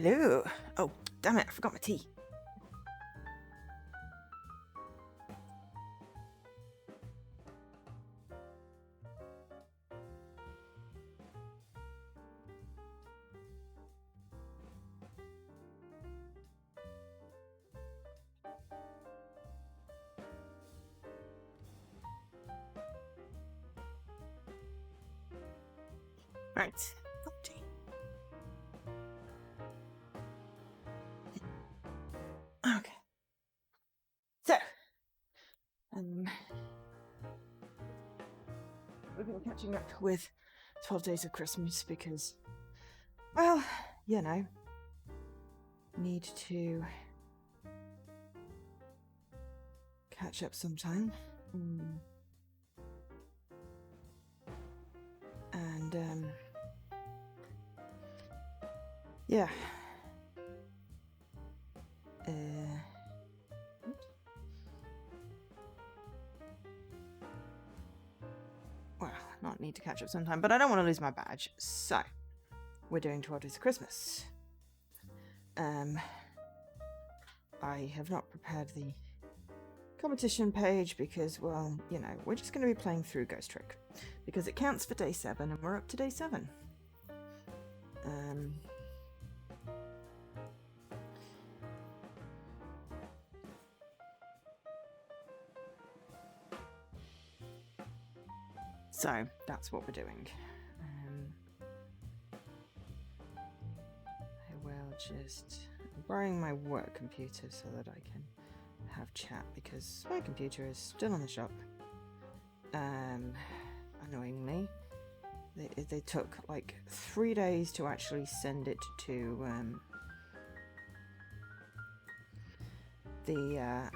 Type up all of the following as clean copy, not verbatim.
Hello. Oh, damn it, I forgot my tea. Right. Oh, tea. Okay. So, we've been catching up with 12 Days of Christmas because, well, you know, need to catch up sometime. And, yeah. Well, not need to catch up sometime, but I don't want to lose my badge, so we're doing 12 Days of Christmas. I have not prepared the competition page because, well, you know, we're just going to be playing through Ghost Trick because it counts for day 7 and we're up to day 7. So that's what we're doing. I will just borrowing my work computer so that I can have chat because my computer is still in the shop. Annoyingly, they took like 3 days to actually send it to the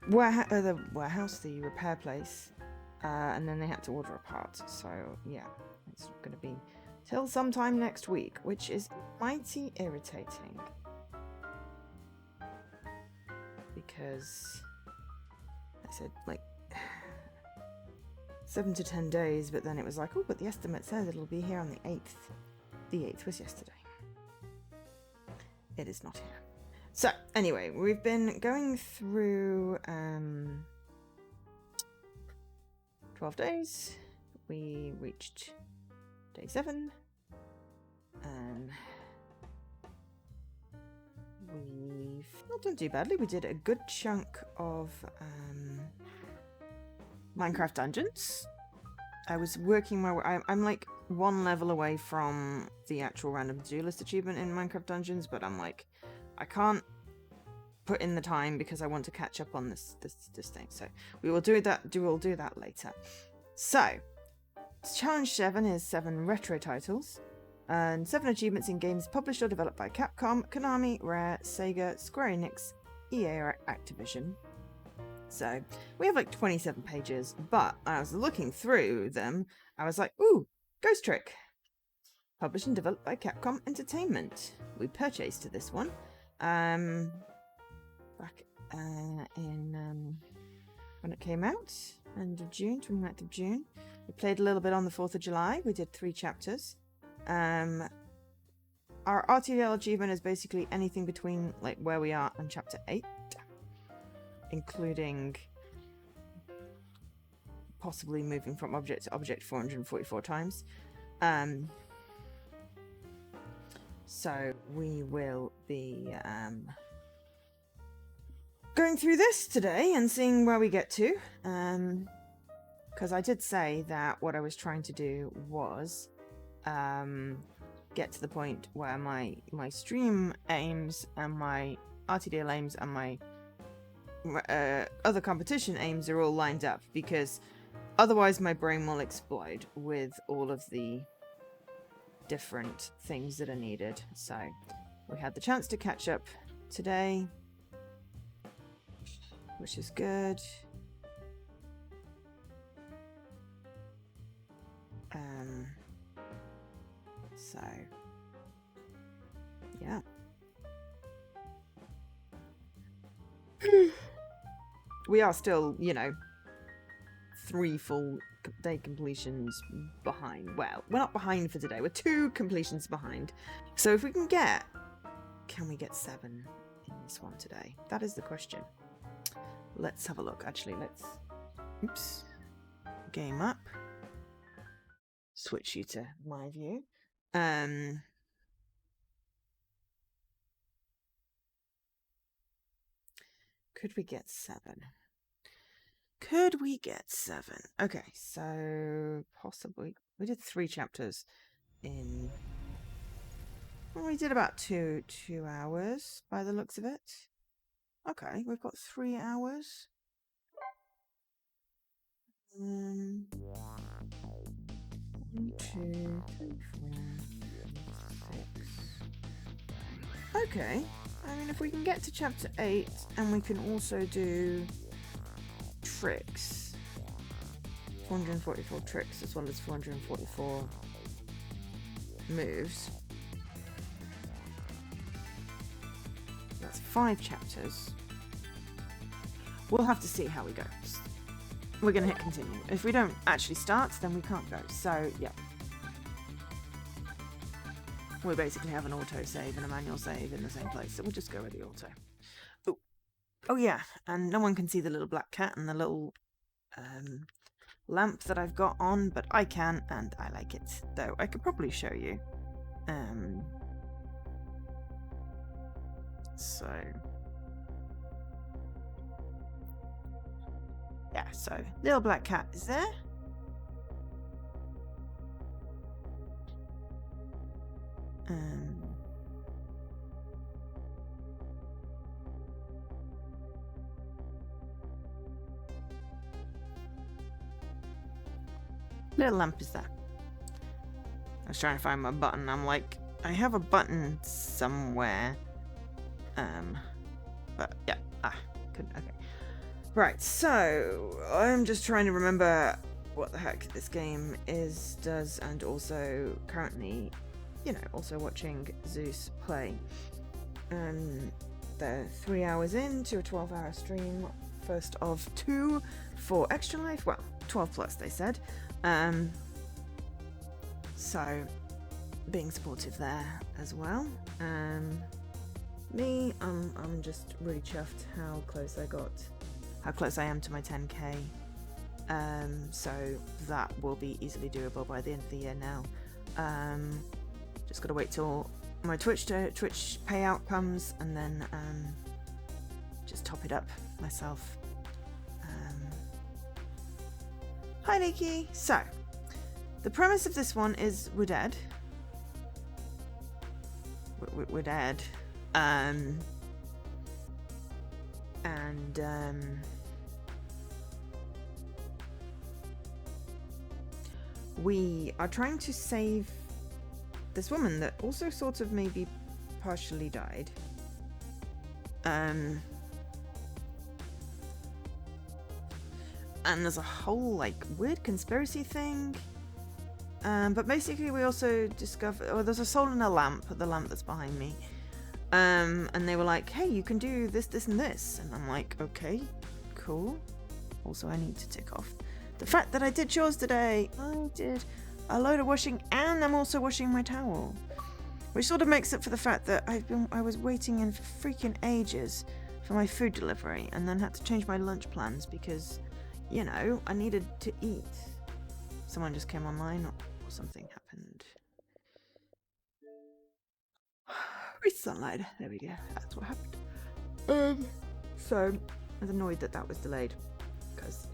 warehouse, the repair place. And then they had to order a part, so yeah, it's going to be till sometime next week, which is mighty irritating. Because I said, like, 7 to 10 days, but then it was like, oh, but the estimate says it'll be here on the 8th. The 8th was yesterday. It is not here. So, anyway, we've been going through 12 days. We reached day 7. We've not done too badly. We did a good chunk of Minecraft Dungeons. I was working my way. I'm like 1 level away from the actual random to-do list achievement in Minecraft Dungeons, but I'm like, I can't put in the time because I want to catch up on this thing. So we will do that. We'll do that later. So challenge 7 is 7 retro titles and 7 achievements in games published or developed by Capcom, Konami, Rare, Sega, Square Enix, EA, or Activision. So we have like 27 pages, but I was looking through them. I was like, ooh, Ghost Trick, published and developed by Capcom Entertainment. We purchased this one. Back in when it came out, end of June, 29th of June. We played a little bit on the 4th of July. We did 3 chapters. Our RTL achievement is basically anything between like where we are and chapter 8, including possibly moving from object to object 444 times. So we will be going through this today and seeing where we get to, because I did say that what I was trying to do was get to the point where my stream aims and my RTDL aims and my other competition aims are all lined up, because otherwise my brain will explode with all of the different things that are needed. So we had the chance to catch up today, which is good. So yeah. We are still, you know, 3 full day completions behind. Well, we're not behind for today. We're 2 completions behind. So if we can get can we get 7 in this one today? That is the question. Let's have a look. Actually, let's... Oops. Game up. Switch you to my view. Could we get 7? Could we get 7? Okay, so possibly... We did 3 chapters in... Well, we did about 2 hours by the looks of it. Okay, we've got 3 hours. 1, 2, 3, 4, 6. Okay. I mean, if we can get to chapter 8 and we can also do tricks, 444 tricks as well as 444 moves. That's 5 chapters. We'll have to see how we go. We're going to hit continue. If we don't actually start, then we can't go. So, yeah. We basically have an auto save and a manual save in the same place, so we'll just go with the auto. Ooh. Oh yeah, and no one can see the little black cat and the little lamp that I've got on, but I can, and I like it. Though I could probably show you. So yeah, so little black cat is there. Little lamp is there. I was trying to find my button. I'm like, I have a button somewhere. But yeah, couldn't. Okay, right. So I'm just trying to remember what the heck this game does, and also currently, also watching Zeus play. They're 3 hours into a 12-hour stream, first of 2 for Extra Life. Well, 12 plus, they said. So being supportive there as well. Me, I'm just really chuffed how close I am to my 10k. So that will be easily doable by the end of the year now. Just gotta wait till my Twitch payout comes, and then just top it up myself. Hi Leaky! So, the premise of this one is we're dead. We're dead. We are trying to save this woman that also sort of maybe partially died. And there's a whole like weird conspiracy thing. But basically we also discover there's a soul in a lamp, the lamp that's behind me. And they were like, hey, you can do this, this, and this. And I'm like, okay, cool. Also, I need to tick off the fact that I did chores today. I did a load of washing, and I'm also washing my towel. Which sort of makes up for the fact that I was waiting in for freaking ages for my food delivery, and then had to change my lunch plans because, I needed to eat. Someone just came online, or something happened. Reach sunlight. There we go. That's what happened. So I was annoyed that was delayed because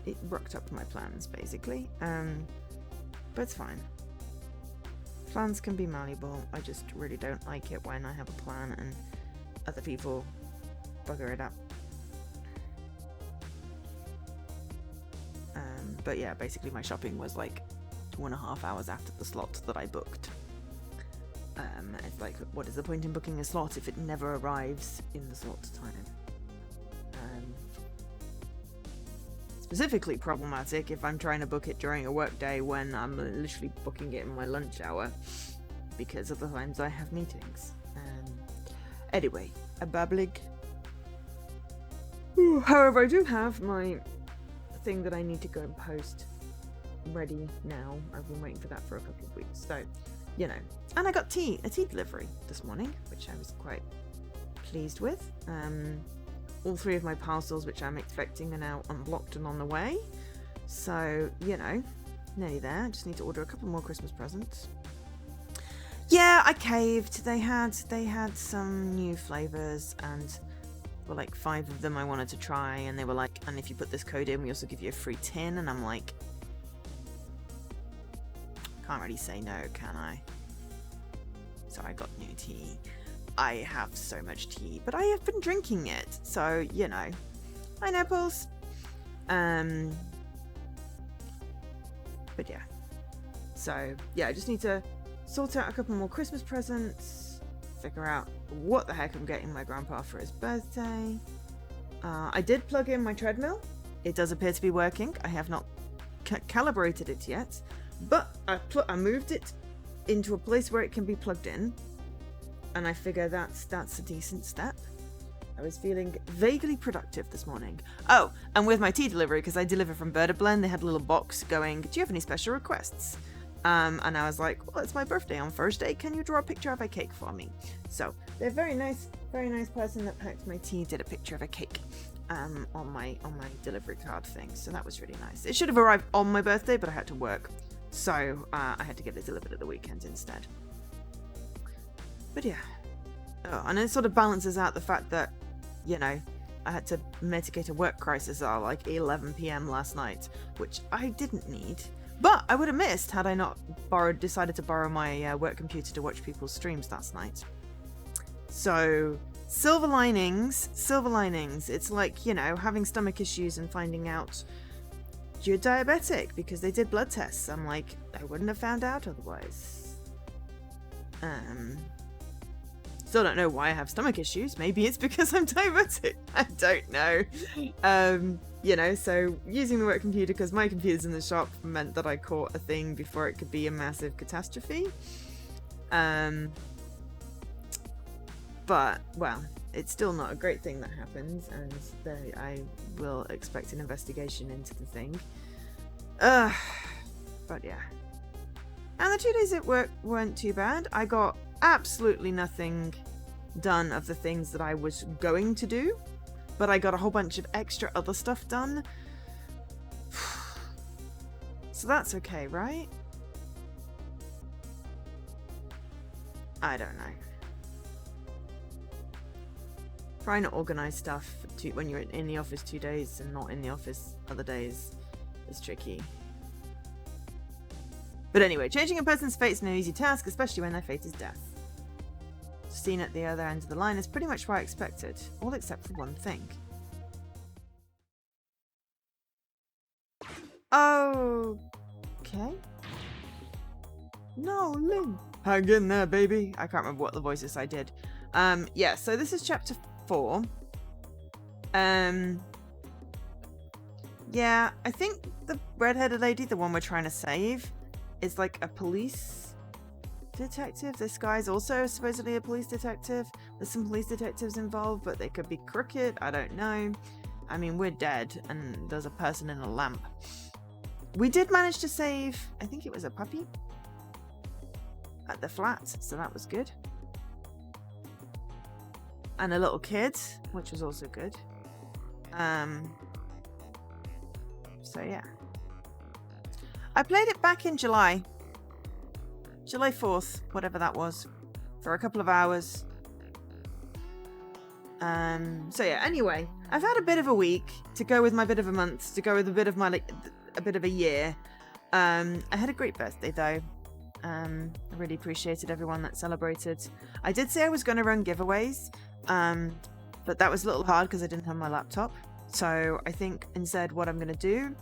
it rocked up my plans basically. But it's fine. Plans can be malleable. I just really don't like it when I have a plan and other people bugger it up. But yeah, basically my shopping was like 2.5 hours after the slot that I booked. It's like, what is the point in booking a slot if it never arrives in the slot time? Specifically problematic if I'm trying to book it during a work day when I'm literally booking it in my lunch hour, because other times I have meetings. Anyway, a babbling. However, I do have my thing that I need to go and post ready now. I've been waiting for that for a couple of weeks, so you know. And I got a tea delivery this morning, which I was quite pleased with. All 3 of my parcels, which I'm expecting, are now unblocked and on the way. So, you know, nearly there. I just need to order a couple more Christmas presents. Yeah, I caved. They had some new flavors, and were like 5 of them I wanted to try, and they were like, and if you put this code in, we also give you a free tin. And I'm like, can't really say no, can I? So I got new tea. I have so much tea, but I have been drinking it, so you know. Hi, Nipples. But yeah. So yeah, I just need to sort out a couple more Christmas presents, figure out what the heck I'm getting my grandpa for his birthday. I did plug in my treadmill. It does appear to be working. I have not calibrated it yet, but I moved it into a place where it can be plugged in. And I figure that's a decent step. I was feeling vaguely productive this morning. Oh, and with my tea delivery, because I deliver from Bird Blend, they had a little box going, do you have any special requests? And I was like, well, it's my birthday on Thursday. Can you draw a picture of a cake for me? So they're very nice person that packed my tea did a picture of a cake on my delivery card thing. So that was really nice. It should have arrived on my birthday, but I had to work. So I had to get it delivered at the weekend instead. But yeah. Oh, and it sort of balances out the fact that, you know, I had to mitigate a work crisis at like 11 p.m. last night, which I didn't need. But I would have missed had I not decided to borrow my work computer to watch people's streams last night. So, silver linings. It's like, you know, having stomach issues and finding out you're diabetic because they did blood tests. I'm like, I wouldn't have found out otherwise. Still don't know why I have stomach issues. Maybe it's because I'm diabetic. I don't know. You know, so using the work computer because my computer's in the shop meant that I caught a thing before it could be a massive catastrophe. But, well, it's still not a great thing that happens, and I will expect an investigation into the thing. But yeah. And the 2 days at work weren't too bad. I got absolutely nothing done of the things that I was going to do, but I got a whole bunch of extra other stuff done. So that's okay, right? I don't know. Trying to organize stuff when you're in the office 2 days and not in the office other days is tricky. But anyway, changing a person's fate is no easy task, especially when their fate is death. Seen at the other end of the line is pretty much what I expected, all except for one thing. Okay. No, Lynn. Hang in there, baby. I can't remember what the voices I did. Yeah, so this is chapter 4. Yeah, I think the redheaded lady, the one we're trying to save, is like a police detective. This guy's also supposedly a police detective. There's some police detectives involved, but they could be crooked. I don't know. I mean, we're dead, and there's a person in a lamp. We did manage to save, I think it was a puppy at the flat, so that was good. And a little kid, which was also good. So yeah. I played it back in July 4th, whatever that was, for a couple of hours. So yeah, anyway, I've had a bit of a week to go with my bit of a month, to go with a bit of my, a bit of a year. I had a great birthday though. I really appreciated everyone that celebrated. I did say I was going to run giveaways, but that was a little hard because I didn't have my laptop. So I think instead what I'm going to do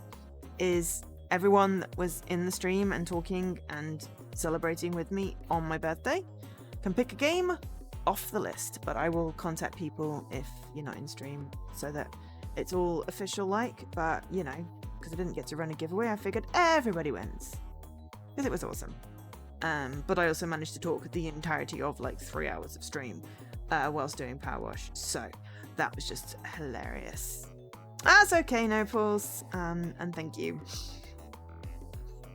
is everyone that was in the stream and talking and celebrating with me on my birthday can pick a game off the list, but I will contact people if you're not in stream so that it's all official like, but you know, because I didn't get to run a giveaway, I figured everybody wins because it was awesome. But I also managed to talk the entirety of like 3 hours of stream whilst doing power wash, so that was just hilarious. That's okay, no pulse, and thank you.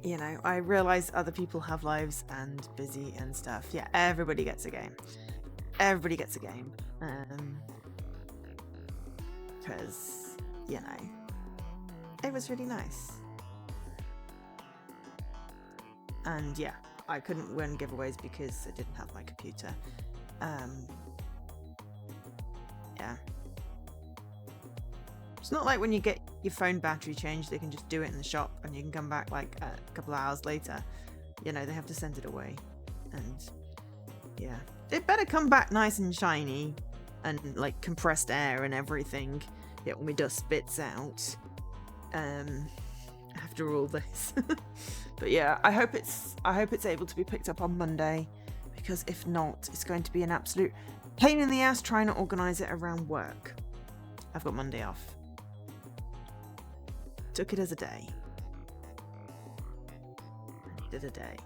you know, I realize other people have lives and busy and stuff. Yeah, everybody gets a game. Everybody gets a game. Because, you know, it was really nice. And yeah, I couldn't win giveaways because I didn't have my computer. Yeah. It's not like when you get your phone battery changed, they can just do it in the shop and you can come back like a couple of hours later. You know, they have to send it away. And yeah, it better come back nice and shiny and like compressed air and everything. Yeah, when my dust spits out. After all this. But yeah, I hope it's able to be picked up on Monday, because if not, it's going to be an absolute pain in the ass trying to organise it around work. I've got Monday off. Took it as a day. Did a day.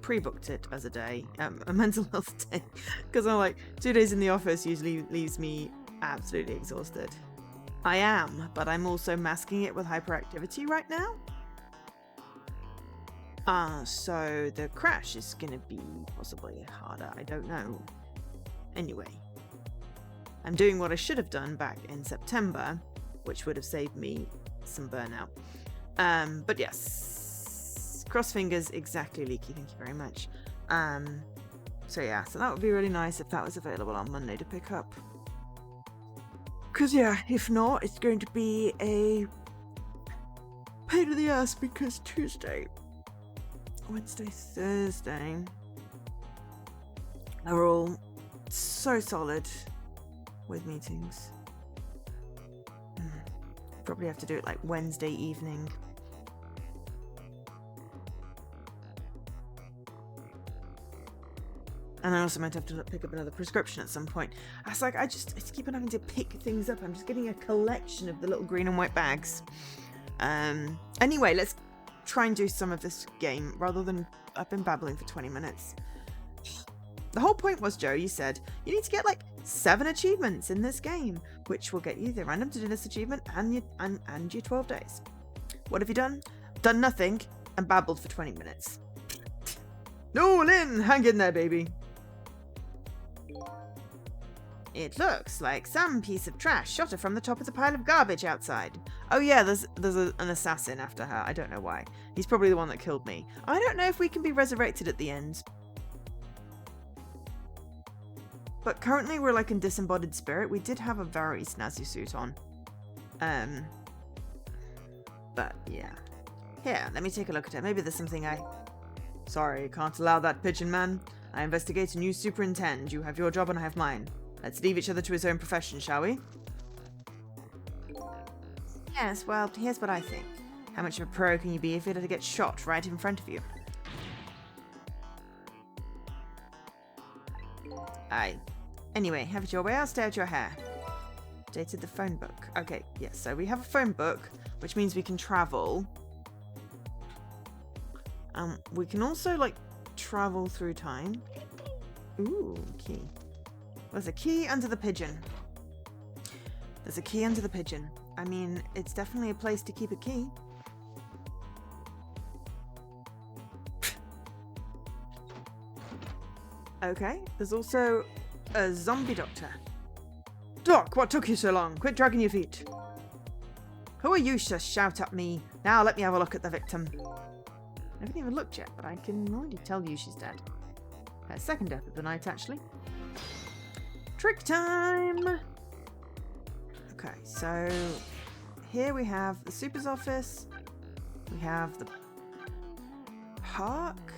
Pre-booked it as a day, a mental health day, because I'm like 2 days in the office usually leaves me absolutely exhausted. I am, but I'm also masking it with hyperactivity right now. So the crash is gonna be possibly harder. I don't know. Anyway, I'm doing what I should have done back in September, which would have saved me some burnout. But yes, cross fingers, exactly, Leaky. Thank you very much. So yeah, so that would be really nice if that was available on Monday to pick up. Because yeah, if not, it's going to be a pain in the ass, because Tuesday, Wednesday, Thursday are all so solid with meetings. Probably have to do it like Wednesday evening. And I also might have to pick up another prescription at some point. I was like, I keep on having to pick things up. I'm just getting a collection of the little green and white bags. Anyway, let's try and do some of this game rather than I've been babbling for 20 minutes. The whole point was, Joe, you said you need to get like 7 achievements in this game, which will get you the random to do list achievement and your 12 days. What have you done? Done nothing and babbled for 20 minutes. No, Lynn, hang in there, baby. It looks like some piece of trash shot her from the top of the pile of garbage outside. Oh yeah, there's an assassin after her. I don't know why. He's probably the one that killed me. I don't know if we can be resurrected at the end. But currently we're like in disembodied spirit. We did have a very snazzy suit on. But yeah. Here, let me take a look at it. Maybe there's something Sorry, can't allow that, pigeon man. I investigate and you superintend. You have your job and I have mine. Let's leave each other to his own profession, shall we? Yes, well, here's what I think. How much of a pro can you be if you had to get shot right in front of you? Anyway, have it your way, I'll stare at your hair. Updated the phone book. Okay, yes, so we have a phone book, which means we can travel. We can also, like, travel through time. Ooh, key. There's a key under the pigeon. There's a key under the pigeon. I mean, it's definitely a place to keep a key. Okay, there's also a zombie doctor. Doc, what took you so long? Quit dragging your feet. Who are you to shout at me? Now let me have a look at the victim. I haven't even looked yet, but I can already tell you she's dead. Her second death of the night, actually. Trick time! Okay, so here we have the super's office. We have the park.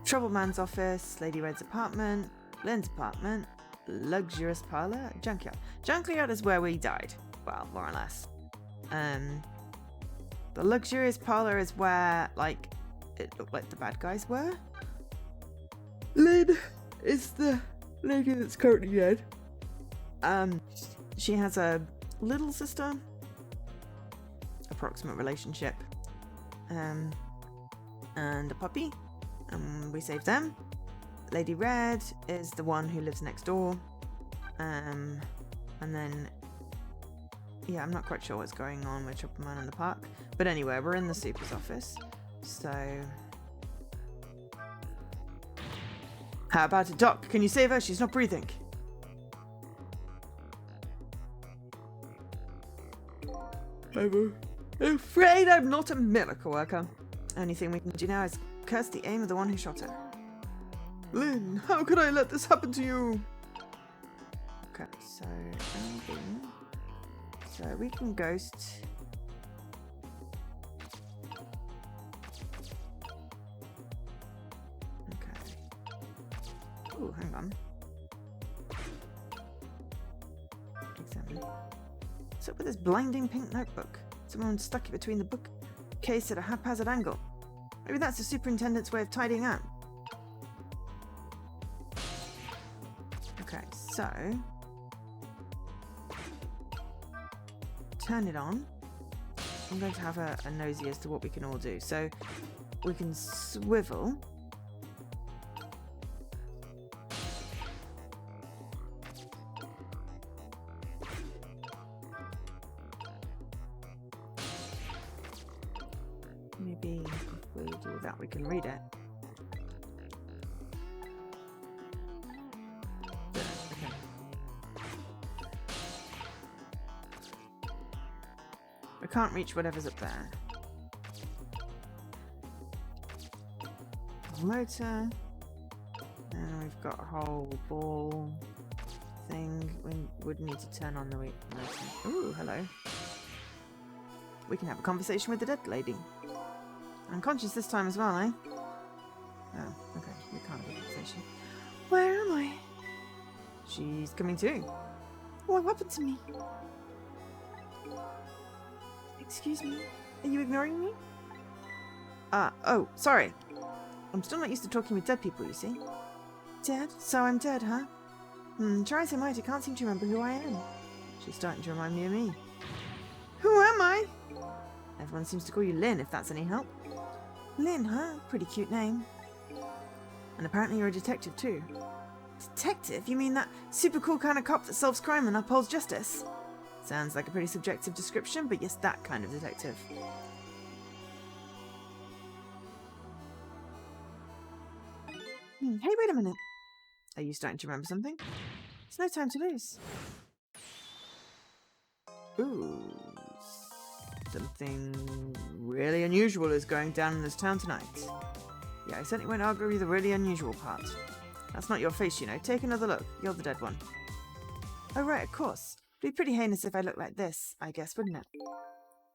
Trouble Man's office. Lady Red's apartment. Lynn's apartment. Luxurious parlor. Junkyard. Junkyard is where we died. Well, more or less. The luxurious parlor is where, like, it looked like the bad guys were. Lynn is the lady that's currently dead. She has a little sister. Approximate relationship. And a puppy. We saved them. Lady Red is the one who lives next door. And then Yeah, I'm not quite sure what's going on with Chopper Man in the park. But anyway, we're in the Super's office. So... How about it, Doc? Can you save her? She's not breathing. I'm afraid I'm not a miracle worker. Only thing we can do now is curse the aim of the one who shot her. Lynn, how could I let this happen to you? Okay, so... So we can ghost... Okay. Ooh, hang on. Examine. What's up with this blinding pink notebook? Someone stuck it between the bookcase at a haphazard angle. Maybe that's the superintendent's way of tidying up. Okay, so... Turn it on. I'm going to have a nosy as to what we can all do. So, we can swivel. Maybe if we do that, we can read it. I can't reach whatever's up there. Motor. And we've got a whole ball thing. We would need to turn on the motor. Ooh, hello. We can have a conversation with the dead lady. Unconscious this time as well, eh? Oh, okay. We can't have a conversation. Where am I? She's coming too. What happened to me? Excuse me? Are you ignoring me? Oh, sorry. I'm still not used to talking with dead people, you see. Dead? So I'm dead, huh? Try as I might, I can't seem to remember who I am. She's starting to remind me of me. Who am I? Everyone seems to call you Lynn, if that's any help. Lynn, huh? Pretty cute name. And apparently you're a detective, too. Detective? You mean that super cool kind of cop that solves crime and upholds justice? Sounds like a pretty subjective description, but yes, that kind of detective. Hey, wait a minute. Are you starting to remember something? It's no time to lose. Ooh. Something really unusual is going down in this town tonight. Yeah, I certainly won't argue with the really unusual part. That's not your face, you know. Take another look. You're the dead one. Oh, right, of course. It'd be pretty heinous if I looked like this, I guess, wouldn't it?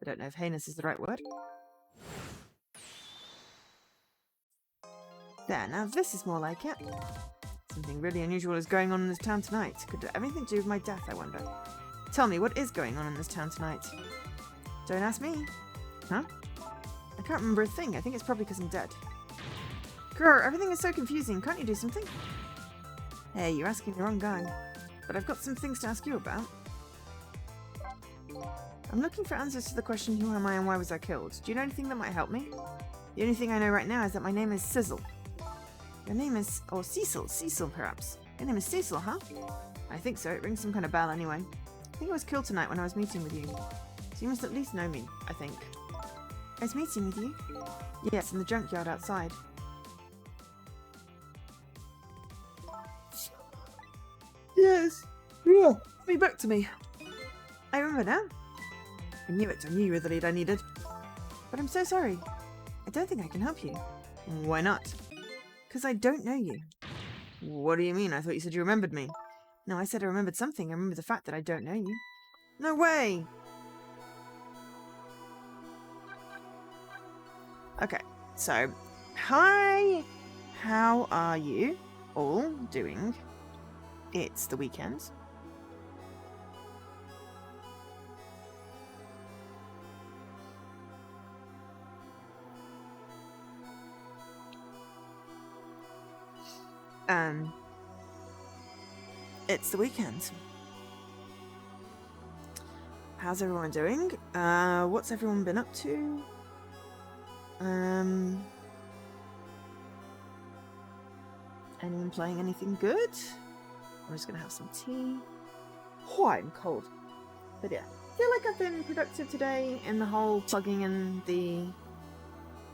I don't know if heinous is the right word. There, now this is more like it. Something really unusual is going on in this town tonight. Could it have anything to do with my death, I wonder? Tell me, what is going on in this town tonight? Don't ask me. Huh? I can't remember a thing. I think it's probably because I'm dead. Grr, everything is so confusing. Can't you do something? Hey, you're asking the wrong guy. But I've got some things to ask you about. I'm looking for answers to the question, who am I and why was I killed? Do you know anything that might help me? The only thing I know right now is that my name is Sizzle. Your name is... or Cecil. Cecil, perhaps. Your name is Cecil, huh? I think so. It rings some kind of bell anyway. I think I was killed tonight when I was meeting with you. So you must at least know me, I think. I was meeting with you? Yes, in the junkyard outside. Yes. Yeah. Me back to me. I remember now. I knew it. I knew you were the lead I needed. But I'm so sorry. I don't think I can help you. Why not? Because I don't know you. What do you mean? I thought you said you remembered me. No, I said I remembered something. I remember the fact that I don't know you. No way! Okay, so, hi! How are you all doing? It's the weekend. It's the weekend. How's everyone doing? What's everyone been up to? Anyone playing anything good? I'm just gonna have some tea. Oh, I'm cold. But yeah. feel like I've been productive today in the whole plugging in the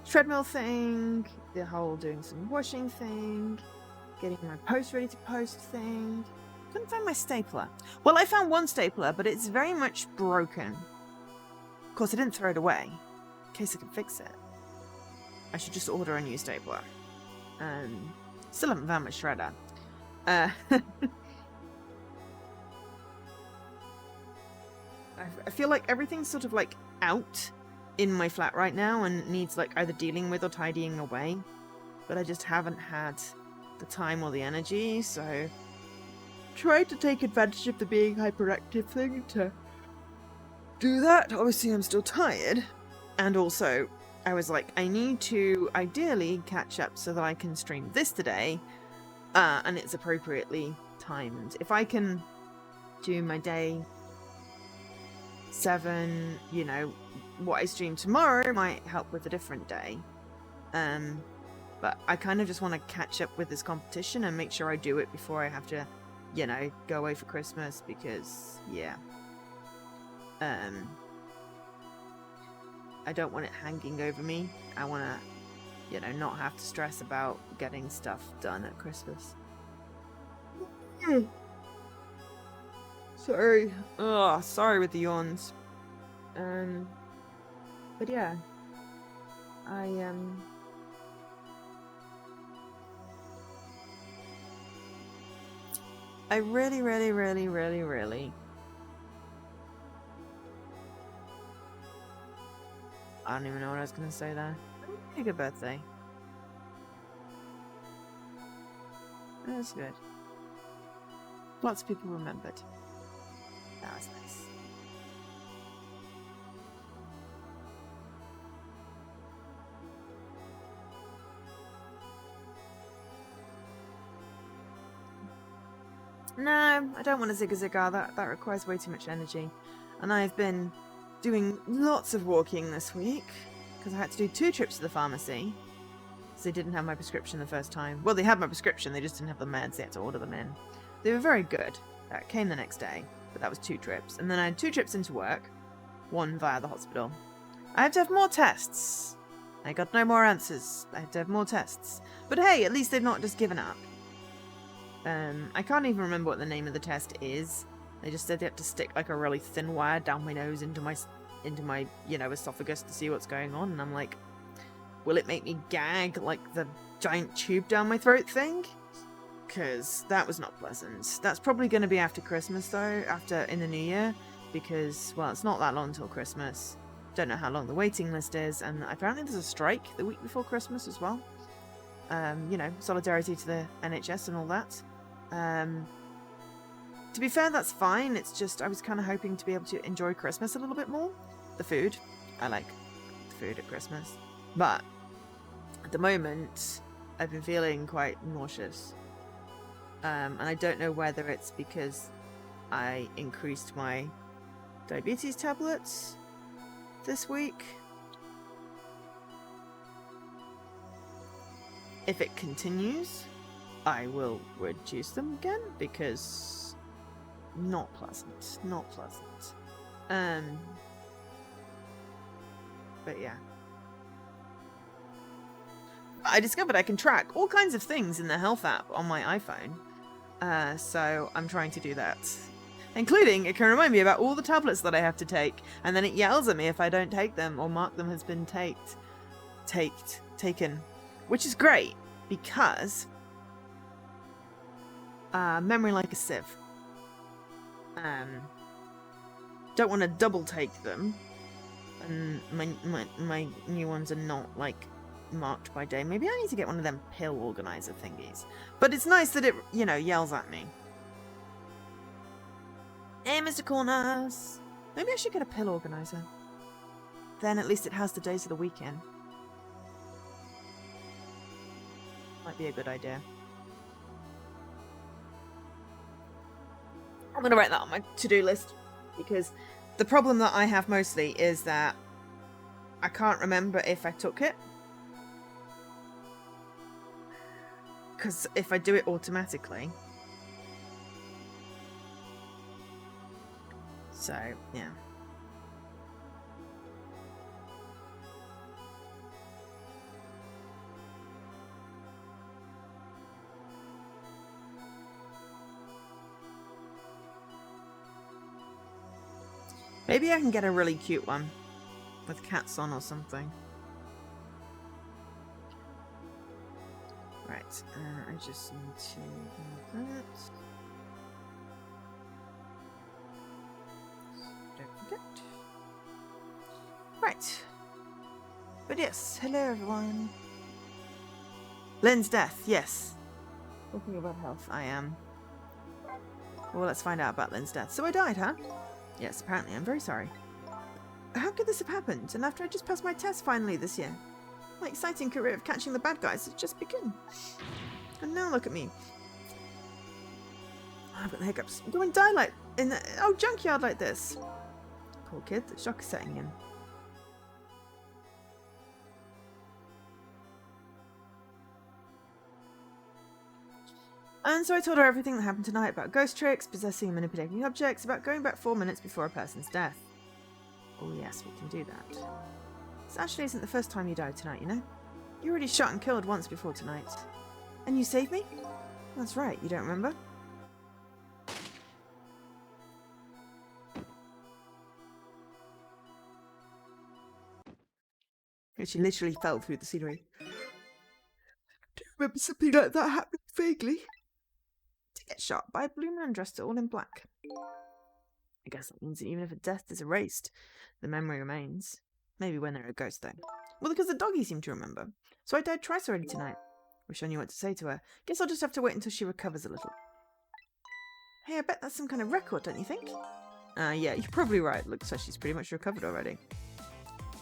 treadmill thing, the whole doing some washing thing, getting my post ready to post thing. Couldn't find my stapler. Well, I found one stapler, but it's very much broken. Of course, I didn't throw it away, in case I can fix it. I should just order a new stapler. Still haven't found my shredder. I feel like everything's sort of like out in my flat right now and needs like either dealing with or tidying away. But I just haven't had the time or the energy, so tried to take advantage of the being hyperactive thing to do that. Obviously I'm still tired, and also I was like, I need to ideally catch up so that I can stream this today, and it's appropriately timed. If I can do my day 7, you know, what I stream tomorrow might help with a different day. But I kind of just want to catch up with this competition and make sure I do it before I have to, you know, go away for Christmas, because, yeah. I don't want it hanging over me. I want to, you know, not have to stress about getting stuff done at Christmas. Sorry. Oh, sorry with the yawns. But yeah. I really I don't even know what I was going to say there. A good birthday. That's good. Lots of people remembered. That was nice. No, I don't want a zigga-zigga. That requires way too much energy. And I've been doing lots of walking this week, because I had to do 2 trips to the pharmacy, because they didn't have my prescription the first time. Well, they had my prescription, they just didn't have the meds, they had to order them in. They were very good. That came the next day, but that was 2 trips. And then I had 2 trips into work, 1 via the hospital. I have to have more tests. I got no more answers. I have to have more tests. But hey, at least they've not just given up. I can't even remember what the name of the test is. They just said they had to stick like a really thin wire down my nose into my, you know, esophagus to see what's going on. And I'm like, will it make me gag like the giant tube down my throat thing? Because that was not pleasant. That's probably going to be after Christmas though, in the new year. Because, well, it's not that long until Christmas. Don't know how long the waiting list is. And apparently there's a strike the week before Christmas as well. You know, solidarity to the NHS and all that. To be fair, that's fine. It's just I was kind of hoping to be able to enjoy Christmas a little bit more. The food. I like the food at Christmas. But at the moment, I've been feeling quite nauseous. And I don't know whether it's because I increased my diabetes tablets this week. If it continues, I will reduce them again, because not pleasant. Not pleasant. But yeah. I discovered I can track all kinds of things in the health app on my iPhone. So I'm trying to do that. Including, it can remind me about all the tablets that I have to take, and then it yells at me if I don't take them or mark them as been taken. Which is great, because memory like a sieve. Don't want to double take them, and my new ones are not like marked by day. Maybe I need to get one of them pill organizer thingies. But it's nice that it, you know, yells at me. Hey, Mr. Corners! Maybe I should get a pill organizer. Then at least it has the days of the weekend. Might be a good idea. I'm going to write that on my to-do list, because the problem that I have mostly is that I can't remember if I took it. Because if I do it automatically. So, yeah. Maybe I can get a really cute one with cats on or something. Right, I just need to do that. Don't forget. Right. But yes, hello everyone. Lynn's death, yes. Talking about health, I am. Well, let's find out about Lynn's death. So I died, huh? Yes, apparently. I'm very sorry. How could this have happened? And after I just passed my test finally this year? My exciting career of catching the bad guys has just begun. And now look at me. I've got the hiccups. Go and die like in the junkyard like this. Poor kid, the shock is setting in. And so I told her everything that happened tonight about ghost tricks, possessing and manipulating objects, about going back 4 minutes before a person's death. Oh yes, we can do that. This actually isn't the first time you died tonight, you know? You already shot and killed once before tonight. And you saved me? That's right, you don't remember? She literally fell through the scenery. Do you remember something like that happening vaguely? To get shot by a blue man dressed all in black. I guess that means that even if a death is erased, the memory remains. Maybe when they're a ghost, though. Well, because the doggy seemed to remember. So I died twice already tonight. Wish I knew what to say to her. Guess I'll just have to wait until she recovers a little. Hey, I bet that's some kind of record, don't you think? Yeah, you're probably right. Looks like she's pretty much recovered already.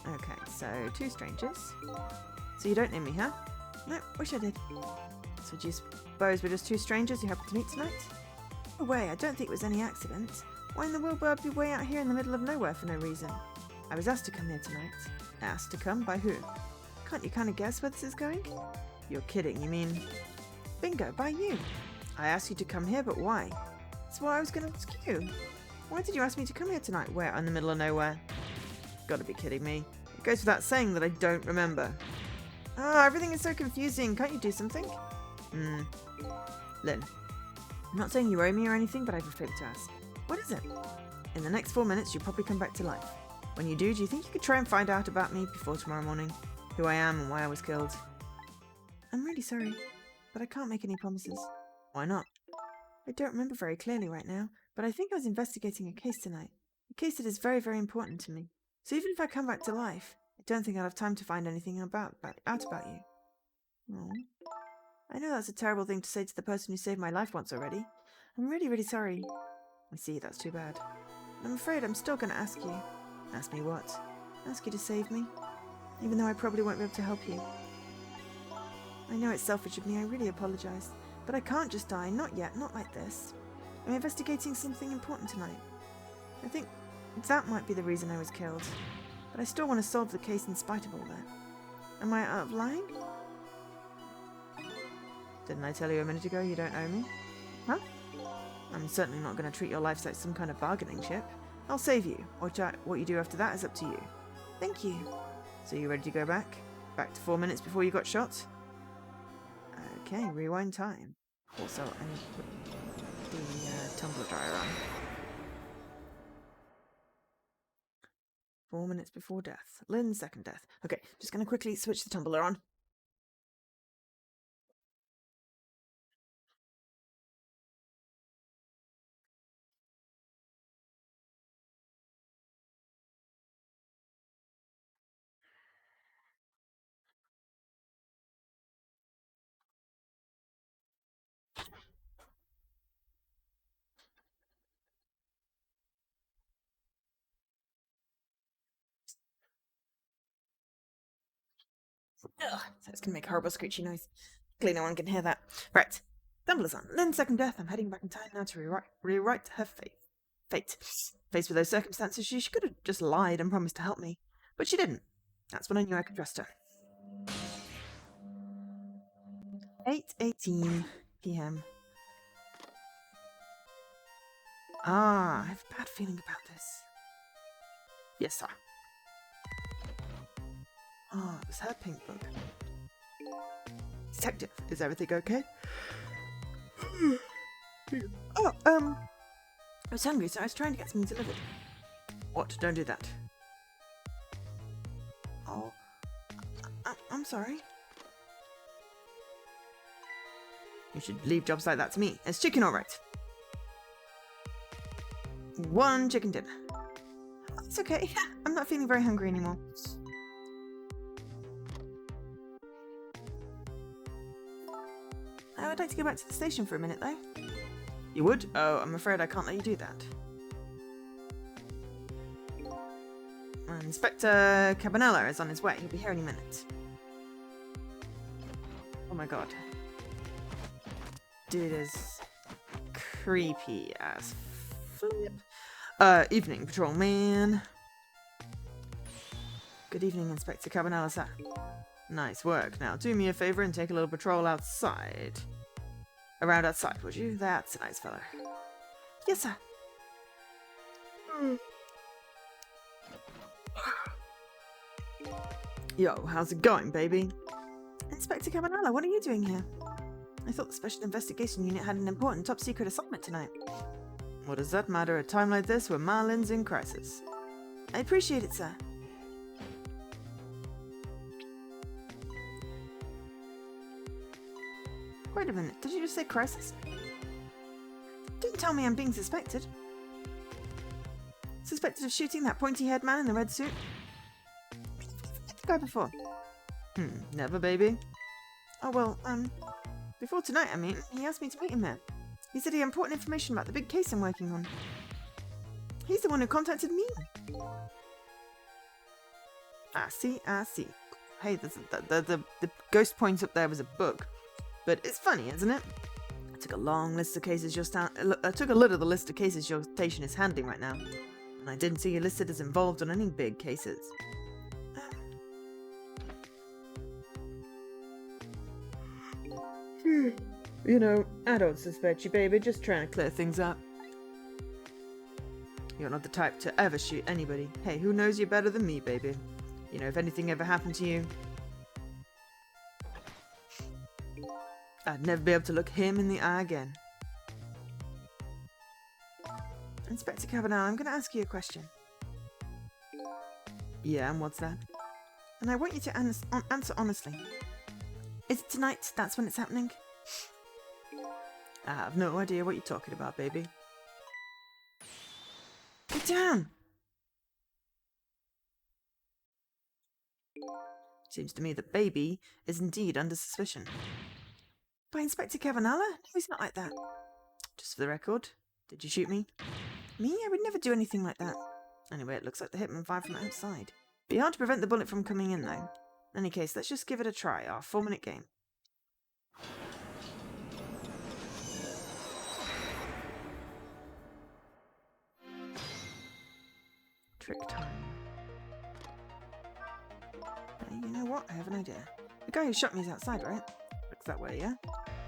Okay, so 2 strangers. So you don't know me, huh? No, wish I did. So do you suppose we're just 2 strangers who happened to meet tonight? No way, I don't think it was any accident. Why in the world would I be way out here in the middle of nowhere for no reason? I was asked to come here tonight. Asked to come? By who? Can't you kind of guess where this is going? You're kidding, you mean... Bingo, by you. I asked you to come here, but why? That's what I was going to ask you. Why did you ask me to come here tonight? Where, in the middle of nowhere? Gotta be kidding me. It goes without saying that I don't remember. Everything is so confusing. Can't you do something? Lynn. I'm not saying you owe me or anything, but I have a favour to ask. What is it? In the next 4 minutes, you'll probably come back to life. When you do you think you could try and find out about me before tomorrow morning? Who I am and why I was killed? I'm really sorry, but I can't make any promises. Why not? I don't remember very clearly right now, but I think I was investigating a case tonight. A case that is very, very important to me. So even if I come back to life, I don't think I'll have time to find anything out about you. Oh. I know that's a terrible thing to say to the person who saved my life once already. I'm really, really sorry. I see, that's too bad. I'm afraid I'm still going to ask you. Ask me what? Ask you to save me? Even though I probably won't be able to help you. I know it's selfish of me, I really apologise. But I can't just die, not yet, not like this. I'm investigating something important tonight. I think that might be the reason I was killed. But I still want to solve the case in spite of all that. Am I out of line? Didn't I tell you a minute ago you don't owe me? Huh? I'm certainly not going to treat your life like some kind of bargaining chip. I'll save you. What you do after that is up to you. Thank you. So you ready to go back? Back to 4 minutes before you got shot? Okay, rewind time. Also, I need to put the tumbler dryer on. 4 minutes before death. Lynn's second death. Okay, just going to quickly switch the tumbler on. Ugh, so it's going to make a horrible screechy noise. Clearly no one can hear that. Right. Tumbler's on. Lynn's second death. I'm heading back in time now to rewrite her fate. Faced with those circumstances, she could have just lied and promised to help me. But she didn't. That's when I knew I could trust her. 8:18 p.m. I have a bad feeling about this. Yes, sir. It was her pink book. Detective, is everything okay? I was hungry, so I was trying to get something delivered. What? Don't do that. Oh, I'm sorry. You should leave jobs like that to me. It's chicken, all right. 1 chicken dinner. It's okay. I'm not feeling very hungry anymore. I would like to go back to the station for a minute, though. You would? Oh, I'm afraid I can't let you do that. Inspector Cabanella is on his way. He'll be here any minute. Oh my god. Dude is creepy as flip. Evening, patrolman. Good evening, Inspector Cabanella, sir. Nice work. Now, do me a favor and take a little patrol outside. Around outside, would you? That's a nice fella. Yes, sir. Yo, how's it going, baby? Inspector Cabanella, what are you doing here? I thought the Special Investigation Unit had an important top-secret assignment tonight. What does that matter at a time like this when Marlin's in crisis? I appreciate it, sir. Wait a minute, did you just say crisis? Don't tell me I'm being suspected. Suspected of shooting that pointy-haired man in the red suit? The guy before. Never, baby. Oh, well, before tonight, I mean, he asked me to meet him there. He said he had important information about the big case I'm working on. He's the one who contacted me. I see. Hey, the ghost point up there was a bug. But it's funny, isn't it? I took a long list of cases I took a look at the list of cases your station is handling right now. And I didn't see you listed as involved on any big cases. You know, I don't suspect you, baby. Just trying to clear things up. You're not the type to ever shoot anybody. Hey, who knows you better than me, baby? You know, if anything ever happened to you, I'd never be able to look him in the eye again. Inspector Cabanella, I'm going to ask you a question. Yeah, and what's that? And I want you to answer honestly. Is it tonight? That's when it's happening? I have no idea what you're talking about, baby. Get down! Seems to me that baby is indeed under suspicion. By Inspector Cabanella? No, he's not like that. Just for the record, did you shoot me? Me? I would never do anything like that. Anyway, it looks like the hitman fired from outside. Be hard to prevent the bullet from coming in, though. In any case, let's just give it a try, our 4-minute game. Trick time. Hey, you know what? I have an idea. The guy who shot me is outside, right? Looks that way, yeah?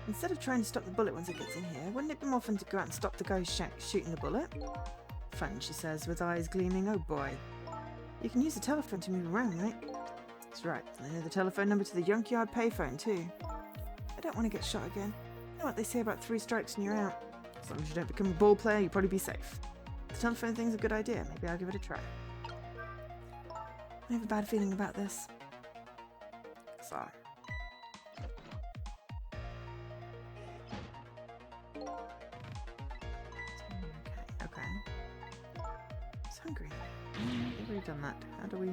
Instead of trying to stop the bullet once it gets in here, wouldn't it be more fun to go out and stop the guy who's shooting the bullet? Fun, she says, with eyes gleaming. Oh boy. You can use the telephone to move around, right? That's right. I know the telephone number to the junkyard payphone, too. I don't want to get shot again. You know what they say about 3 strikes and you're out? As long as you don't become a ball player, you'll probably be safe. The telephone thing's a good idea. Maybe I'll give it a try. I have a bad feeling about this. So. Okay. I'm hungry. We've already done that. How do we...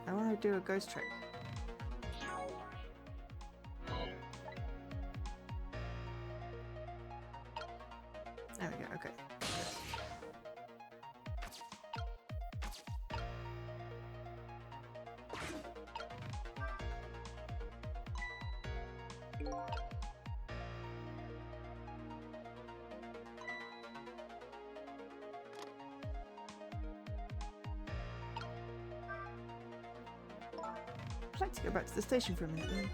I want to do a ghost trick. There we go, okay. I'd like to go back to the station for a minute then.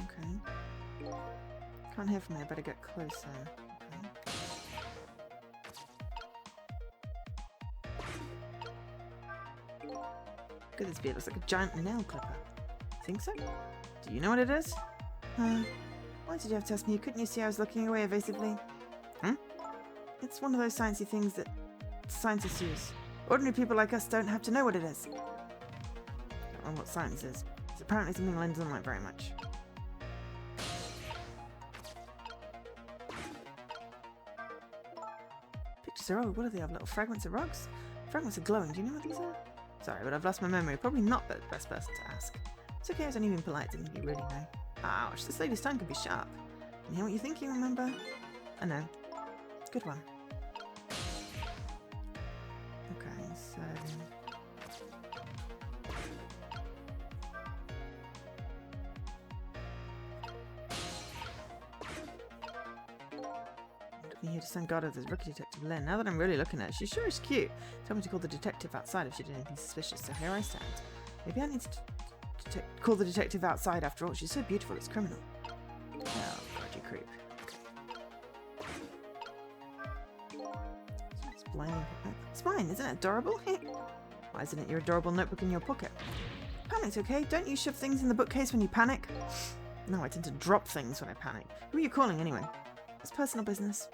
Okay. Can't hear from here, better get closer. Okay. Look at this beard, looks like a giant nail clipper. Think so? Do you know what it is? Why did you have to ask me? Couldn't you see I was looking away evasively? It's one of those sciencey things that scientists use. Ordinary people like us don't have to know what it is. Or what science is. It's apparently something Lynn doesn't like very much. Pictures are old. What do they have? Little fragments of rocks? Fragments are glowing. Do you know what these are? Sorry, but I've lost my memory. Probably not the best person to ask. It's okay, I was only being polite. Didn't you really know? Ouch, this lady's tongue can be sharp. Can you hear what you think, you remember? I know. Good one. Okay, so... I'm here to send God of this rookie detective Lynn. Now that I'm really looking at her, she sure is cute. Told me to call the detective outside if she did anything suspicious, so here I stand. Maybe I need to call the detective outside after all. She's so beautiful, it's criminal. Oh, God, you creep. It's blinding. It's mine, isn't it adorable? Why isn't it your adorable notebook in your pocket? Panic's okay. Don't you shove things in the bookcase when you panic? No, I tend to drop things when I panic. Who are you calling anyway? It's personal business.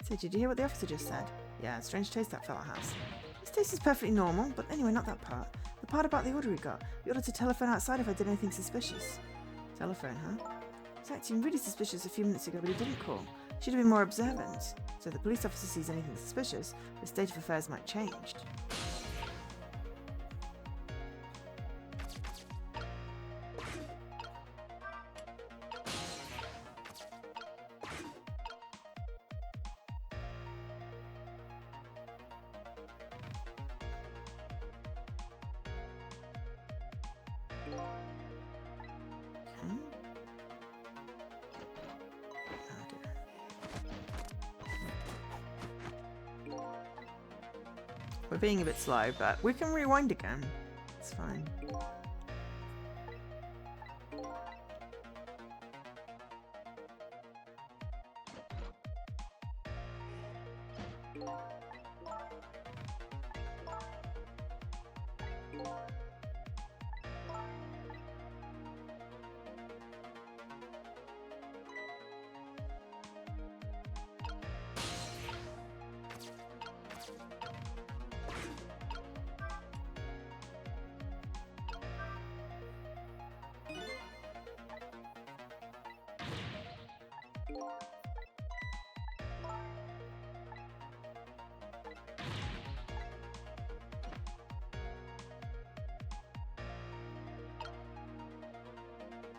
So, did you hear what the officer just said? Yeah, strange taste that fella has. His taste is perfectly normal, but anyway, not that part. The part about the order we got. We ordered to telephone outside if I did anything suspicious. Telephone, huh? He was acting really suspicious a few minutes ago, but he didn't call. Should have been more observant. So if the police officer sees anything suspicious, the state of affairs might change. We're being a bit slow, but we can rewind again. It's fine.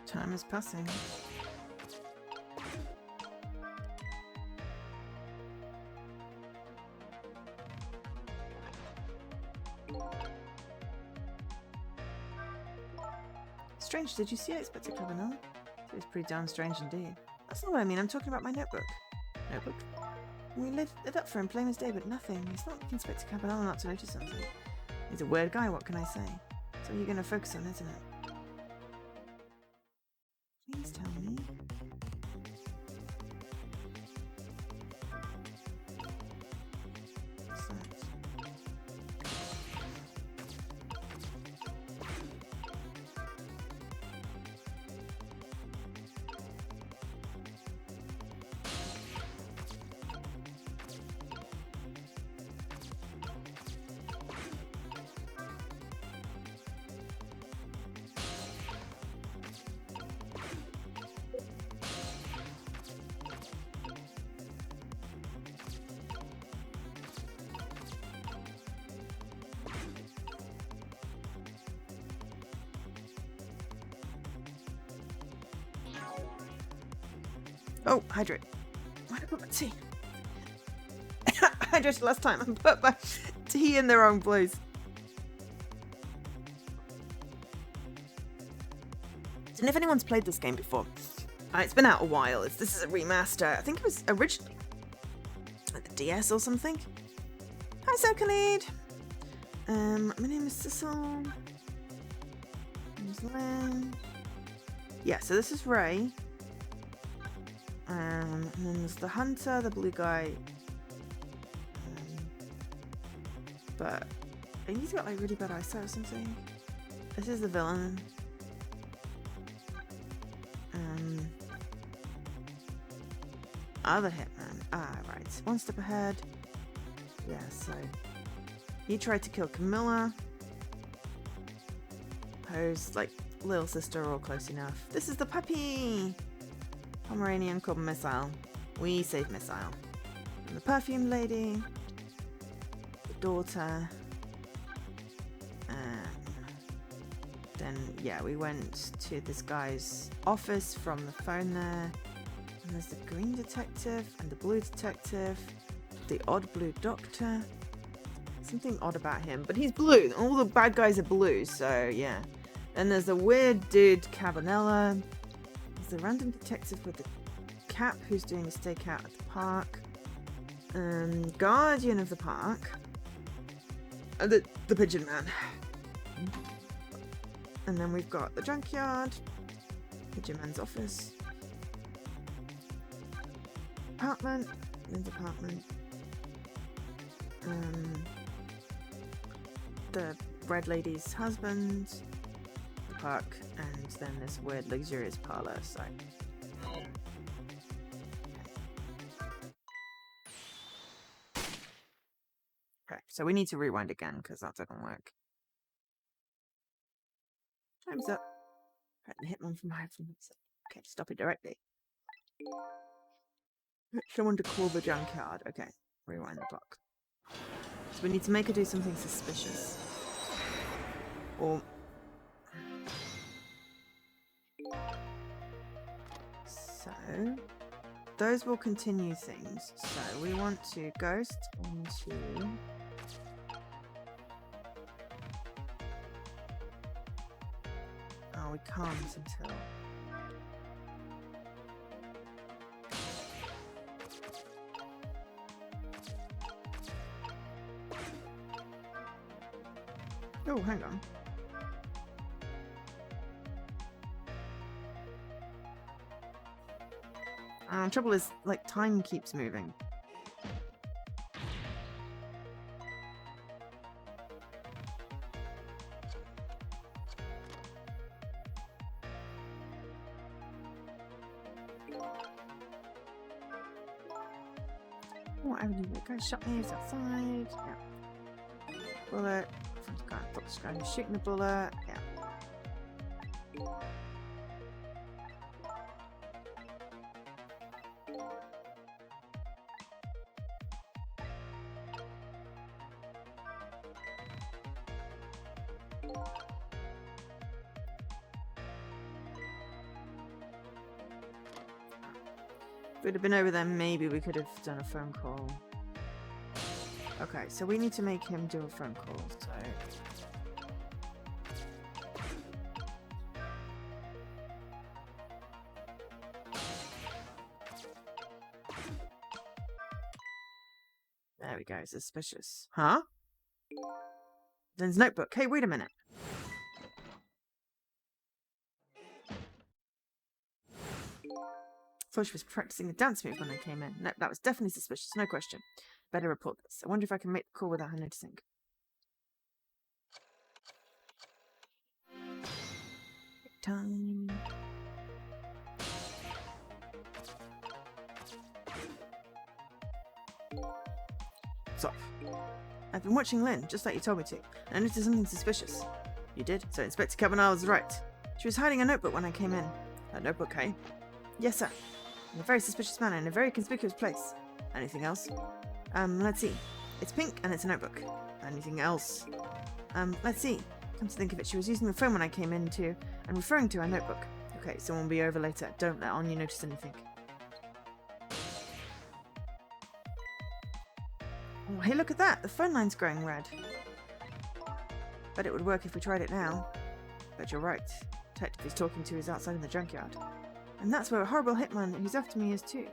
Time is passing. Strange, did you see it, Inspector Cavanaugh? It was pretty darn strange indeed. That's not what I mean, I'm talking about my notebook. Notebook? We lit it up for him plain as day, but nothing. He's not like Inspector Cavanaugh not to notice something. He's a weird guy, what can I say? That's what you're going to focus on, isn't it? Please tell me. What's that? Oh, hydrate. Why did I put my tea? Hydrated last time and put my tea in the wrong place. Don't know if anyone's played this game before. It's been out a while. This is a remaster. I think it was originally at the DS or something. Hi, Circlead. My name is Sissel. My name's Lynn. Yeah, so this is Ray. And then there's the hunter, the blue guy. But I think he's got like really bad eyesight or something. This is the villain. And other hitman. Ah, right. One step ahead. Yeah, so he tried to kill Camilla. Who's like little sister or close enough. This is the puppy! Pomeranian called Missile. We save Missile. And the perfume lady. The daughter. Then, yeah, we went to this guy's office from the phone there. And there's the green detective and the blue detective. The odd blue doctor. Something odd about him, but he's blue. All the bad guys are blue, so yeah. Then there's the weird dude, Cabanella. There's the random detective with the cap who's doing a stakeout at the park. Guardian of the park. The pigeon man. And then we've got the junkyard. Pigeon man's office. Apartment. Lynn's apartment. The red lady's husband. The park. And then this weird luxurious parlor. So. Okay, so we need to rewind again because that didn't work. Time's up. Right, the hitman from high from himself. Okay, stop it directly. Someone to call the junkyard. Okay, rewind the clock. So we need to make her do something suspicious. Or... So... Those will continue things. So we want to ghost into... Oh, we can't until... Oh, hang on. Trouble is, like, time keeps moving. What I would do? The guy shot me. He's outside. Yeah. Bullet. I thought this guy was shooting the bullet. Yeah. If we'd have been over there, maybe we could have done a phone call. Okay, so we need to make him do a phone call, so... There we go, suspicious. Huh? Den's notebook. Hey, wait a minute. Thought she was practicing a dance move when I came in. No, that was definitely suspicious, no question. Better report this. I wonder if I can make the call without her noticing. Time. What's off? I've been watching Lynn, just like you told me to, and I noticed something suspicious. You did? So Inspector Cabanel was right. She was hiding a notebook when I came in. A notebook, eh? Yes, sir. In a very suspicious manner, in a very conspicuous place. Anything else? Let's see. It's pink and it's a notebook. Anything else? Let's see. Come to think of it, she was using the phone when I came in too, and referring to her notebook. Okay, someone will be over later. Don't let on you notice anything. Oh, hey, look at that! The phone line's growing red. Bet it would work if we tried it now. Bet you're right. Detective he's talking to is outside in the junkyard. And that's where a horrible hitman who's after me is too.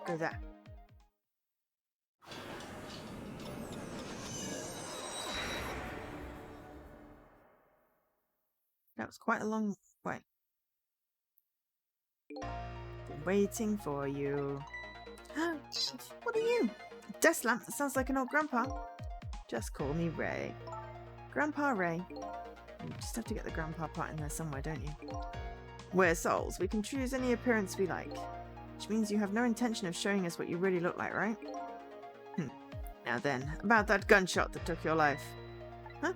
Go there. That was quite a long way. Been waiting for you. What are you? A desk lamp that sounds like an old grandpa. Just call me Ray. Grandpa Ray. You just have to get the grandpa part in there somewhere, don't you? We're souls. We can choose any appearance we like. Which means you have no intention of showing us what you really look like, right? Now then, about that gunshot that took your life. Huh?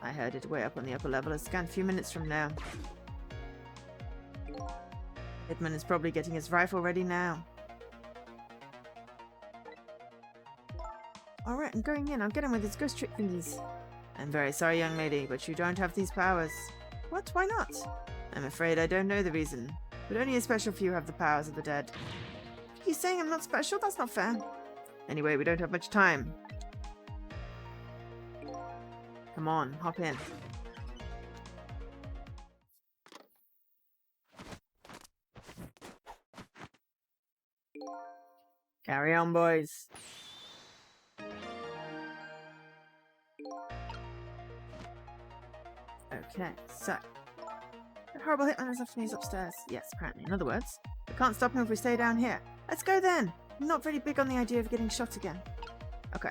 I heard it way up on the upper level. It's scanned a few minutes from now. Hitman is probably getting his rifle ready now. Alright, I'm going in. I'll get him with his ghost trick thingies. I'm very sorry, young lady, but you don't have these powers. What? Why not? I'm afraid I don't know the reason, but only a special few have the powers of the dead. Are you saying I'm not special? That's not fair. Anyway, we don't have much time. Come on, hop in. Carry on, boys. Okay, so... The horrible hitman is after me upstairs. Yes, apparently. In other words, we can't stop him if we stay down here. Let's go then! I'm not really big on the idea of getting shot again. Okay.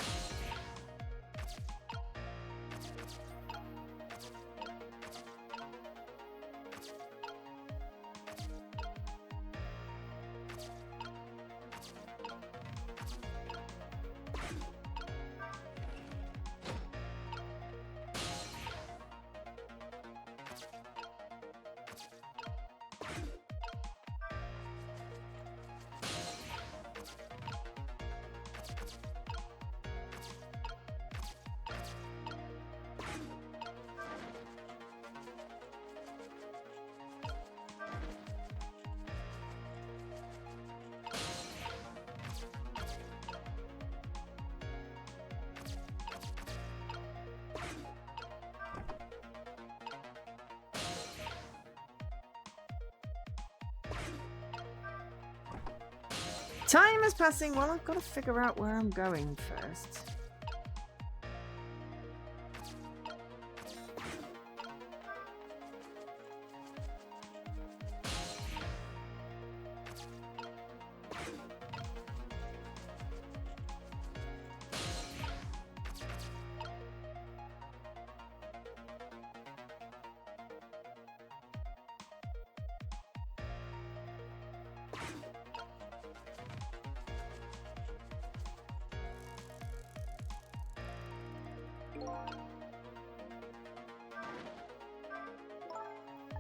Time is passing. Well, I've got to figure out where I'm going first.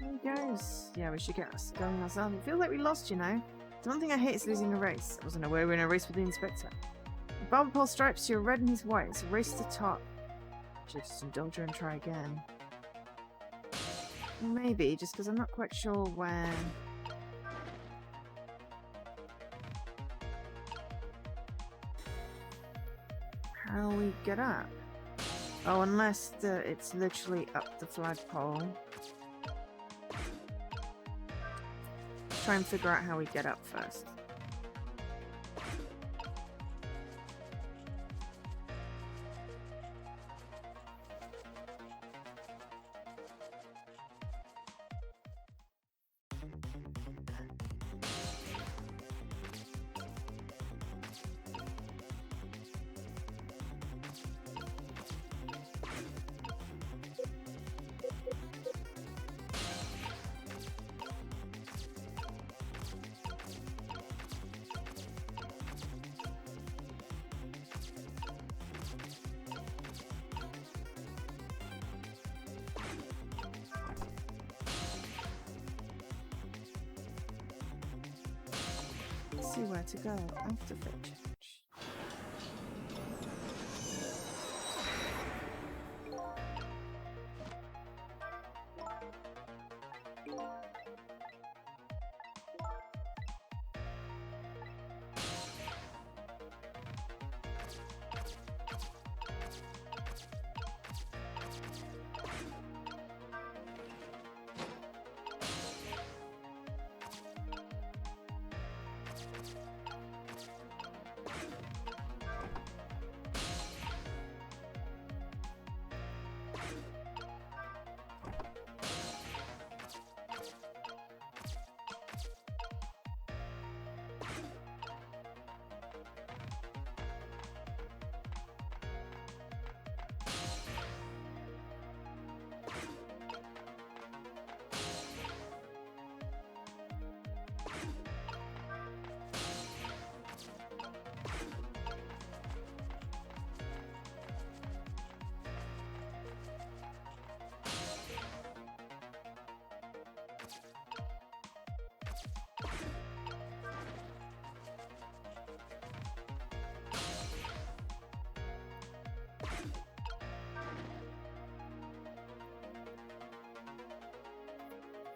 There he goes. Yeah, we should get us going ourselves. It feels like we lost, you know. The one thing I hate is losing a race. I wasn't aware we were in a race with the inspector. The barber pole stripes, you're red and he's white. It's a race to the top. Should just indulge her and try again. Maybe, just because I'm not quite sure where... how we get up. Oh, unless it's literally up the flagpole. Try and figure out how we get up first. See where to go after fit change.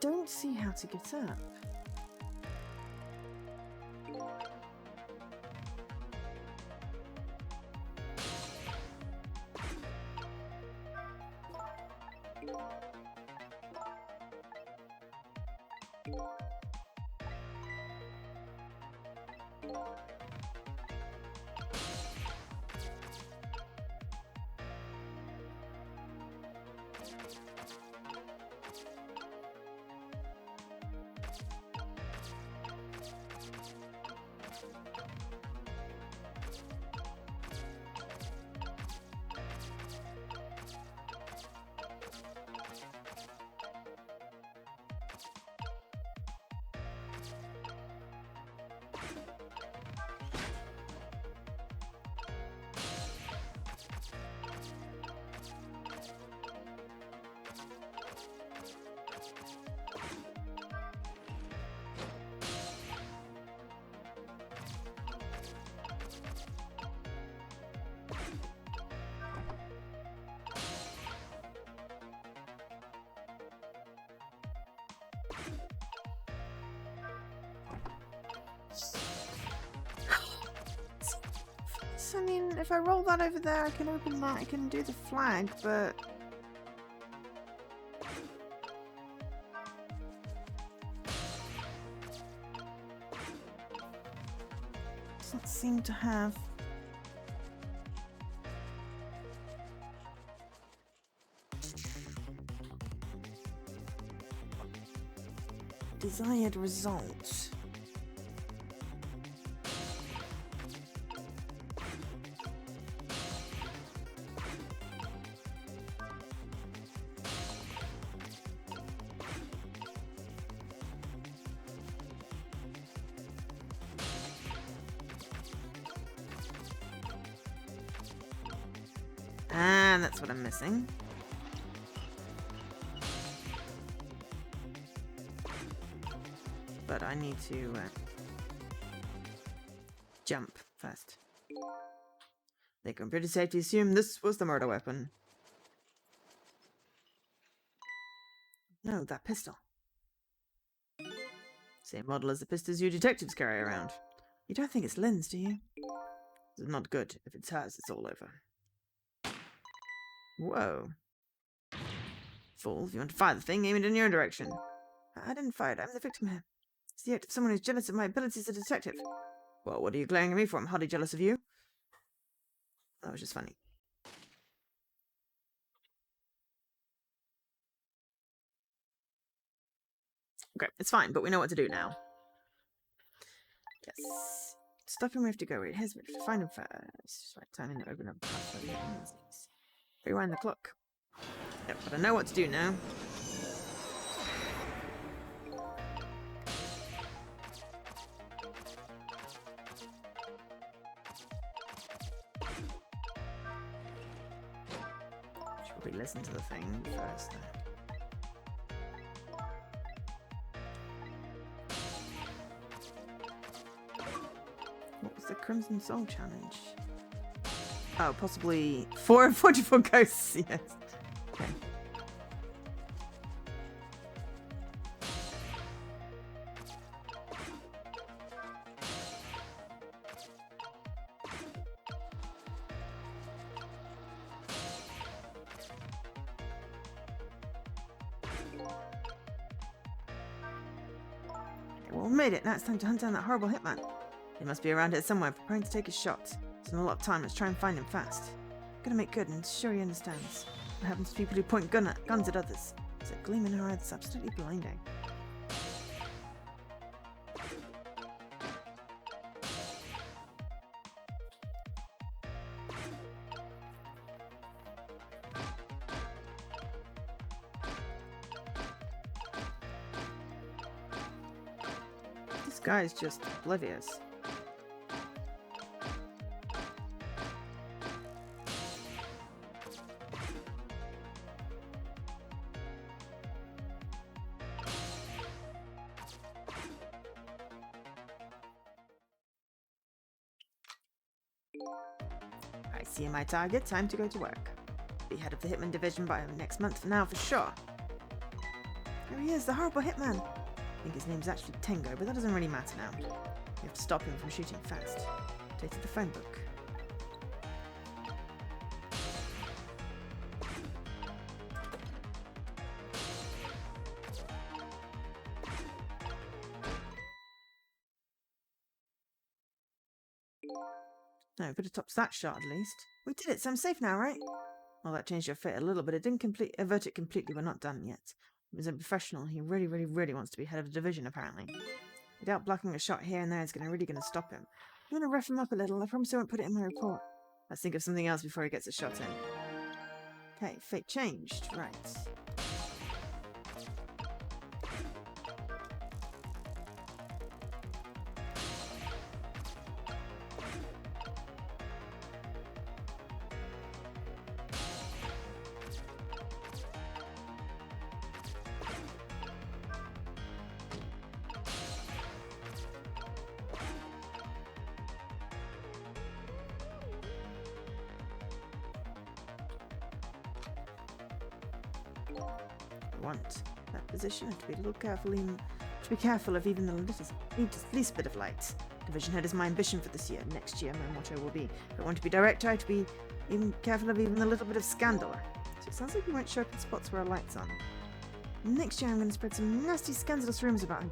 don't see how to get up. I mean, if I roll that over there, I can open that, I can do the flag, but... doesn't seem to have... desired result. And that's what I'm missing. But I need to jump first. The computer safety assumed this was the murder weapon. No, that pistol. Same model as the pistols you detectives carry around. You don't think it's Lynn's, do you? It's not good. If it's hers, it's all over. Whoa. Fool, if you want to fire the thing, aim it in your direction. I didn't fire it. I'm the victim here. It's the act of someone who's jealous of my abilities as a detective. Well, what are you glaring at me for? I'm hardly jealous of you. That was just funny. Okay, it's fine, but we know what to do now. Yes. Stop him, we have to go. Wait, here's where to find him first. Right, time to open up the password. Rewind the clock. Yep, but I know what to do now. Should probably listen to the thing first. What was the Crimson Soul challenge? Oh, possibly 44 ghosts, yes. Okay. Well, we made it. Now it's time to hunt down that horrible hitman. He must be around here somewhere, preparing to take his shot. There's not a lot of time. Let's try and find him fast. Gotta make good, and sure he understands. What happens to people who point guns at others? There's a gleam in her eye that's absolutely blinding. This guy's just oblivious. I see my target. Time to go to work. Be head of the Hitman division by next month now for sure. There he is, the horrible hitman. I think his name's actually Tengo, but that doesn't really matter now. We have to stop him from shooting fast. Dated the phone book. No, but it tops that shot at least. We did it, so I'm safe now, right? Well, that changed your fate a little, but it didn't avert it completely. We're not done yet. He's a professional. He really, really, really wants to be head of the division, apparently. I doubt blocking a shot here and there is really gonna stop him. I'm gonna rough him up a little. I promise I won't put it in my report. Let's think of something else before he gets a shot in. Okay, fate changed. Right. Want that position and to be a little careful of even the least bit of light. Division head is my ambition for this year. Next year my motto will be, if I want to be director, I have to be even careful of even the little bit of scandal. So it sounds like you won't show up in spots where a light's on. Next year I'm going to spread some nasty scandalous rumors about him.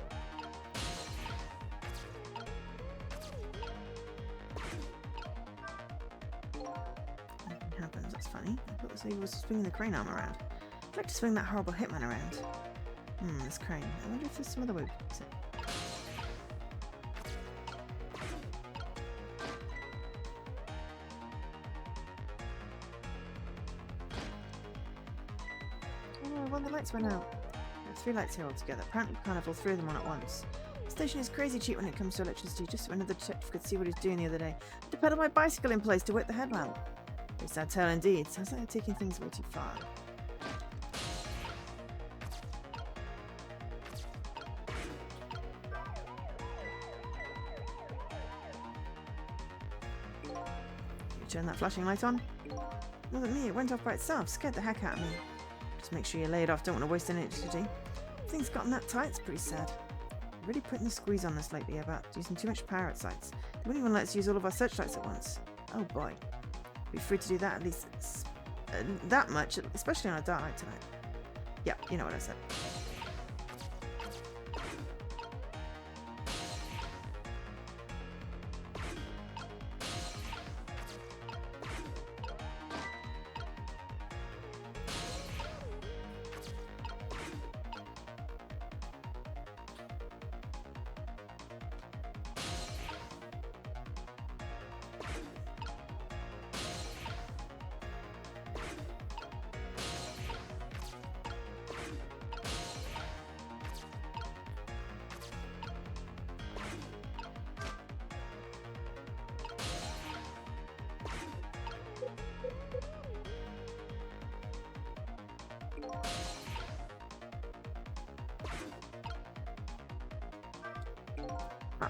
Nothing happens, that's funny. I thought he was swinging the crane arm around. I'd like to swing that horrible hitman around. This crane. I wonder if there's some other way to fix it. Oh, well, the lights went out. There are 3 lights here altogether. Apparently we can't have all 3 of them on at once. The station is crazy cheap when it comes to electricity. Just so another detective could see what he's doing the other day. I had to pedal my bicycle in place to work the headlamp. Very sad tale indeed. Sounds like I'm taking things way too far. Turn that flashing light on? Not at me, it went off by itself. Scared the heck out of me. Just make sure you lay it off, don't want to waste any electricity. Things gotten that tight, it's pretty sad. We're really putting the squeeze on us lately about using too much power at sites. They wouldn't even let us use all of our searchlights at once. Oh boy. Be free to do that at least that much, especially on a dark night tonight. Yeah, you know what I said.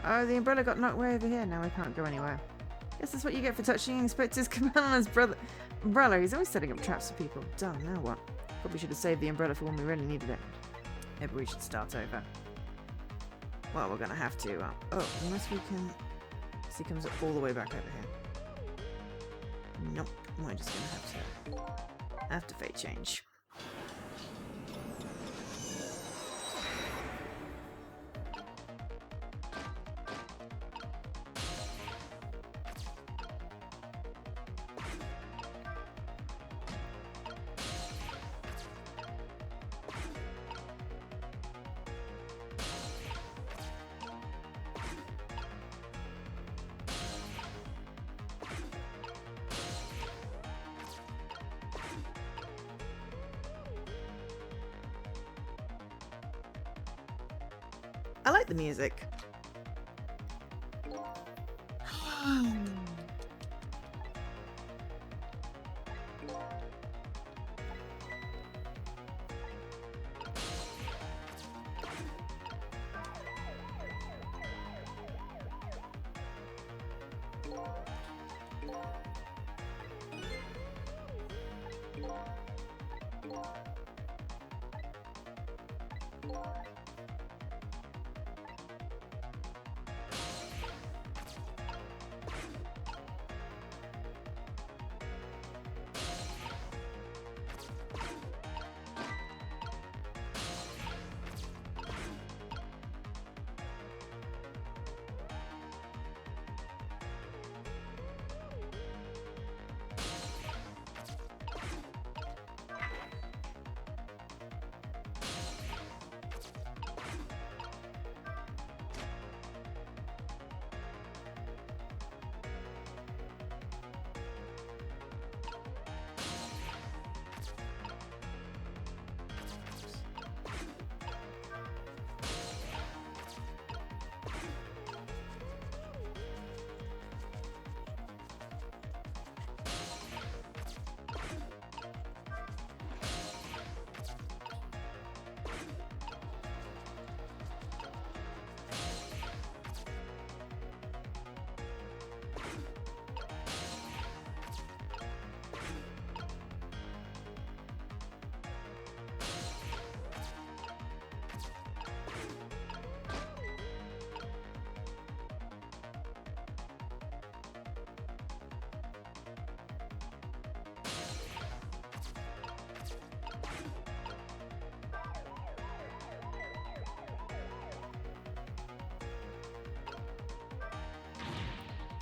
Oh, the umbrella got knocked way over here. Now we can't go anywhere. Guess that's what you get for touching Inspector Cabela's umbrella. He's always setting up traps for people. Darn, now what? Probably should have saved the umbrella for when we really needed it. Maybe we should start over. Well, we're gonna have to. Oh, unless we can. He comes all the way back over here. Nope. We're just gonna have to fate change. I like the music.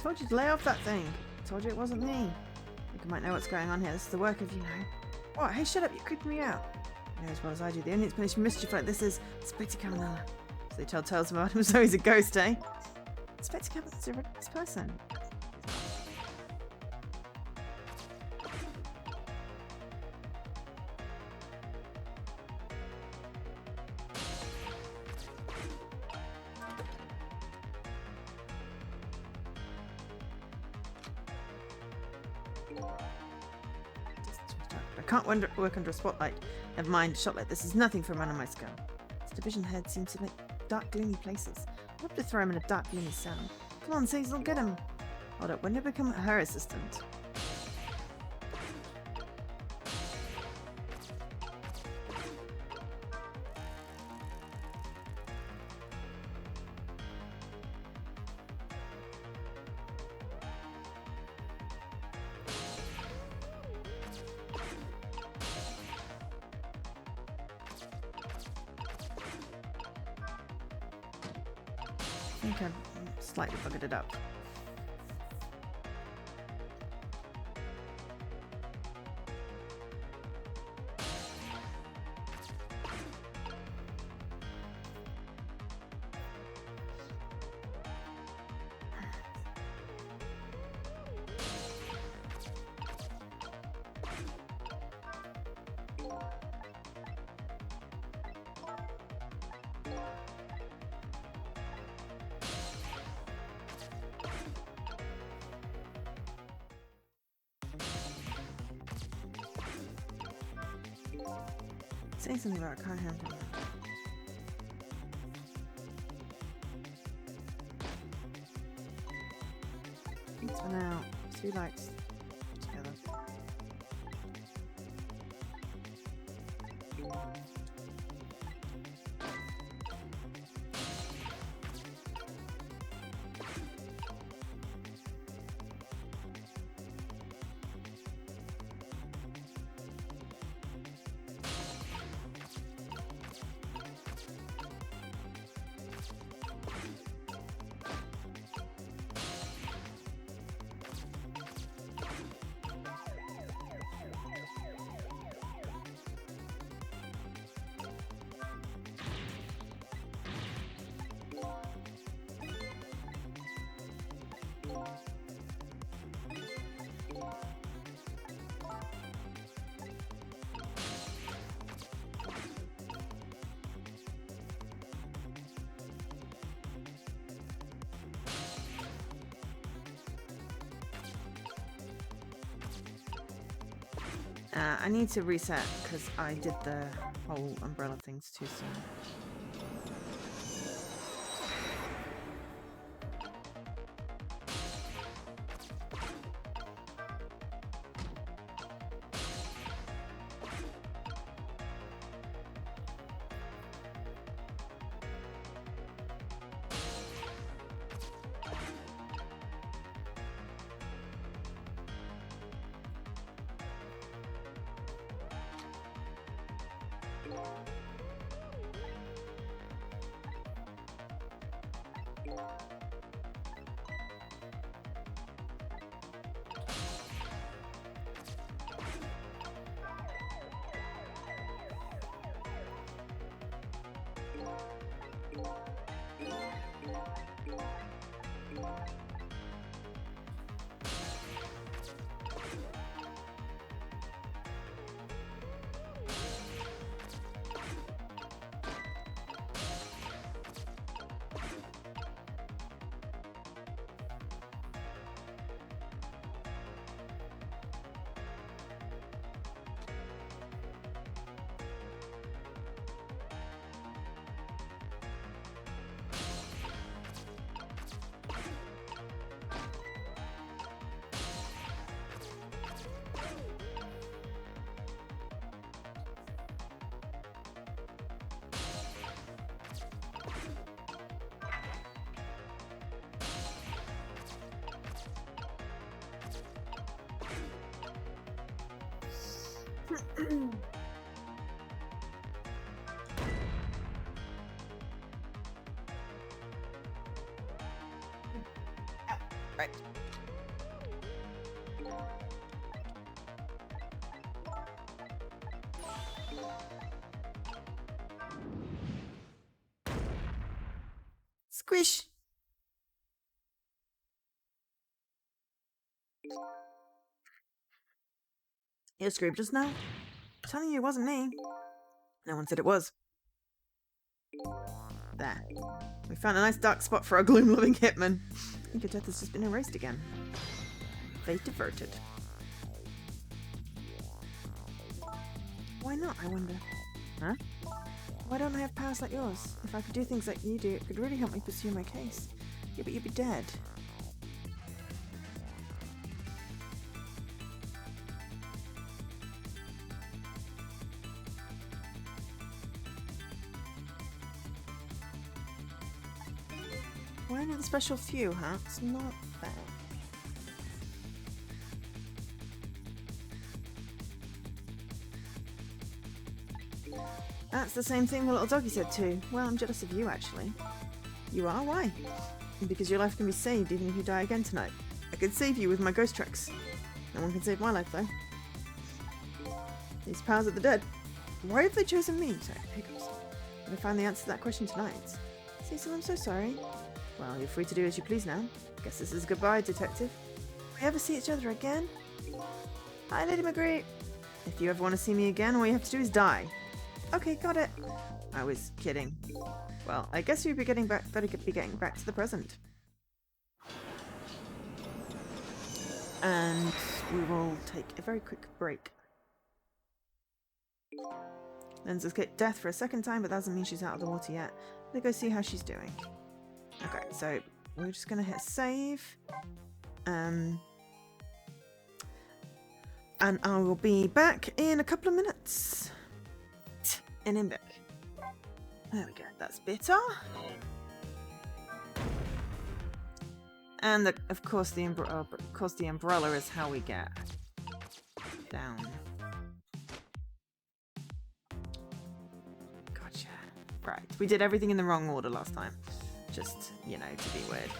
Told you to lay off that thing. Told you it wasn't me. I think I might know what's going on here. This is the work of, you know. What? Hey, shut up. You're creeping me out. You know as well as I do. The only explanation for mischief like this is Inspector Caminella. So they tell tales about him, so he's a ghost, eh? Inspector Caminella's a ridiculous person. I can't work under a spotlight. Never mind, a shot like this is nothing for a man on my scale. This division head seems to make dark, gloomy places. I'll have to throw him in a dark, gloomy cell. Come on, Cecil, get him. Hold up, when did I become her assistant? I think I've slightly buggered it up. Say something about I can't handle it. Thanks for now. 2 lights together. I need to reset because I did the whole umbrella things too soon. Right. Squish. You screamed just now. I'm telling you, it wasn't me. No one said it was. There. We found a nice dark spot for our gloom-loving hitman. I think your death has just been erased again. Fate averted. Why not, I wonder? Huh? Why don't I have powers like yours? If I could do things like you do, it could really help me pursue my case. Yeah, but you'd be dead. Why only the special few, huh? It's not fair. That's the same thing the little doggy said too. Well, I'm jealous of you, actually. You are? Why? Because your life can be saved even if you die again tonight. I could save you with my ghost tricks. No one can save my life, though. These powers of the dead. Why have they chosen me? Sorry, hiccups. But I found the answer to that question tonight. Cecil, I'm so sorry. Well, you're free to do as you please now. Guess this is goodbye, detective. Will we ever see each other again? Hi, Lady McGree. If you ever want to see me again, all you have to do is die. Okay, got it. I was kidding. Well, I guess we'd be getting back to the present. And we will take a very quick break. Len's escaped death for a second time, but that doesn't mean she's out of the water yet. Let's go see how she's doing. Okay, so we're just gonna hit save. And I will be back in a couple of minutes. And in back. There we go, that's better. And of course the umbrella is how we get down. Gotcha. Right, we did everything in the wrong order last time. Just, you know, to be weird.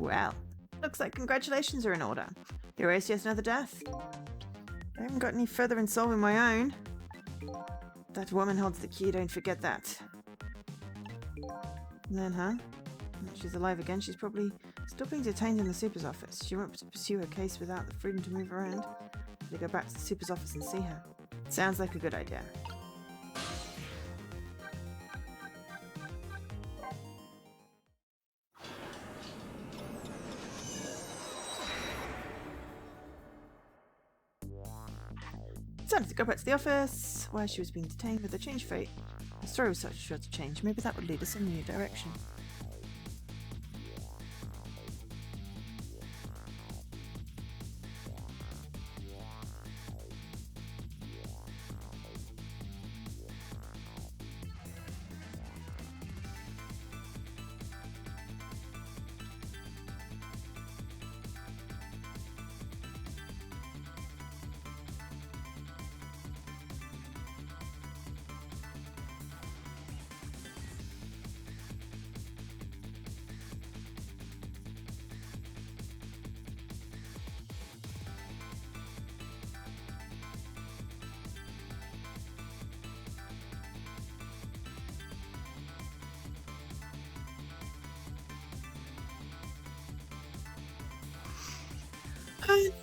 Well, looks like congratulations are in order. You erased yet another death. I haven't got any further in solving my own. That woman holds the key, don't forget that. Then, huh? She's alive again. She's probably still being detained in the super's office. She won't pursue her case without the freedom to move around. They go back to the super's office and see her. Sounds like a good idea. Time to go back to the office, where she was being detained with a change fate. The story was such sure to change. Maybe that would lead us in a new direction.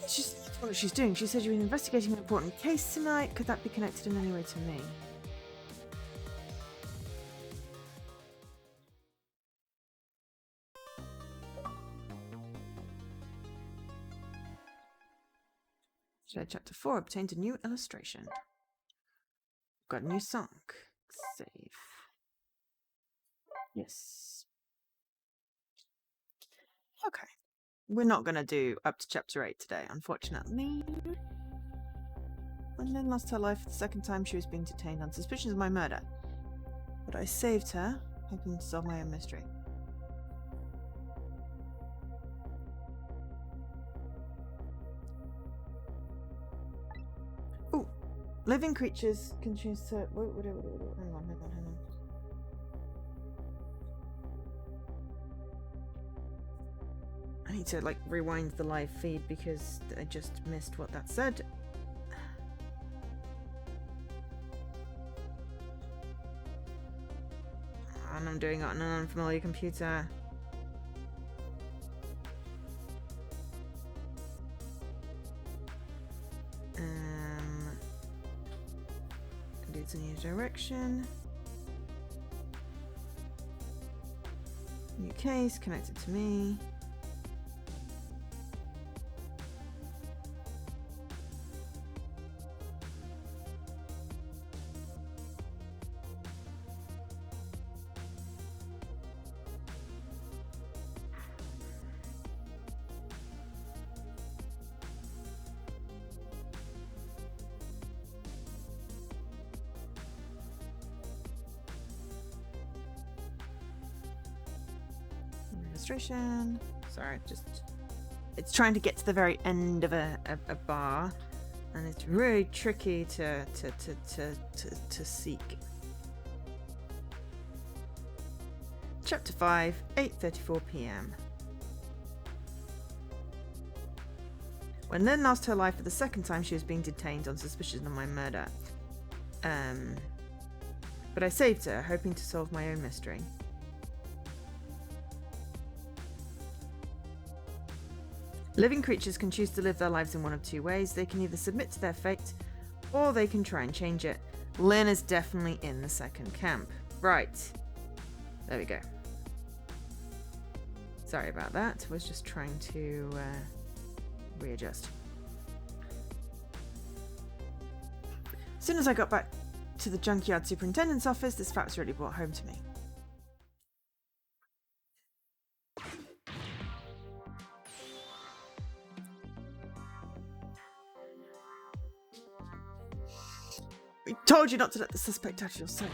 She's what she's doing. She said you were investigating an important case tonight. Could that be connected in any way to me? Chapter 4 obtained a new illustration. Got a new song. Save. Yes. Okay. We're not going to do up to chapter 8 today, unfortunately. When Lynn lost her life for the second time, she was being detained on suspicion of my murder. But I saved her, hoping to solve my own mystery. Ooh. Living creatures can choose to... Hang on. I need to, like, rewind the live feed because I just missed what that said. And I'm doing it on an unfamiliar computer. It's a new direction. New case connected to me. Registration. Sorry, it's trying to get to the very end of a bar, and it's really tricky to seek. Chapter 5, 8:34 p.m. When Lynn lost her life for the second time, she was being detained on suspicion of my murder. But I saved her, hoping to solve my own mystery. Living creatures can choose to live their lives in one of two ways. They can either submit to their fate, or they can try and change it. Lynn is definitely in the second camp. Right. There we go. Sorry about that. I was just trying to readjust. As soon as I got back to the junkyard superintendent's office, this fact was really brought home to me. We told you not to let the suspect out of your sight.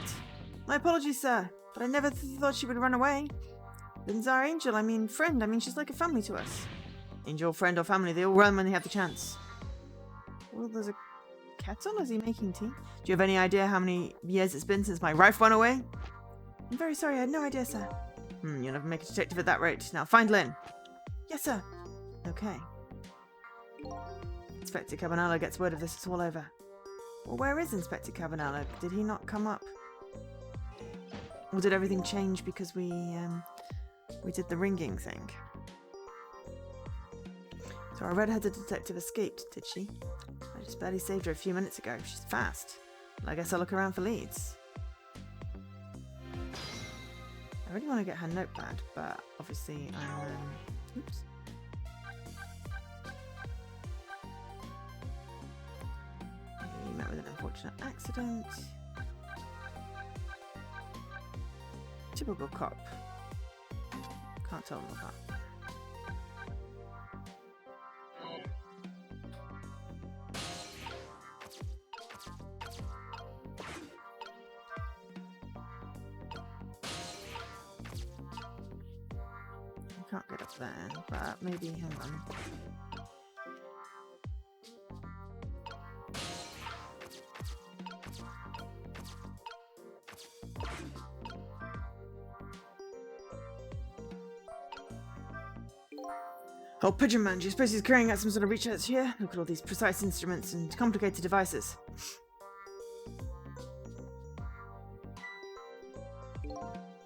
My apologies, sir, but I never thought she would run away. Lynn's our angel, friend. She's like a family to us. Angel, friend, or family, they all run when they have the chance. Well, there's a kettle? Is he making tea? Do you have any idea how many years it's been since my wife went away? I'm very sorry, I had no idea, sir. You'll never make a detective at that rate. Now, find Lynn. Yes, sir. Okay. Inspector Cabanello gets word of this, it's all over. Well, where is Inspector Cabanello? Did he not come up? Or did everything change because we did the ringing thing? So our red-headed detective escaped, did she? I just barely saved her a few minutes ago. She's fast. Well, I guess I'll look around for leads. I really want to get her notepad, but obviously I'm... oops. He met with an unfortunate accident. Typical cop. Can't tell them apart. I can't get up there, but maybe hang on. Oh, Pigeon Man, do you suppose he's carrying out some sort of research here? Look at all these precise instruments and complicated devices.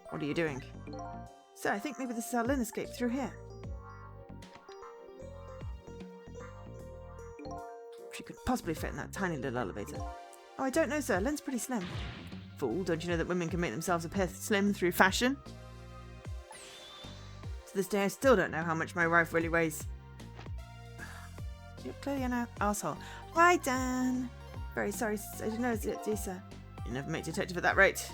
What are you doing? Sir, I think maybe this is how Lynn escaped through here. possibly fit in that tiny little elevator? Oh, I don't know, sir. Lynn's pretty slim. Fool, don't you know that women can make themselves appear slim through fashion? To this day, I still don't know how much my wife really weighs. You're clearly an asshole. Hi, Dan. Very sorry, I didn't know it, dear sir. You never make detective at that rate.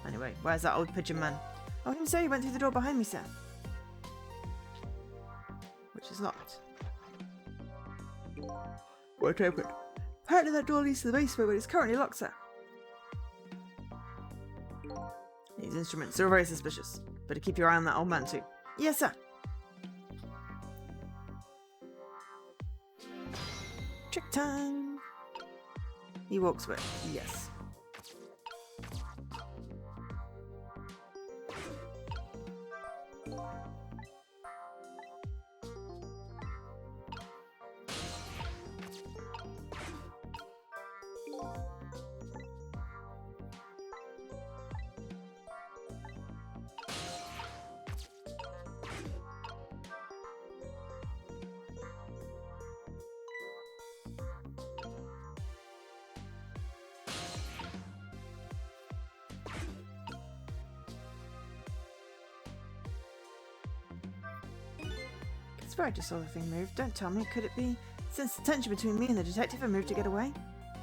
Anyway, where's that old pigeon man? Oh, him, sir. He went through the door behind me, sir. Which is locked. Won't open. Apparently that door leads to the basement, but it's currently locked, sir. These instruments are very suspicious. Better keep your eye on that old man, too. Yes, sir. Trick time. He walks away. Yes. I swear I just saw the thing move. Don't tell me. Could it be? Since the tension between me and the detective, I moved to get away.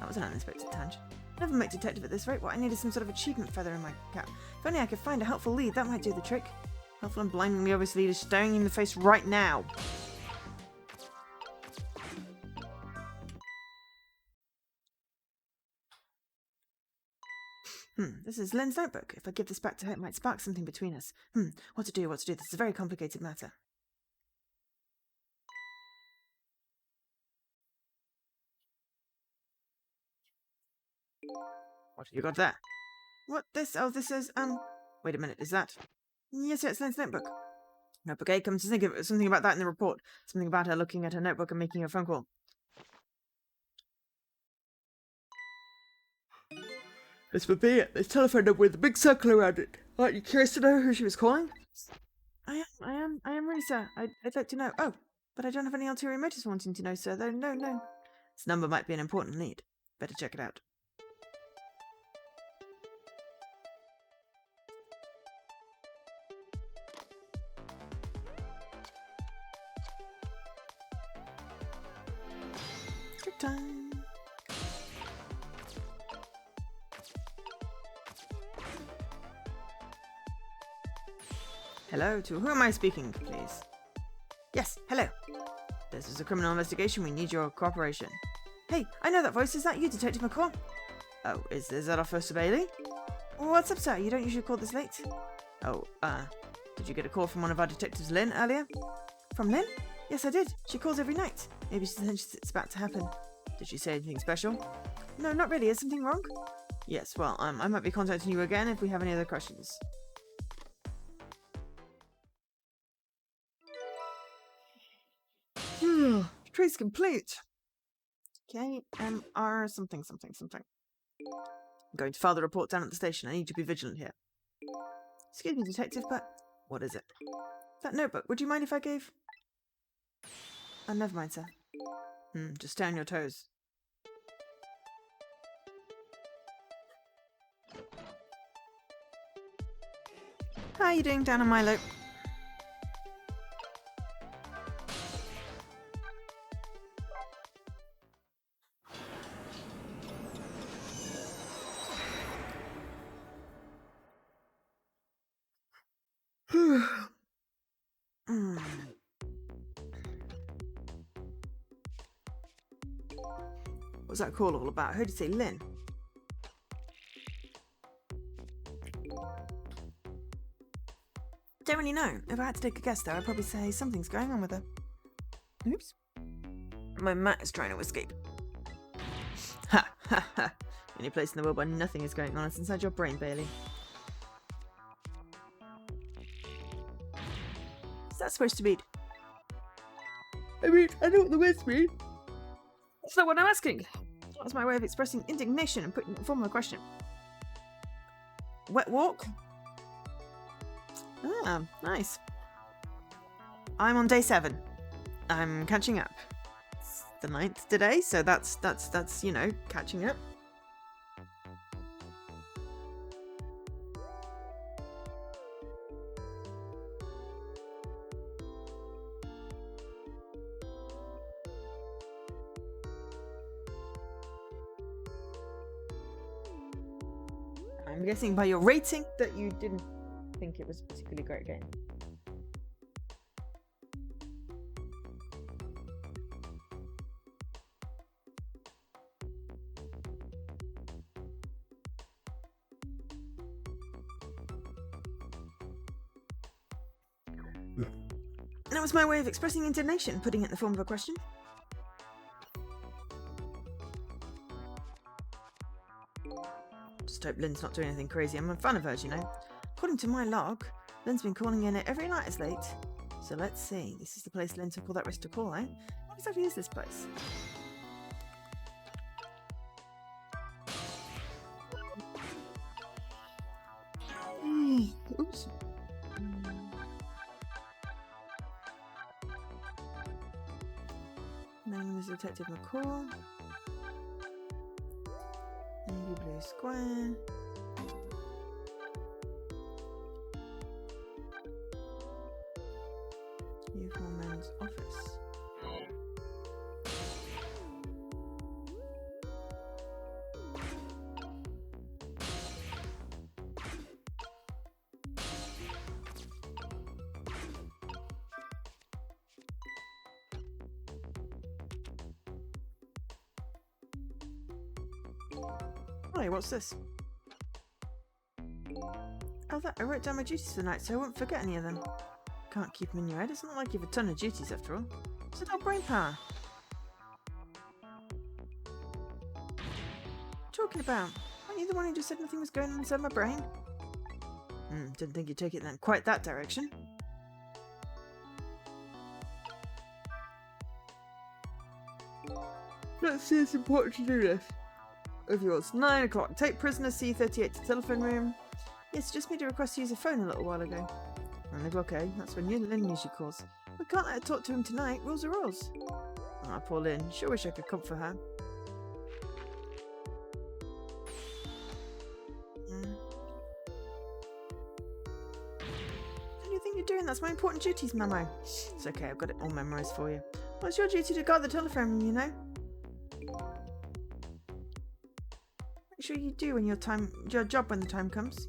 That was an unexpected tangent. Never make detective at this rate. What I need is some sort of achievement feather in my cap. If only I could find a helpful lead, that might do the trick. Helpful and blindingly obvious lead is staring you in the face right now. This is Lynn's notebook. If I give this back to her, it might spark something between us. What to do? This is a very complicated matter. What have you got there? What? This? Oh, this is, wait a minute, is that? Yes, it's Lynn's notebook. Notebook A, come to think of it, something about that in the report. Something about her looking at her notebook and making a phone call. This would be it. This telephone number with a big circle around it. Aren't you curious to know who she was calling? I am really, sir. I'd like to know. Oh, but I don't have any ulterior motives wanting to know, sir, though. No. This number might be an important lead. Better check it out. Trick time. Hello, to who am I speaking, please? Yes, hello. This is a criminal investigation. We need your cooperation. Hey, I know that voice. Is that you, Detective McCall? Oh, is that Officer Bailey? What's up, sir? You don't usually call this late. Oh, did you get a call from one of our detectives, Lynn, earlier? From Lynn? Yes, I did. She calls every night. Maybe she thinks it's about to happen. Did she say anything special? No, not really. Is something wrong? Yes, well, I might be contacting you again if we have any other questions. Trace complete. KMR something. I'm going to file the report down at the station. I need to be vigilant here. Excuse me, detective, but what is it? That notebook. Would you mind if I gave... Oh, never mind, sir. Just stay on your toes. How are you doing down on Milo? What was that call all about? Who did you say, Lynn? Don't really know. If I had to take a guess, though, I'd probably say something's going on with her. Oops. My mat is trying to escape. Ha! Any place in the world where nothing is going on is inside your brain, Bailey. What's that supposed to mean? I mean, I know what the words mean. That's not what I'm asking. That was my way of expressing indignation and putting form of a question. Wet walk? Ah, nice. I'm on day 7. I'm catching up. the 9th today, so that's you know, catching up. I'm guessing by your rating that you didn't think it was a particularly great game. That was my way of expressing indignation, putting it in the form of a question. Just hope Lynn's not doing anything crazy. I'm a fan of hers, you know. According to my log, Lynn's been calling in every night as late. So let's see. This is the place Lynn took all that risk to call, eh? What exactly is this place? Oops. Name is Detective McCall. Navy Blue Square. Youthful Men's Office. Hey, what's this? Oh, I wrote down my duties for the night so I won't forget any of them. Can't keep them in your head. It's not like you've a ton of duties after all. It's adult brain power. What are you talking about? Aren't you the one who just said nothing was going on inside my brain? Didn't think you'd take it in quite that direction. Let's see, it's important to do this. Of yours, 9 o'clock. Take prisoner C38 to telephone room. Yes, just made a request to use a phone a little while ago. 9 o'clock, eh? That's when Lynn usually calls. We can't let her talk to him tonight. Rules are rules. Ah, poor Lynn. Sure wish I could comfort her. What do you think you're doing? That's my important duties memo. It's okay, I've got it all memorised for you. Well, it's your duty to guard the telephone room, you know? Make sure you do when your job when the time comes.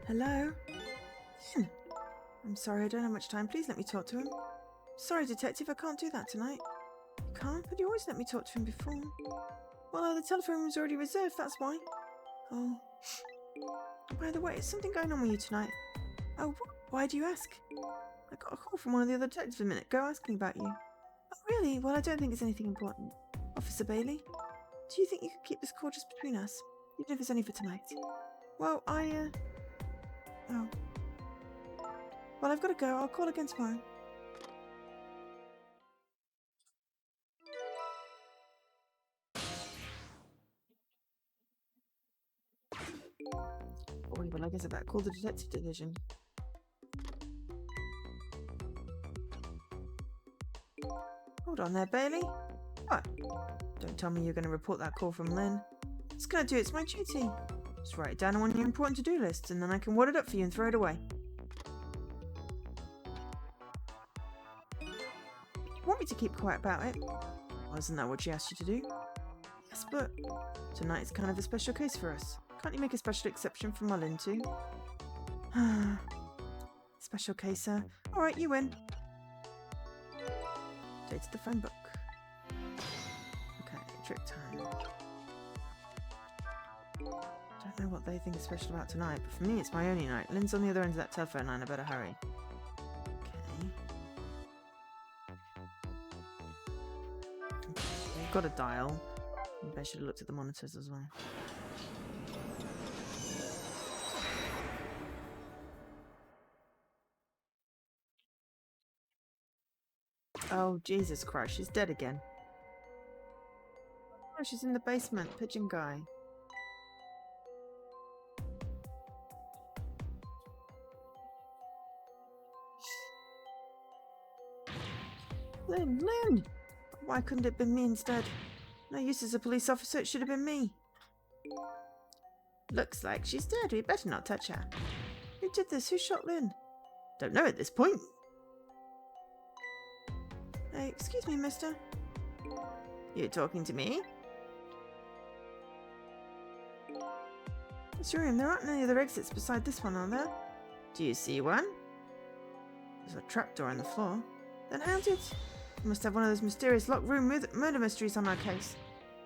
Hello? I'm sorry, I don't have much time. Please let me talk to him. Sorry, Detective, I can't do that tonight. You can't? But you always let me talk to him before. Well, the telephone room's already reserved, that's why. Oh. By the way, is something going on with you tonight? Oh, why do you ask? I got a call from one of the other detectives a minute ago asking about you. Oh, really? Well, I don't think it's anything important. Officer Bailey, do you think you could keep this call just between us? Even if it's only for tonight? Well, Oh. Well, I've got to go. I'll call again tomorrow. Oh, well, I guess I better call the detective division. Hold on there, Bailey. What? Don't tell me you're going to report that call from Lynn. It's going to do. It's my duty. Just write it down on your important to-do list, and then I can wad it up for you and throw it away. You want me to keep quiet about it? Well, isn't that what she asked you to do? Yes, but tonight is kind of a special case for us. Can't you make a special exception for my Lynn too? Special case, sir. Alright, you win. Date to the phone book. Okay, trick time. Don't know what they think is special about tonight, but for me it's my only night. Lynn's on the other end of that telephone line, I better hurry. Okay. You've got a dial. Maybe I should have looked at the monitors as well. Oh, Jesus Christ, she's dead again. Oh, she's in the basement. Pigeon guy. Lynn! Why couldn't it have been me instead? No use as a police officer, it should have been me. Looks like she's dead. We better not touch her. Who did this? Who shot Lynn? Don't know at this point. Hey, excuse me, mister. You talking to me? This room. There aren't any other exits beside this one, are there? Do you see one? There's a trapdoor in the floor. Then how did... We must have one of those mysterious locked room murder mysteries on our case.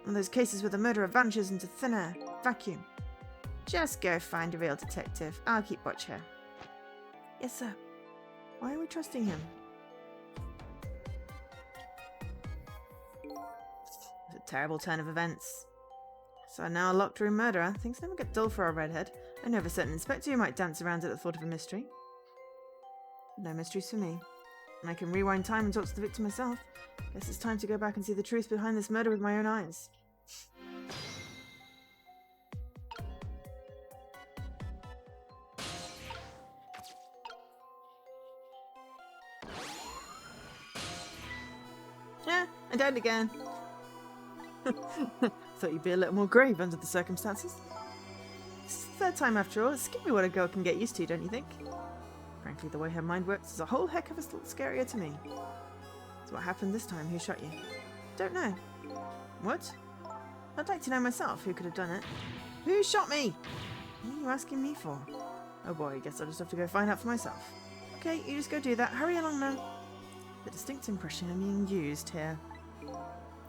One of those cases where the murderer vanishes into thin air. Vacuum. Just go find a real detective. I'll keep watch here. Yes, sir. Why are we trusting him? It's a terrible turn of events. So now a locked room murderer. Things never get dull for a redhead. I know of a certain inspector who might dance around at the thought of a mystery. No mysteries for me. And I can rewind time and talk to the victim myself. Guess it's time to go back and see the truth behind this murder with my own eyes. Yeah, I died again. Thought you'd be a little more grave under the circumstances. It's the third time after all. It's scary what a girl can get used to, don't you think? Frankly, the way her mind works is a whole heck of a lot scarier to me. So what happened this time? Who shot you? Don't know. What? I'd like to know myself who could have done it. Who shot me? What are you asking me for? Oh boy, I guess I'll just have to go find out for myself. Okay, you just go do that. Hurry along now. The distinct impression I'm being used here.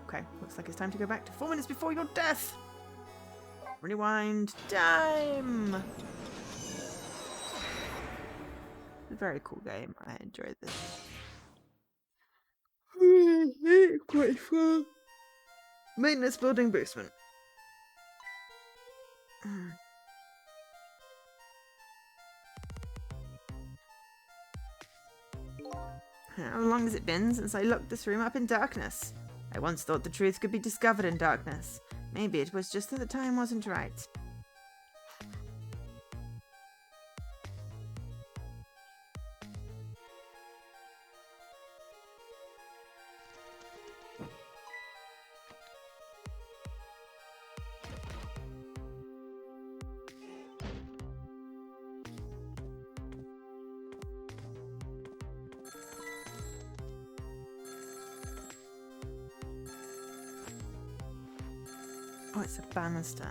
Okay, looks like it's time to go back to 4 minutes before your death. Rewind time. It's a very cool game. I enjoyed this. Quite fun. Maintenance building basement. How long has it been since I locked this room up in darkness? I once thought the truth could be discovered in darkness. Maybe it was just that the time wasn't right. Oh, it's a banister.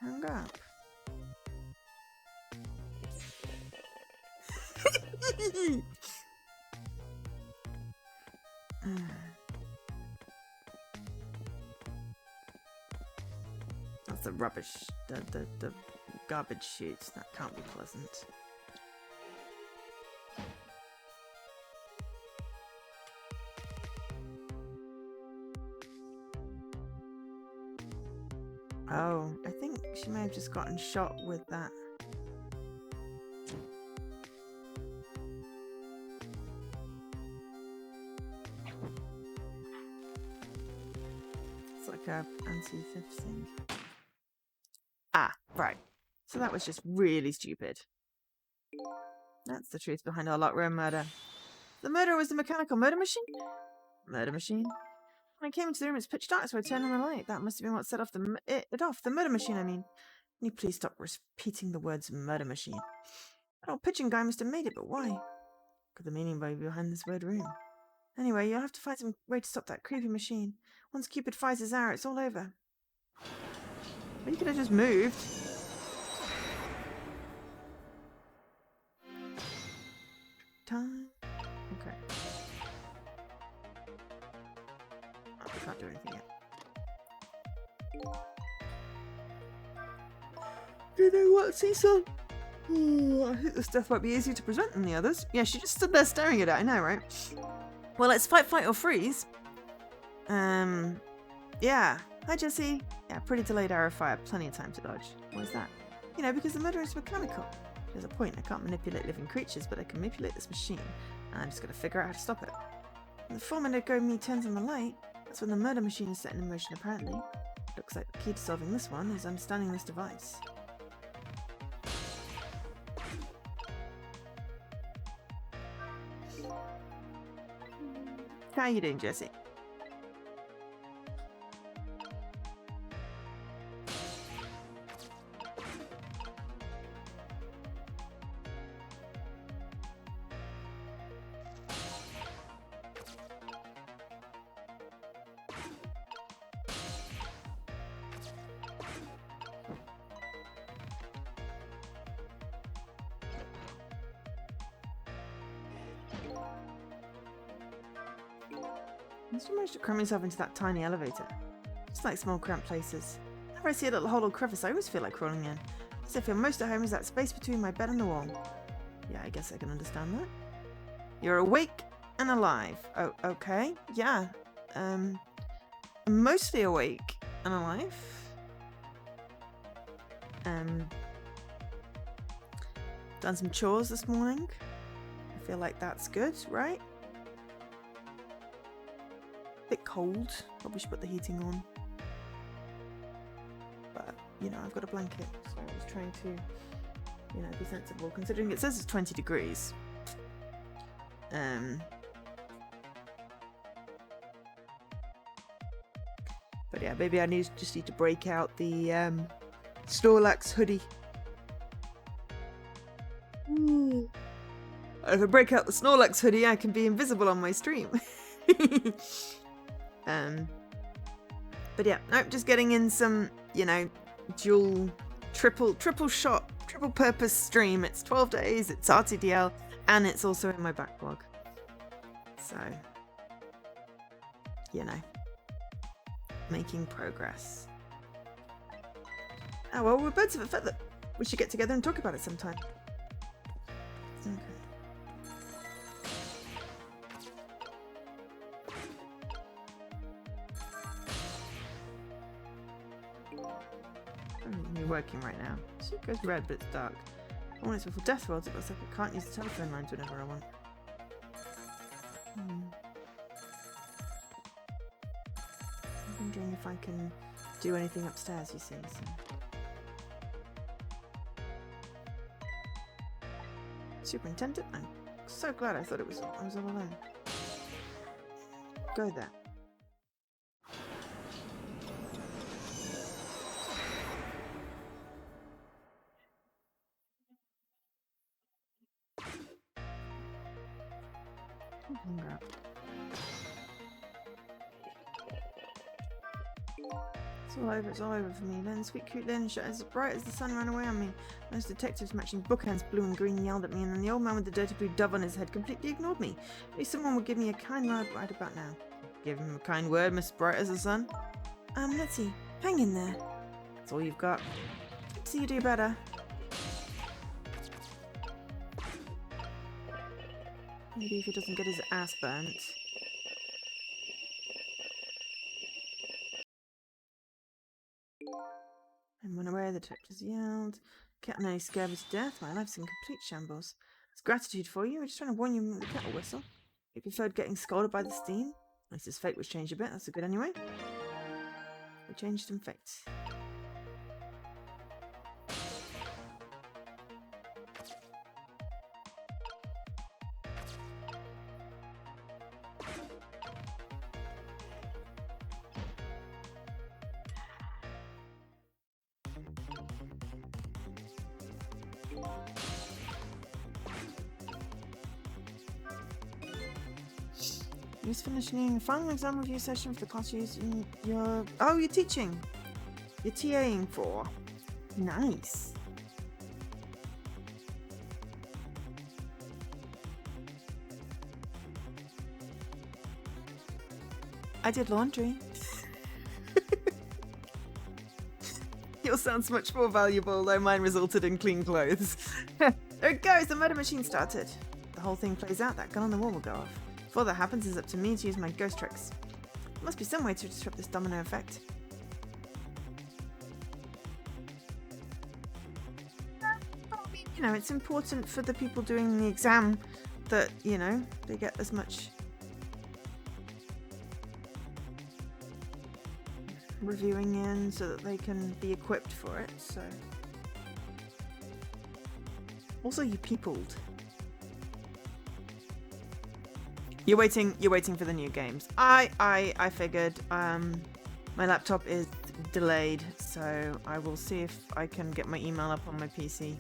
Hung up. That's the rubbish. The garbage chute. That can't be pleasant. Oh, I think she may have just gotten shot with that. It's like a anti-theft thing. Ah, right. So that was just really stupid. That's the truth behind our locked room murder. The murderer was the mechanical murder machine? Murder machine? When I came into the room, it's pitch dark, so I turned on the light. That must have been what set off the murder machine, I mean. Can you please stop repeating the words murder machine? That old pigeon guy must have made it, but why? Could the meaning be behind this word room? Anyway, you'll have to find some way to stop that creepy machine. Once Cupid fires his arrow, it's all over. Well, you could have just moved. Time. Okay. Oh, I can't do anything yet. You know what, Cecil? I think this death might be easier to present than the others. Yeah, she just stood there staring at it, I know, right? Well, let's fight, flight, or freeze. Yeah. Hi, Jessie. Yeah, pretty delayed arrow fire. Plenty of time to dodge. What is that? You know, because the murder is mechanical. There's a point. I can't manipulate living creatures, but I can manipulate this machine. And I'm just going to figure out how to stop it. When the 4-minute ago me turns on the light, that's when the murder machine is set in motion, apparently. Looks like the key to solving this one is understanding this device. How are you doing, Jesse? I just managed to cram myself into that tiny elevator. Just like small cramped places. Whenever I see a little hole or crevice, I always feel like crawling in. As I feel most at home is that space between my bed and the wall. Yeah, I guess I can understand that. You're awake and alive. Oh, okay. Yeah. I'm mostly awake and alive. Done some chores this morning. I feel like that's good, right? Bit cold. Probably should put the heating on. But, you know, I've got a blanket, so I was trying to, you know, be sensible, considering it says it's 20 degrees. But yeah, maybe I just need to break out the Snorlax hoodie. Ooh. If I break out the Snorlax hoodie, I can be invisible on my stream. But yeah, nope, just getting in some, you know, triple purpose stream. It's 12 days, it's RTDL, and it's also in my backlog. So, you know, making progress. Oh, well, we're birds of a feather. We should get together and talk about it sometime. Okay. You're working right now. So it goes red, but it's dark. I want it before Death Worlds. It looks like I can't use the telephone lines whenever I want. I'm wondering if I can do anything upstairs, you see. So. Superintendent? I'm so glad I thought I was all alone. Go there. It's all over for me. Then sweet cute Lynn shot as bright as the sun ran away on me. Those detectives matching bookends, blue and green, yelled at me, and then the old man with the dirty blue dove on his head completely ignored me. Maybe someone would give me a kind word right about now. Give him a kind word, Miss Bright as the sun? Let's see. Hang in there. That's all you've got. See you do better. Maybe if he doesn't get his ass burnt. And when aware, the detectives yelled. Cat nearly scared me to death. My life's in complete shambles. It's gratitude for you. We're just trying to warn you with the kettle whistle. He preferred getting scolded by the steam. At least his fate was changed a bit. That's a good anyway. We changed in fate. Just finishing a final exam review session for the class you're you're teaching. You're TAing for. Nice. I did laundry. Yours sounds much more valuable, though mine resulted in clean clothes. There it goes, the murder machine started. The whole thing plays out, that gun on the wall will go off. Before that happens, it's up to me to use my ghost tricks. There must be some way to disrupt this domino effect. you know, it's important for the people doing the exam that, you know, they get as much reviewing in so that they can be equipped for it. So also, you peopled. You're waiting for the new games. I figured my laptop is delayed, so I will see if I can get my email up on my PC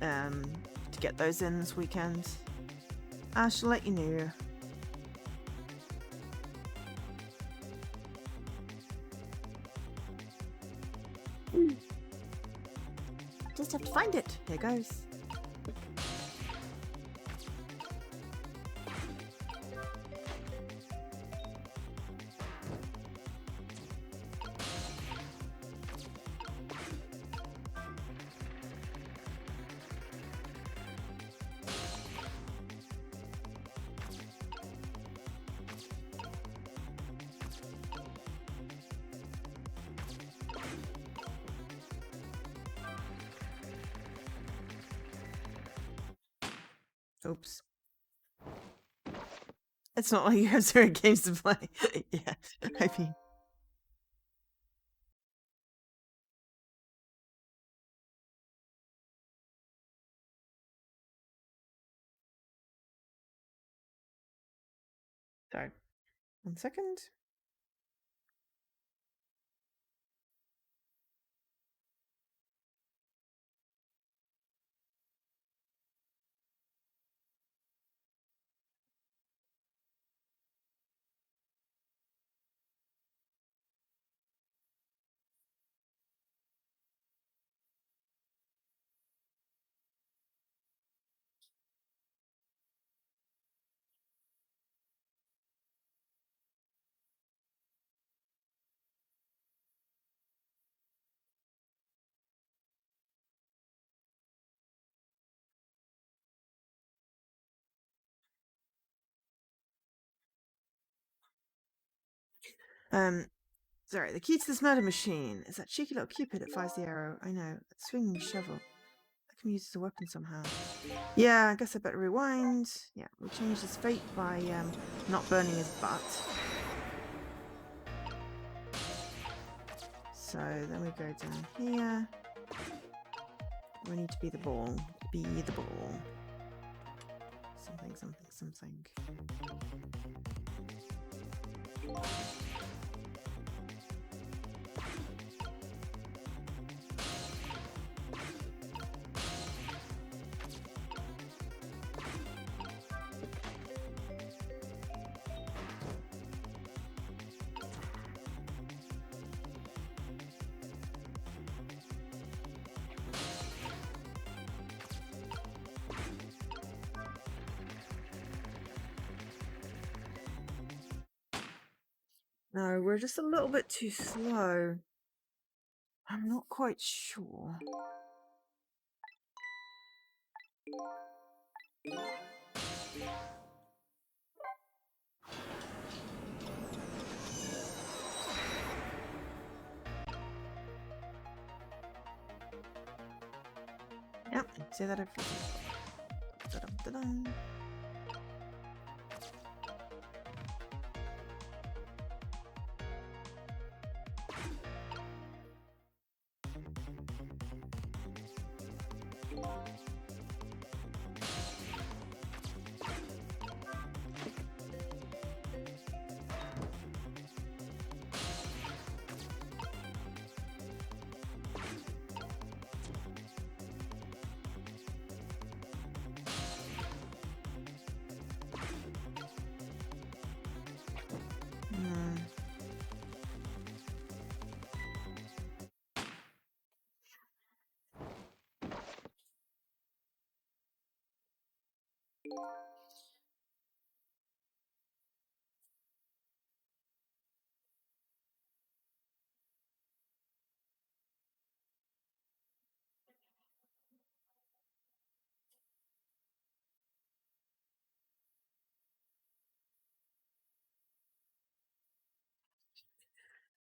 to get those in this weekend. I shall let you know. Just have to find it. Here goes. Oops. It's not like you have zero games to play. Yeah, I mean. Sorry. 1 second. Sorry, the key to this murder machine is that cheeky little cupid that fires the arrow. I know, that swinging shovel. That can be used as a weapon somehow. Yeah, I guess I better rewind. Yeah, we changed his fate by not burning his butt. So then we go down here. We need to be the ball. Be the ball. Something, something, something. No, we're just a little bit too slow. I'm not quite sure. Yep, say that every da-dum.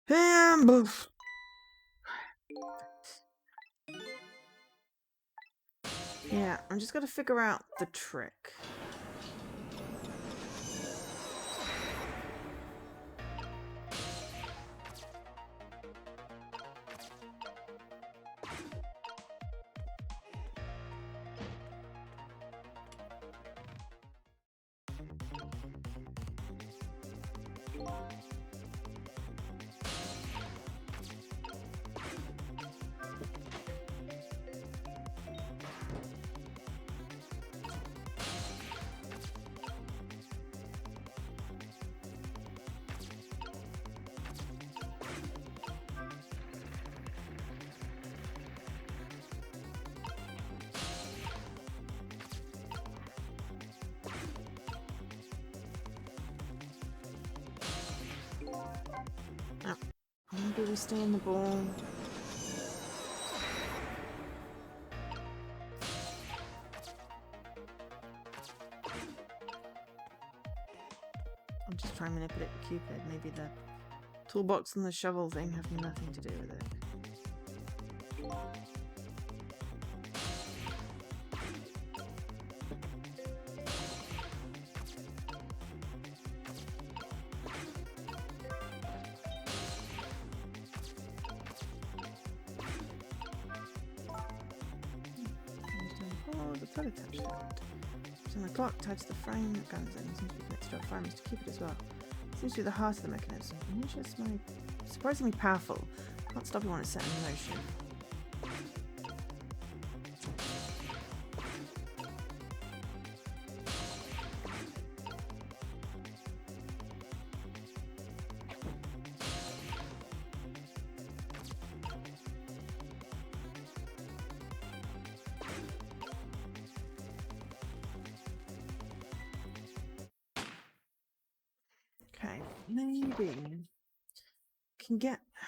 And boof. Yeah, I'm just gotta figure out the trick. Oh, maybe we stay in the ball. I'm just trying to manipulate the Cupid. Maybe the toolbox and the shovel thing have nothing to do with it. The thread attached to it. So the clock tied to the frame that guns in seems to be connected to a firearms to keep it as well. Seems to be the heart of the mechanism. It's surprisingly powerful. Can't stop it when it's set in motion. Okay, maybe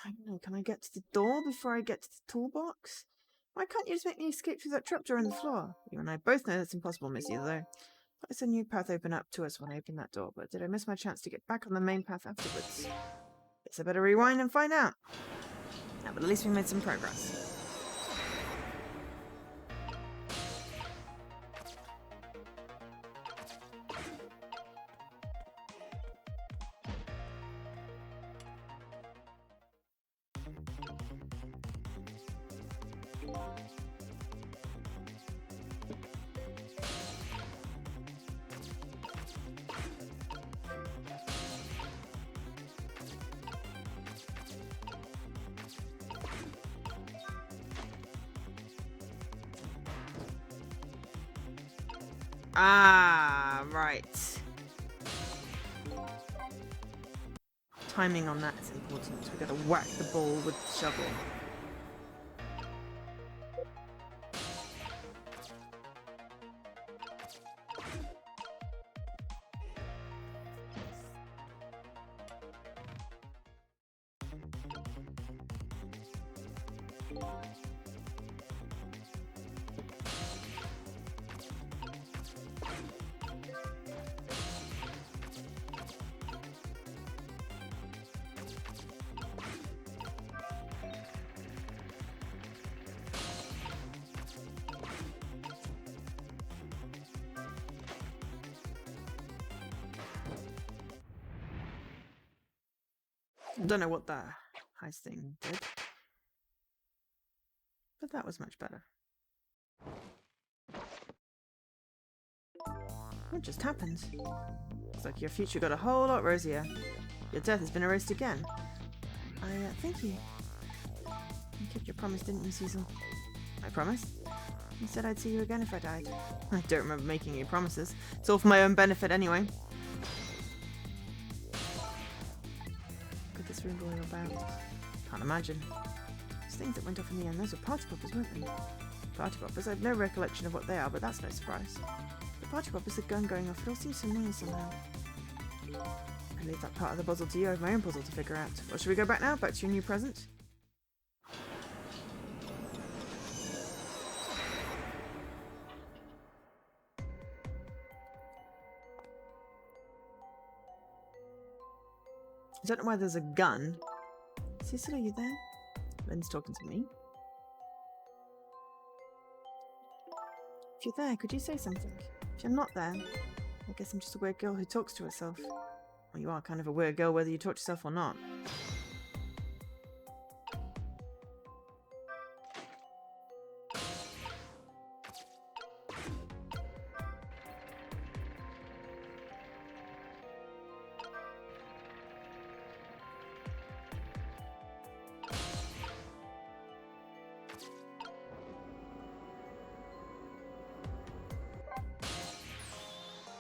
I don't know, can I get to the door before I get to the toolbox? Why can't you just make me escape through that trapdoor in the floor? You and I both know that's impossible, Missy, though. There's a new path open up to us when I opened that door, but did I miss my chance to get back on the main path afterwards? Guess I better rewind and find out. No, but at least we made some progress. Ah, right. Timing on that is important. We gotta whack the ball with the shovel. I don't know what that heist thing did, but that was much better. What just happened? Looks like your future got a whole lot rosier. Your death has been erased again. Thank you. You kept your promise, didn't you, Cecil? My promise? You said I'd see you again if I died. I don't remember making any promises. It's all for my own benefit anyway. Could this room be all about? Can't imagine. Those things that went off in the end, those were party poppers, weren't they? Party poppers? I have no recollection of what they are, but that's no surprise. The party poppers, the gun going off, it all seems familiar somehow. I leave that part of the puzzle to you. I have my own puzzle to figure out. Well, should we go back now? Back to your new present? I don't know why there's a gun. Cecil, are you there? Lynn's talking to me. you're there, could you say something? If I'm not there, I guess I'm just a weird girl who talks to herself. Well, you are kind of a weird girl whether you talk to yourself or not.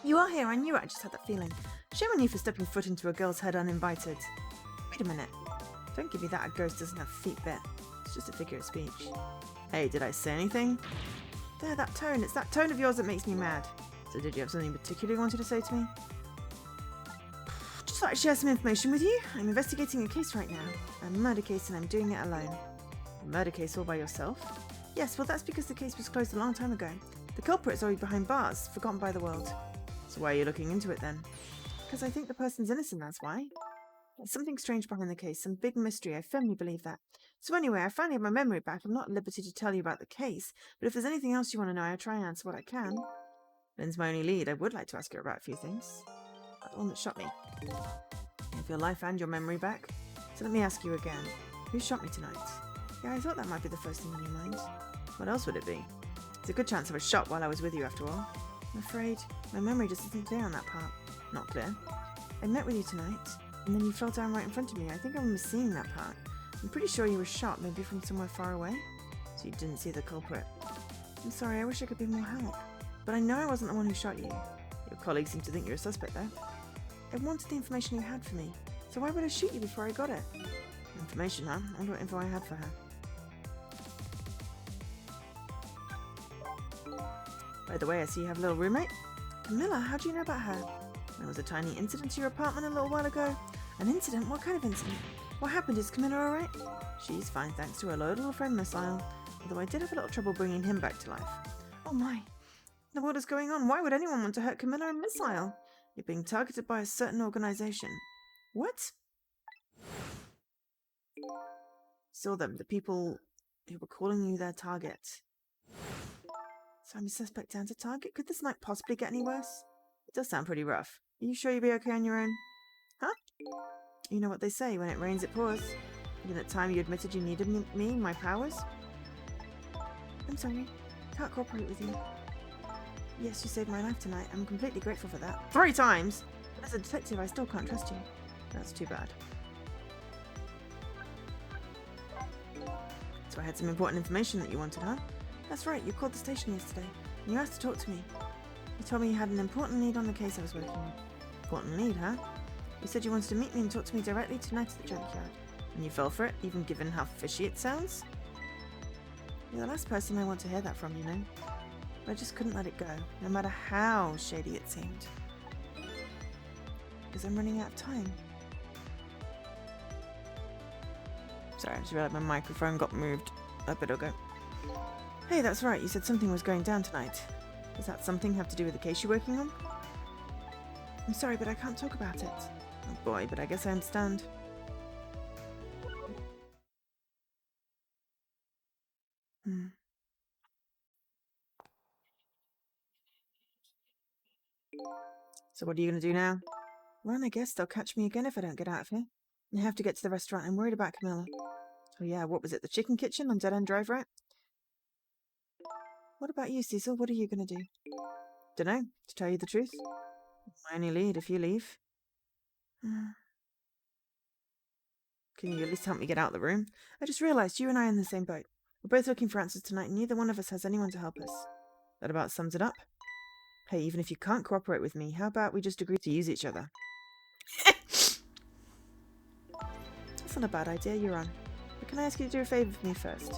You are here, I knew it, I just had that feeling. Shame on you for stepping foot into a girl's head uninvited. Wait a minute. Don't give me that, a ghost doesn't have feet bit. It's just a figure of speech. Hey, did I say anything? There, that tone. It's that tone of yours that makes me mad. So did you have something particular you wanted to say to me? Just thought I'd share some information with you. I'm investigating a case right now. A murder case, and I'm doing it alone. A murder case all by yourself? Yes, well that's because the case was closed a long time ago. The culprit is already behind bars, forgotten by the world. So why are you looking into it then? Because I think the person's innocent, that's why. There's something strange behind the case, some big mystery, I firmly believe that. So anyway, I finally have my memory back. I'm not at liberty to tell you about the case, but if there's anything else you want to know, I'll try and answer what I can. Lynn's my only lead. I would like to ask her about a few things. About the one that shot me. You have your life and your memory back. So let me ask you again. Who shot me tonight? Yeah, I thought that might be the first thing in your mind. What else would it be? It's a good chance I was shot while I was with you after all. I'm afraid my memory just isn't clear on that part. Not clear. I met with you tonight, and then you fell down right in front of me. I think I remember seeing that part. I'm pretty sure you were shot, maybe from somewhere far away. So you didn't see the culprit. I'm sorry, I wish I could be more help. But I know I wasn't the one who shot you. Your colleagues seem to think you're a suspect, though. I wanted the information you had for me, so why would I shoot you before I got it? Information, huh? I wonder what info I had for her. By the way, I see you have a little roommate. Camilla, how do you know about her? There was a tiny incident to your apartment a little while ago. An incident? What kind of incident? What happened? Is Camilla alright? She's fine, thanks to her loyal little friend Missile. Although I did have a little trouble bringing him back to life. Oh my. The world is going on. Why would anyone want to hurt Camilla and Missile? You're being targeted by a certain organization. What? Saw them, the people who were calling you their target. So I'm a suspect and a target? Could this night possibly get any worse? It does sound pretty rough. Are you sure you'll be okay on your own? Huh? You know what they say, when it rains it pours. Even at the time you admitted you needed me and my powers? I'm sorry. Can't cooperate with you. Yes, you saved my life tonight. I'm completely grateful for that. 3 times! But as a detective, I still can't trust you. That's too bad. So I had some important information that you wanted, huh? That's right, you called the station yesterday, and you asked to talk to me. You told me you had an important lead on the case I was working on. Important lead, huh? You said you wanted to meet me and talk to me directly tonight at the junkyard. And you fell for it, even given how fishy it sounds? You're the last person I want to hear that from, you know? But I just couldn't let it go, no matter how shady it seemed. Because I'm running out of time. Sorry, I just realized my microphone got moved a bit ago. Hey, that's right, you said something was going down tonight. Does that something have to do with the case you're working on? I'm sorry, but I can't talk about it. Oh boy, but I guess I understand. So what are you going to do now? Run, I guess. They'll catch me again if I don't get out of here. I have to get to the restaurant. I'm worried about Camilla. Oh yeah, what was it? The chicken kitchen on Dead End Drive, right? What about you, Cecil? What are you going to do? Dunno, to tell you the truth. My only lead if you leave. Can you at least help me get out of the room? I just realised you and I are in the same boat. We're both looking for answers tonight, and neither one of us has anyone to help us. That about sums it up. Hey, even if you can't cooperate with me, how about we just agree to use each other? That's not a bad idea, you're on. But can I ask you to do a favour for me first?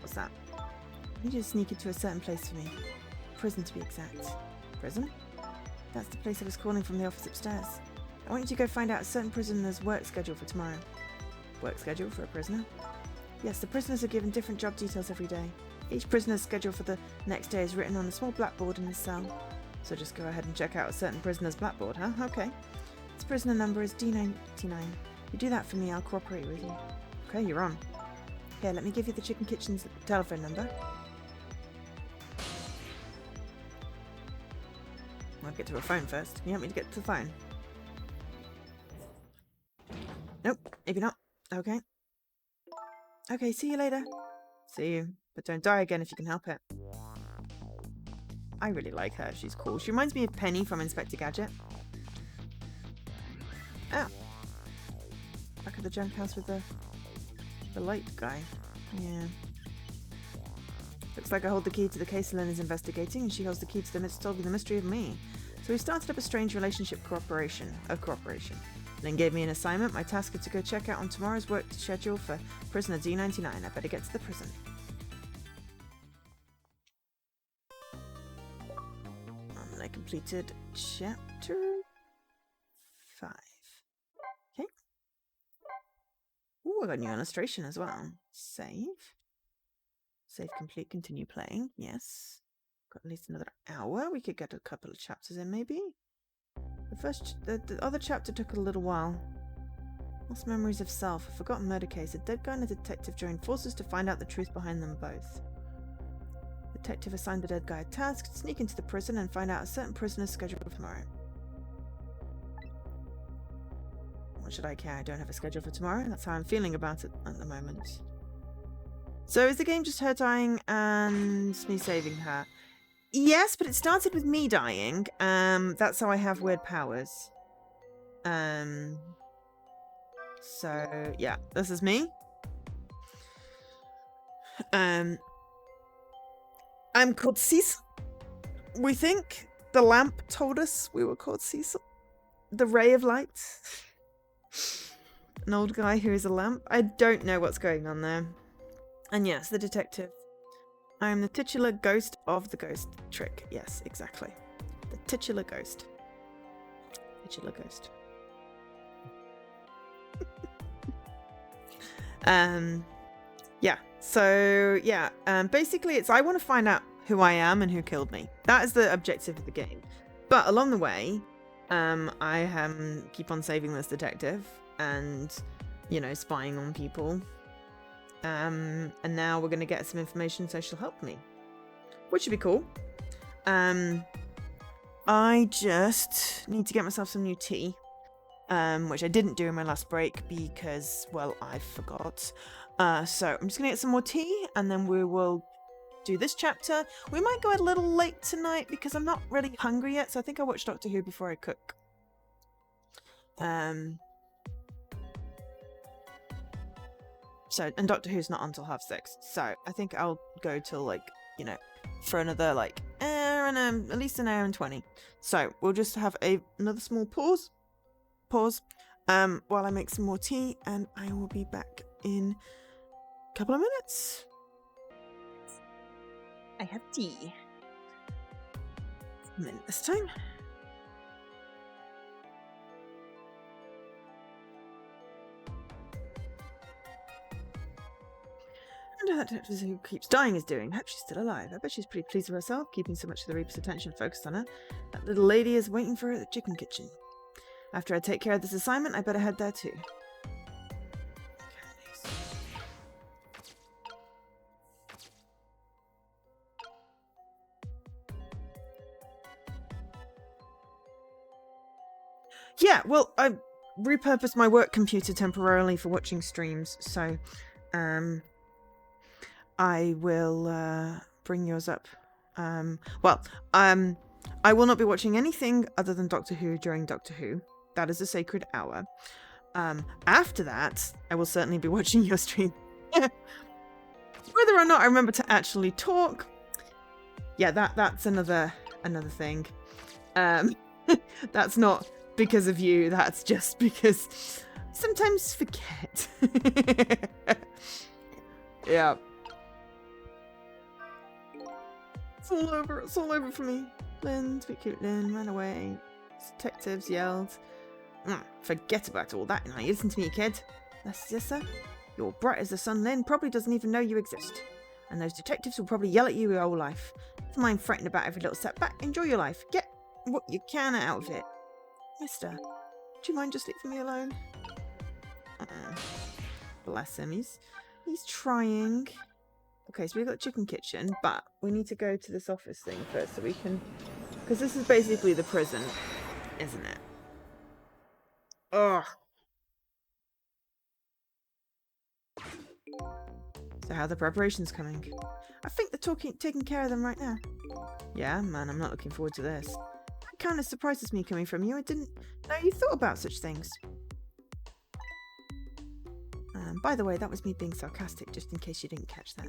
What's that? I need you to sneak into a certain place for me. Prison, to be exact. Prison? That's the place I was calling from the office upstairs. I want you to go find out a certain prisoner's work schedule for tomorrow. Work schedule for a prisoner? Yes, the prisoners are given different job details every day. Each prisoner's schedule for the next day is written on a small blackboard in the cell. So just go ahead and check out a certain prisoner's blackboard, huh? Okay. Its prisoner number is D99. If you do that for me, I'll cooperate with you. Okay, you're on. Here, let me give you the Chicken Kitchen's telephone number. I'll get to a phone first. Can you help me to get to the phone? Nope, maybe not. Okay. Okay, see you later. See you. But don't die again if you can help it. I really like her. She's cool. She reminds me of Penny from Inspector Gadget. Oh. Back at the junk house with the light guy. Yeah. Looks like I hold the key to the case Elena's investigating, and she holds the key to solving the mystery of me. So we started up a strange relationship cooperation. Lynn gave me an assignment. My task is to go check out on tomorrow's work schedule for prisoner D99. I better get to the prison. And I completed chapter 5. Okay. Ooh, I got a new illustration as well. Save. Save complete, continue playing. Yes. Got at least another hour. We could get a couple of chapters in, maybe. The other chapter took a little while. Lost memories of self. A forgotten murder case. A dead guy and a detective joined forces to find out the truth behind them both. Detective assigned the dead guy a task to sneak into the prison and find out a certain prisoner's schedule for tomorrow. What should I care? I don't have a schedule for tomorrow. That's how I'm feeling about it at the moment. So is the game just her dying and me saving her? Yes, but it started with me dying. That's how I have weird powers. So yeah, this is me. I'm called Cecil. We think the lamp told us we were called Cecil. The ray of light. An old guy who is a lamp. I don't know what's going on there. And yes, the detective. I am the titular ghost of the ghost trick. Yes, exactly. The titular ghost. Titular ghost. Yeah. So, yeah. Basically, it's I want to find out who I am and who killed me. That is the objective of the game. But along the way, I keep on saving this detective and, you know, spying on people. And now we're going to get some information so she'll help me, which should be cool. I just need to get myself some new tea, which I didn't do in my last break because, well, I forgot. So I'm just going to get some more tea and then we will do this chapter. We might go a little late tonight because I'm not really hungry yet, so I think I'll watch Doctor Who before I cook. So, and Doctor Who's not until 6:30, so I think I'll go till, like, you know, for another, like, at least an hour and 20. So, we'll just have another small pause, while I make some more tea, and I will be back in a couple of minutes. I have tea. A minute this time. That detective who keeps dying is doing. I hope she's still alive. I bet she's pretty pleased with herself, keeping so much of the Reaper's attention focused on her. That little lady is waiting for her at the chicken kitchen. After I take care of this assignment, I better head there too. Yeah, well, I repurposed my work computer temporarily for watching streams, so I will bring yours up. I will not be watching anything other than Doctor Who during Doctor Who. That is a sacred hour. After that, I will certainly be watching your stream. Whether or not I remember to actually talk, yeah, that's another thing. That's not because of you. That's just because sometimes forget. Yeah. It's all over. It's all over for me. Lynn, sweet cute Lynn, ran away. Detectives yelled. Forget about all that now. You listen to me, kid. Yes, sir. You're bright as the sun. Lynn probably doesn't even know you exist. And those detectives will probably yell at you your whole life. Never mind fretting about every little setback. Enjoy your life. Get what you can out of it. Mister, do you mind just leaving me alone? Bless him. He's trying. Okay, so we've got Chicken Kitchen, but we need to go to this office thing first so we can Because this is basically the prison, isn't it? Ugh. So how are the preparations coming? I think they're taking care of them right now. Yeah, man, I'm not looking forward to this. That kind of surprises me coming from you. I didn't know you thought about such things. By the way, that was me being sarcastic, just in case you didn't catch that.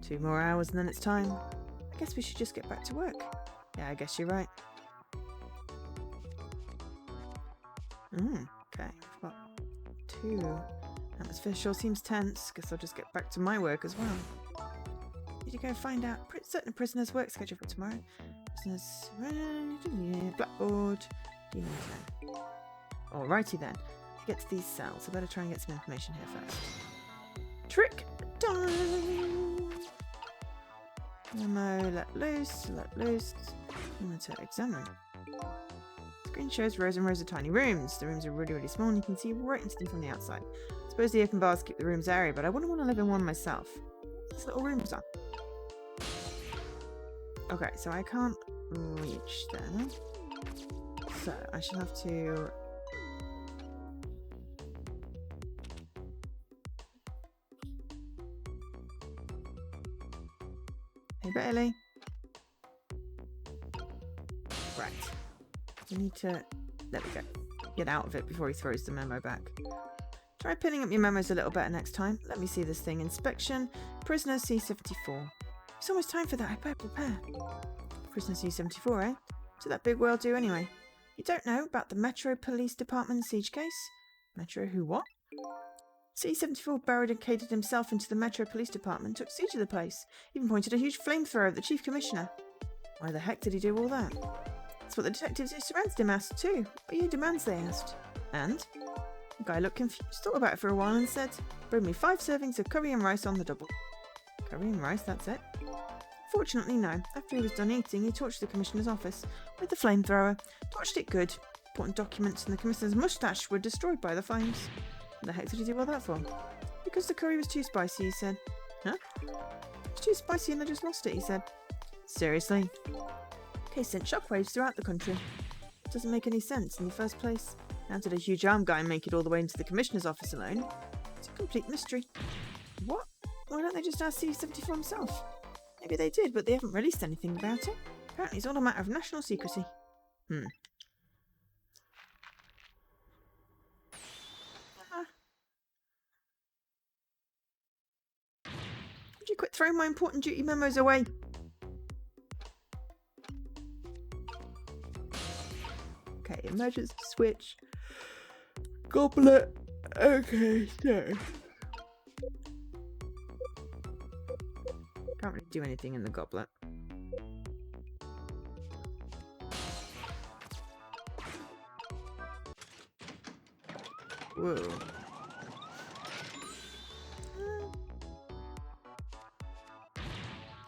2 more hours and then it's time. I guess we should just get back to work. Yeah, I guess you're right. Okay, I've got 2. Atmosphere sure seems tense. Guess I'll just get back to my work as well. Did you go find out certain prisoners' work schedule for tomorrow? Prisoners... Blackboard... Alrighty then. To get to these cells, I better try and get some information here first. Trick time! Memo, let loose. Monitor, examine. Screen shows rows and rows of tiny rooms. The rooms are really, really small and you can see right into them from the outside. I suppose the open bars keep the rooms airy, but I wouldn't want to live in one myself. These little rooms are. Okay, so I can't reach them. So I should have to... Hey Bailey. Right. We need to... There we go. Get out of it before he throws the memo back. Try pinning up your memos a little better next time. Let me see this thing. Inspection. Prisoner C-74. It's almost time for that. I better prepare. Prisoner C-74, eh? What's that big world do anyway? You don't know about the Metro Police Department siege case? Metro who what? C-74 barricaded himself into the Metro Police Department, took siege of the place, even pointed a huge flamethrower at the Chief Commissioner. Why the heck did he do all that? That's what the detectives who surrounded him asked too. What are your demands, they asked. And? The guy looked confused, thought about it for a while and said, bring me 5 servings of curry and rice on the double. Curry and rice, that's it? Fortunately, no. After he was done eating, he torched the Commissioner's office with the flamethrower. Torched it good. Important documents and the Commissioner's moustache were destroyed by the flames. What the heck did he do all that for? Because the curry was too spicy, he said. Huh? It was too spicy and I just lost it, he said. Seriously? Case sent shockwaves throughout the country. It doesn't make any sense in the first place. How did a huge armed guy make it all the way into the Commissioner's office alone? It's a complete mystery. What? Why don't they just ask C-74 himself? Maybe they did, but they haven't released anything about it. Apparently it's all a matter of national secrecy. Would you quit throwing my important duty memos away? Okay, emergency switch. Goblet. Okay, so. Can't really do anything in the goblet. Whoa.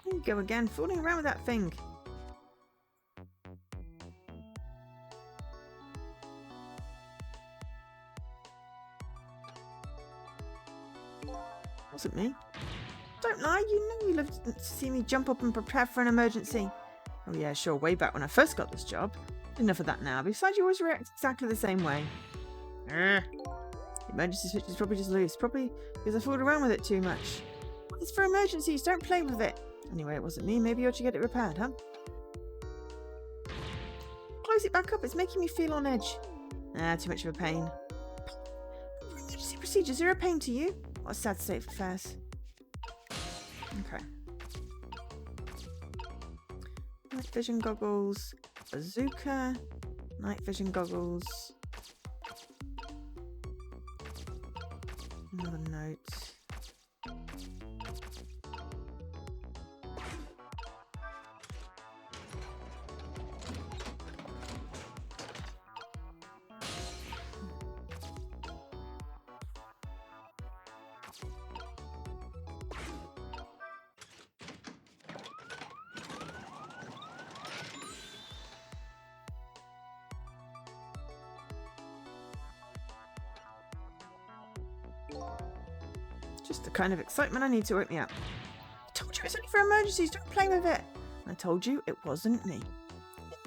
There you go again, fooling around with that thing. Wasn't me. Don't lie, you know you loved to see me jump up and prepare for an emergency. Oh yeah, sure, way back when I first got this job. Enough of that now. Besides, you always react exactly the same way. The emergency switch is probably just loose. Probably because I fooled around with it too much. It's for emergencies, don't play with it. Anyway, it wasn't me. Maybe you ought to get it repaired, huh? Close it back up, it's making me feel on edge. Too much of a pain. Emergency procedures are a pain to you? What a sad state of affairs. Okay. Night vision goggles, bazooka, night vision goggles. Another note. Just the kind of excitement I need to wake me up. I told you it's only for emergencies, don't play with it. I told you it wasn't me.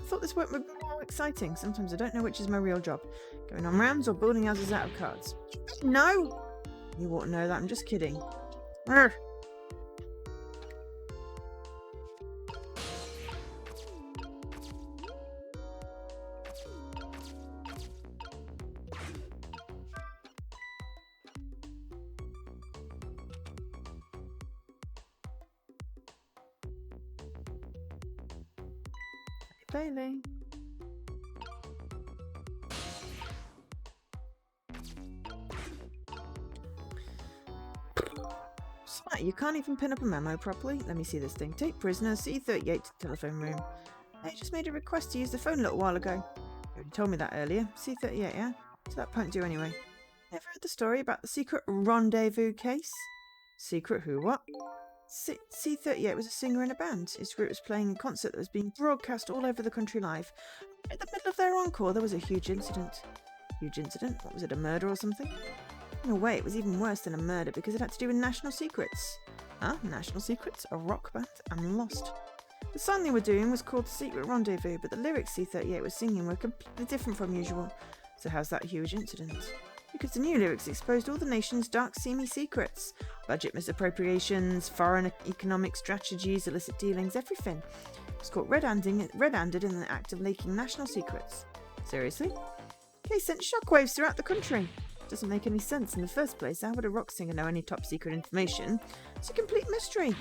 I thought this work would be more exciting. Sometimes I don't know which is my real job. Going on rounds or building houses out of cards. No! You wouldn't know that. I'm just kidding. Urgh. Bailey. Smart, you can't even pin up a memo properly. Let me see this thing. Take prisoner C38 to the telephone room. I just made a request to use the phone a little while ago. You already told me that earlier. C38, yeah? So that won't do anyway. Ever heard the story about the secret rendezvous case? Secret who, what? C38 was a singer in a band. His group was playing a concert that was being broadcast all over the country live. In the middle of their encore, there was a huge incident. Huge incident? What was it, a murder or something? In a way, it was even worse than a murder because it had to do with national secrets. Huh? National secrets? A rock band? I'm lost. The song they were doing was called Secret Rendezvous, but the lyrics C38 was singing were completely different from usual. So how's that huge incident? Because the new lyrics exposed all the nation's dark, seamy secrets. Budget misappropriations, foreign economic strategies, illicit dealings, everything. It was caught red-handed in the act of leaking national secrets. Seriously? Case sent shockwaves throughout the country. Doesn't make any sense in the first place. How would a rock singer know any top secret information? It's a complete mystery.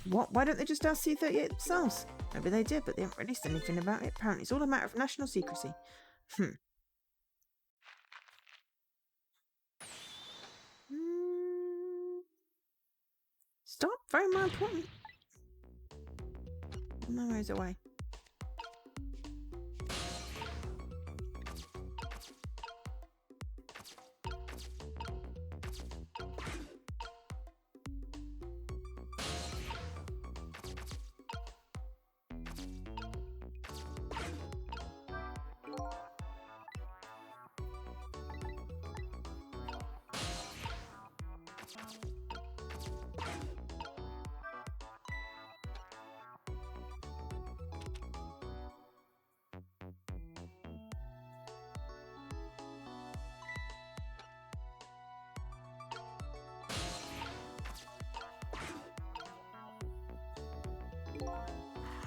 What? Why don't they just ask C38 themselves? Maybe they did, but they haven't released anything about it. Apparently it's all a matter of national secrecy. Stop. Very more important. No worries away.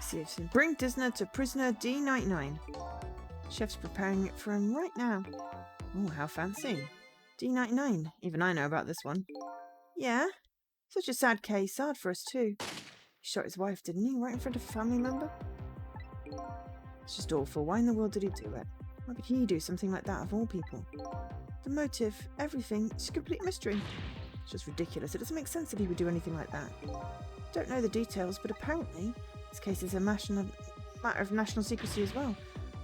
Seriously. Bring Disney to prisoner D99. Chef's preparing it for him right now. Oh, how fancy. D99. Even I know about this one. Yeah? Such a sad case. Sad for us too. He shot his wife, didn't he? Right in front of a family member? It's just awful. Why in the world did he do it? Why would he do something like that of all people? The motive, everything, it's a complete mystery. It's just ridiculous. It doesn't make sense that he would do anything like that. Don't know the details, but apparently this case is a matter of national secrecy as well.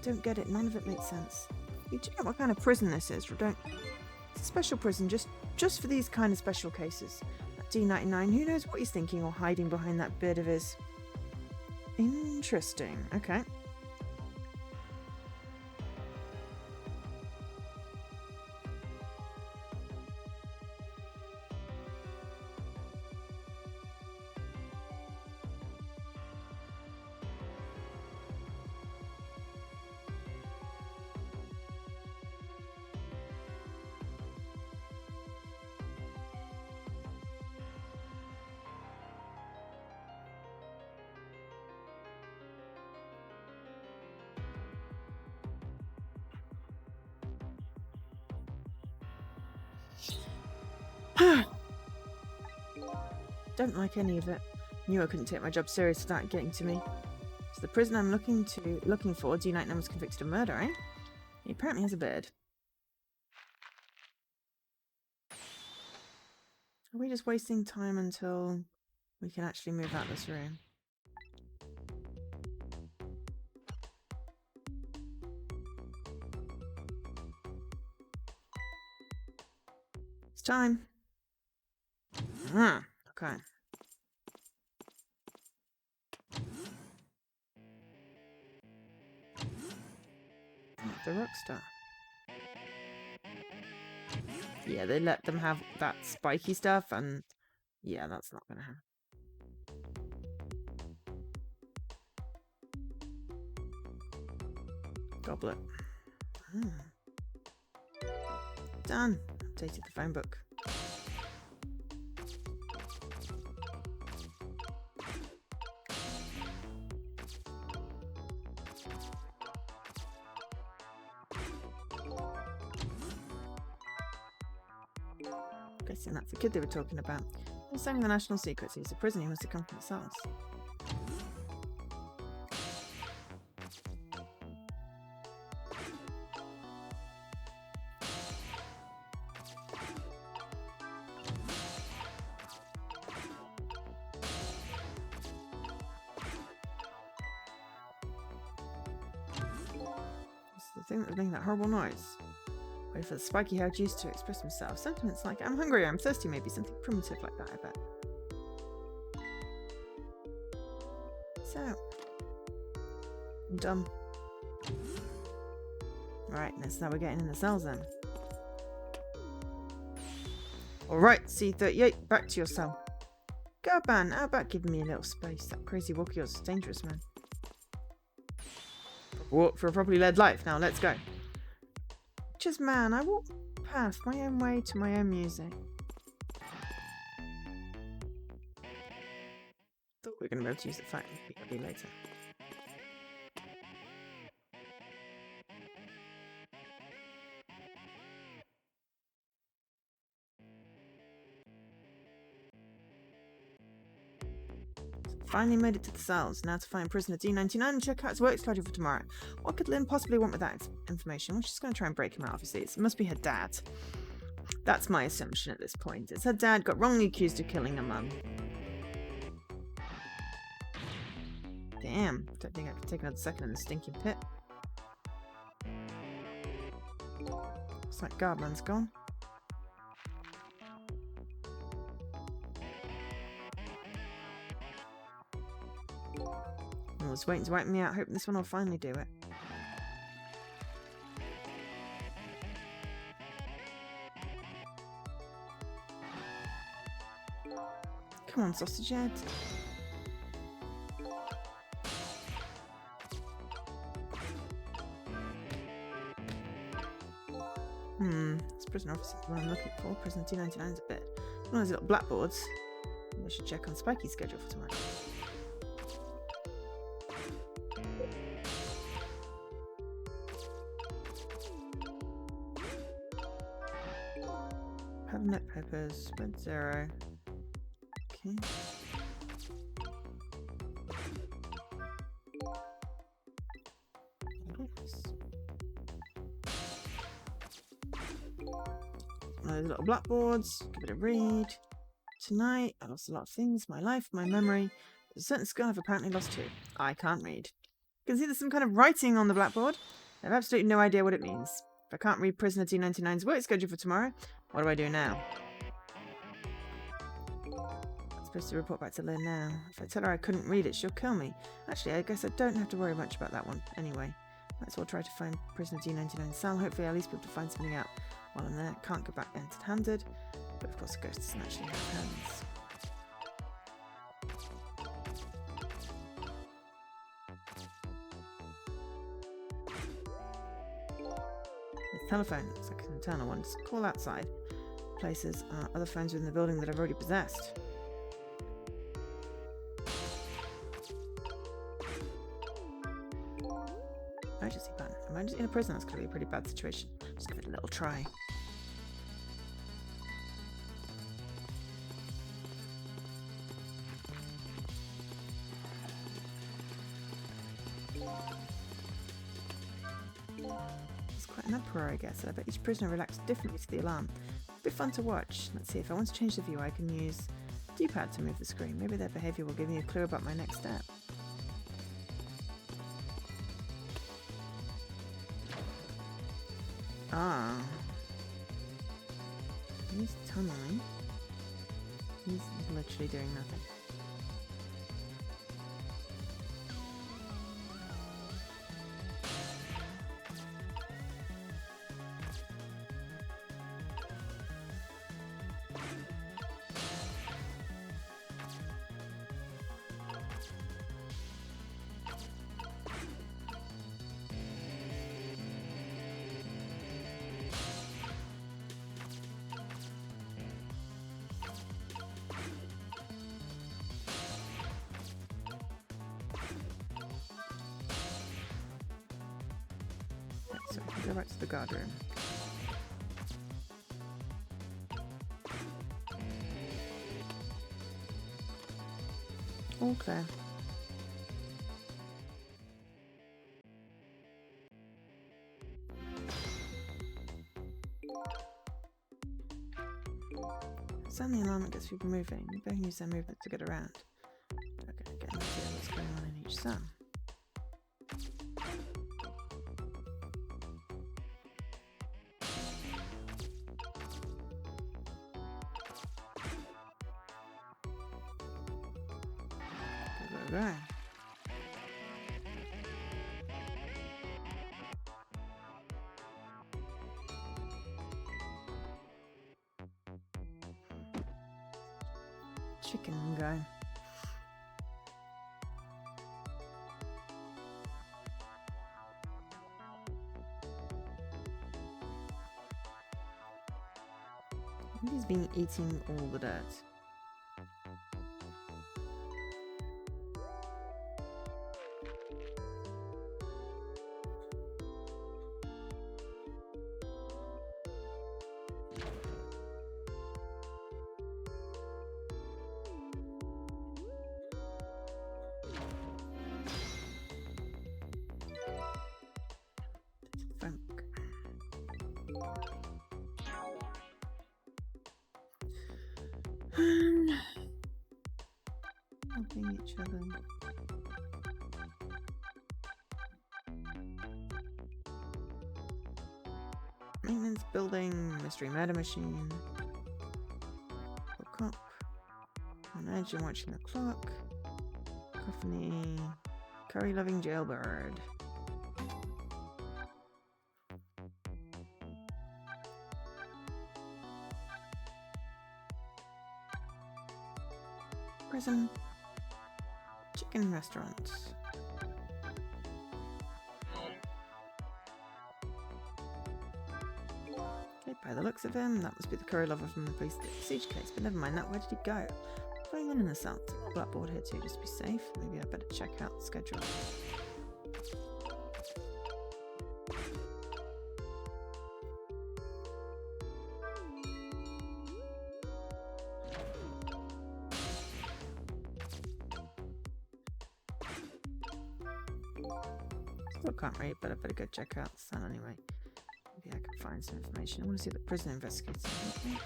Don't get it. None of it makes sense. You do know what kind of prison this is, don't? It's a special prison just for these kind of special cases. That D99, who knows what he's thinking or hiding behind that beard of his. Interesting. Okay. Don't like any of it. Knew I couldn't take my job serious without getting to me. So the prisoner I'm looking for, D99 was convicted of murder, eh? He apparently has a beard. Are we just wasting time until we can actually move out this room? It's time. Okay. The Rockstar. Yeah, they let them have that spiky stuff, and yeah, that's not gonna happen. Goblet. Done. Updated the phone book. Guessing that's the kid they were talking about. They're saying the national secrets. He's a prisoner. He must have come from the cells. The thing that was making that horrible noise. Wait for the spiky-haired juice to express himself. Sentiments like I'm hungry, I'm thirsty, maybe something primitive like that, I bet. So, I'm done. Right, that's how we're getting in the cells then. Alright, C38, back to your cell. Go, Ban, how about giving me a little space? That crazy walk of yours is dangerous, man. Walk for a properly led life. Now, let's go. Just man, I walk past my own way to my own music. Thought we were going to be able to use the fact later. Finally made it to the cells. Now to find prisoner D99 and check out his work schedule for tomorrow. What could Lynn possibly want with that information? Well, she's going to try and break him out, obviously. It must be her dad. That's my assumption at this point. It's her dad got wrongly accused of killing her mum. Damn. Don't think I could take another second in the stinking pit. Looks like Gardman's gone. I was waiting to wipe me out, hoping this one will finally do it. Come on, sausage head. This prisoner officer is the one I'm looking for. Prisoner 299 is a bit. One of those little blackboards. I should check on Spiky's schedule for tomorrow. Cabinet papers, red 0. Okay. One of those little blackboards, give it a read. Tonight, I lost a lot of things. My life, my memory. There's a certain skill I've apparently lost too. I can't read. You can see there's some kind of writing on the blackboard. I have absolutely no idea what it means. If I can't read prisoner T99's work schedule for tomorrow, what do I do now? I'm supposed to report back to Lynn now. If I tell her I couldn't read it, she'll kill me. Actually, I guess I don't have to worry much about that one. Anyway, might as well try to find prisoner T99's cell. Hopefully I'll at least be able to find something out while I'm there. Can't go back empty-handed. But of course a ghost doesn't actually have hands. The telephone looks like an internal one. Just call outside. Places are other phones within the building that I've already possessed. Emergency button. Emergency in a prison. That's going to be a pretty bad situation. Just give it a little try. An uproar, I guess. I bet each prisoner reacts differently to the alarm. It'll be fun to watch. Let's see, if I want to change the view, I can use D-pad to move the screen. Maybe their behaviour will give me a clue about my next step. Ah. He's tunneling. He's literally doing nothing. So we can go back to the guard room. All clear. Sound the alarm that gets people moving. Maybe I can use their movement to get around. Okay, get an idea what's going on in each cell. Go, go, go. Chicken guy. I think he's been eating all the dirt. Helping each other. Maintenance building, mystery murder machine. Look up. Imagine watching the clock. Coffee. Curry loving jailbird. Prison. Chicken restaurant. Okay, by the looks of him, that must be the curry lover from the police siege case, but never mind that, where did he go? Going in the cell. Blackboard here too, just to be safe. Maybe I better check out the schedule. Still can't read, but I better go check out the cell anyway. Maybe I can find some information. I want to see the prison investigates. Okay.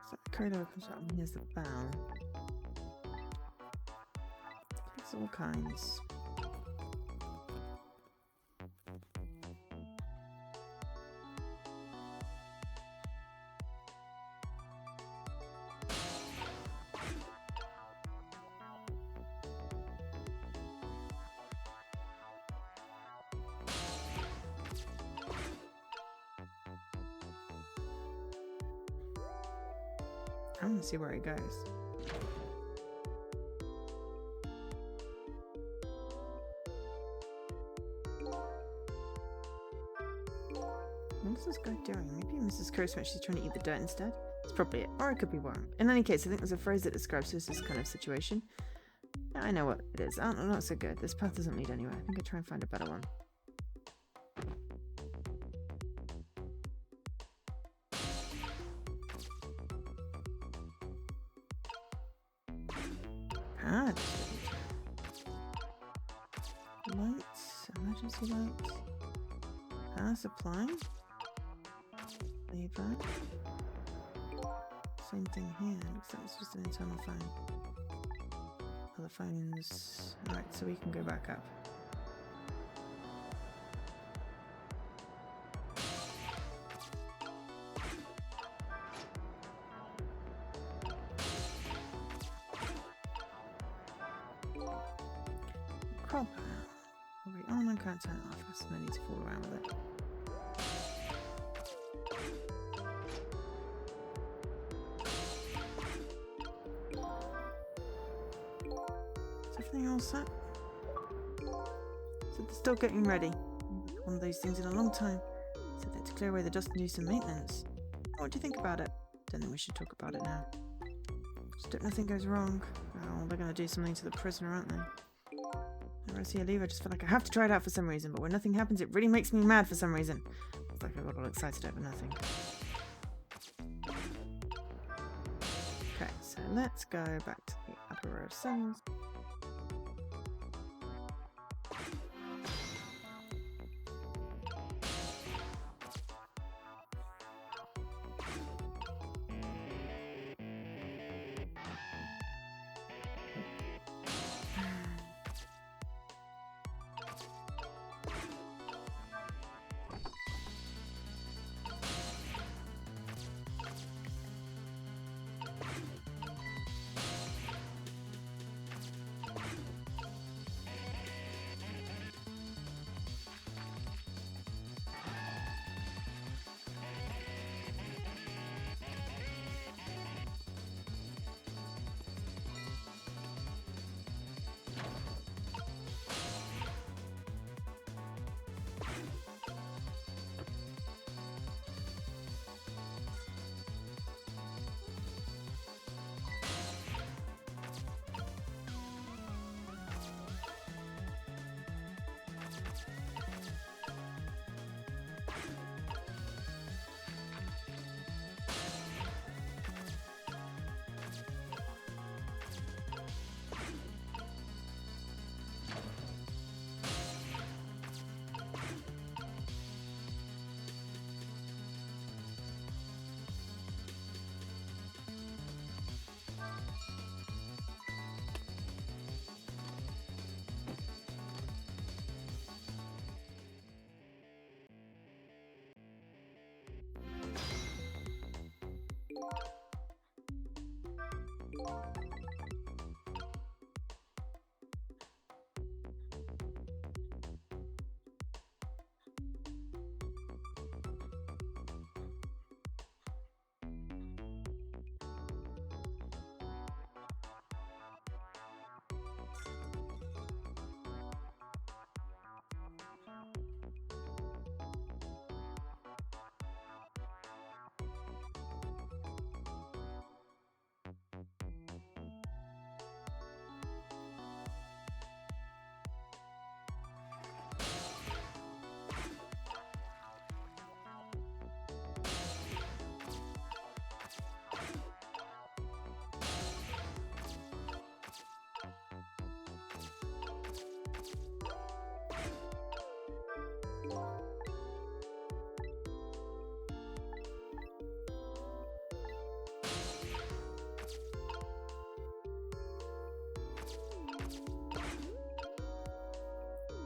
So the corridor comes out and here's the bell. There's all kinds. I want to see where he goes. What's this guy doing? Maybe Mrs. Curse she's trying to eat the dirt instead? That's probably it. Or I could be wrong. In any case, I think there's a phrase that describes this kind of situation. Yeah, I know what it is. Oh, not so good. This path doesn't lead anywhere. I think I'll try and find a better one. Ah, lights, emergency lights, power supply, lever. Same thing here. Looks like it's just an internal phone. Other phones. Alright, so we can go back up. Crop. Oh, no, can't turn it off. No need to fool around with it. Is everything all set? So they're still getting ready. One of those things in a long time. So that to clear away the dust and do some maintenance. What do you think about it? Don't think we should talk about it now. Just hope nothing goes wrong. Oh, they're going to do something to the prisoner, aren't they? Whenever I see a lever, I just feel like I have to try it out for some reason, but when nothing happens, it really makes me mad for some reason. It's like I got all excited over nothing. Okay, so let's go back to the upper row of cells.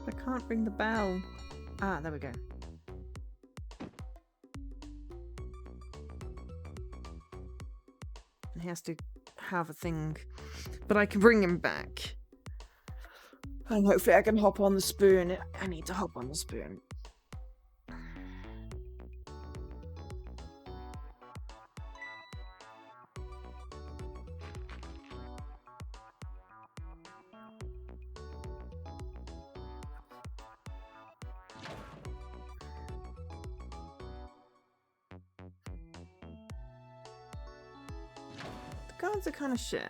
I can't ring the bell. Ah, there we go. He has to have a thing, but I can bring him back. And hopefully I can hop on the spoon. I need to hop on the spoon. The guards are kind of shit.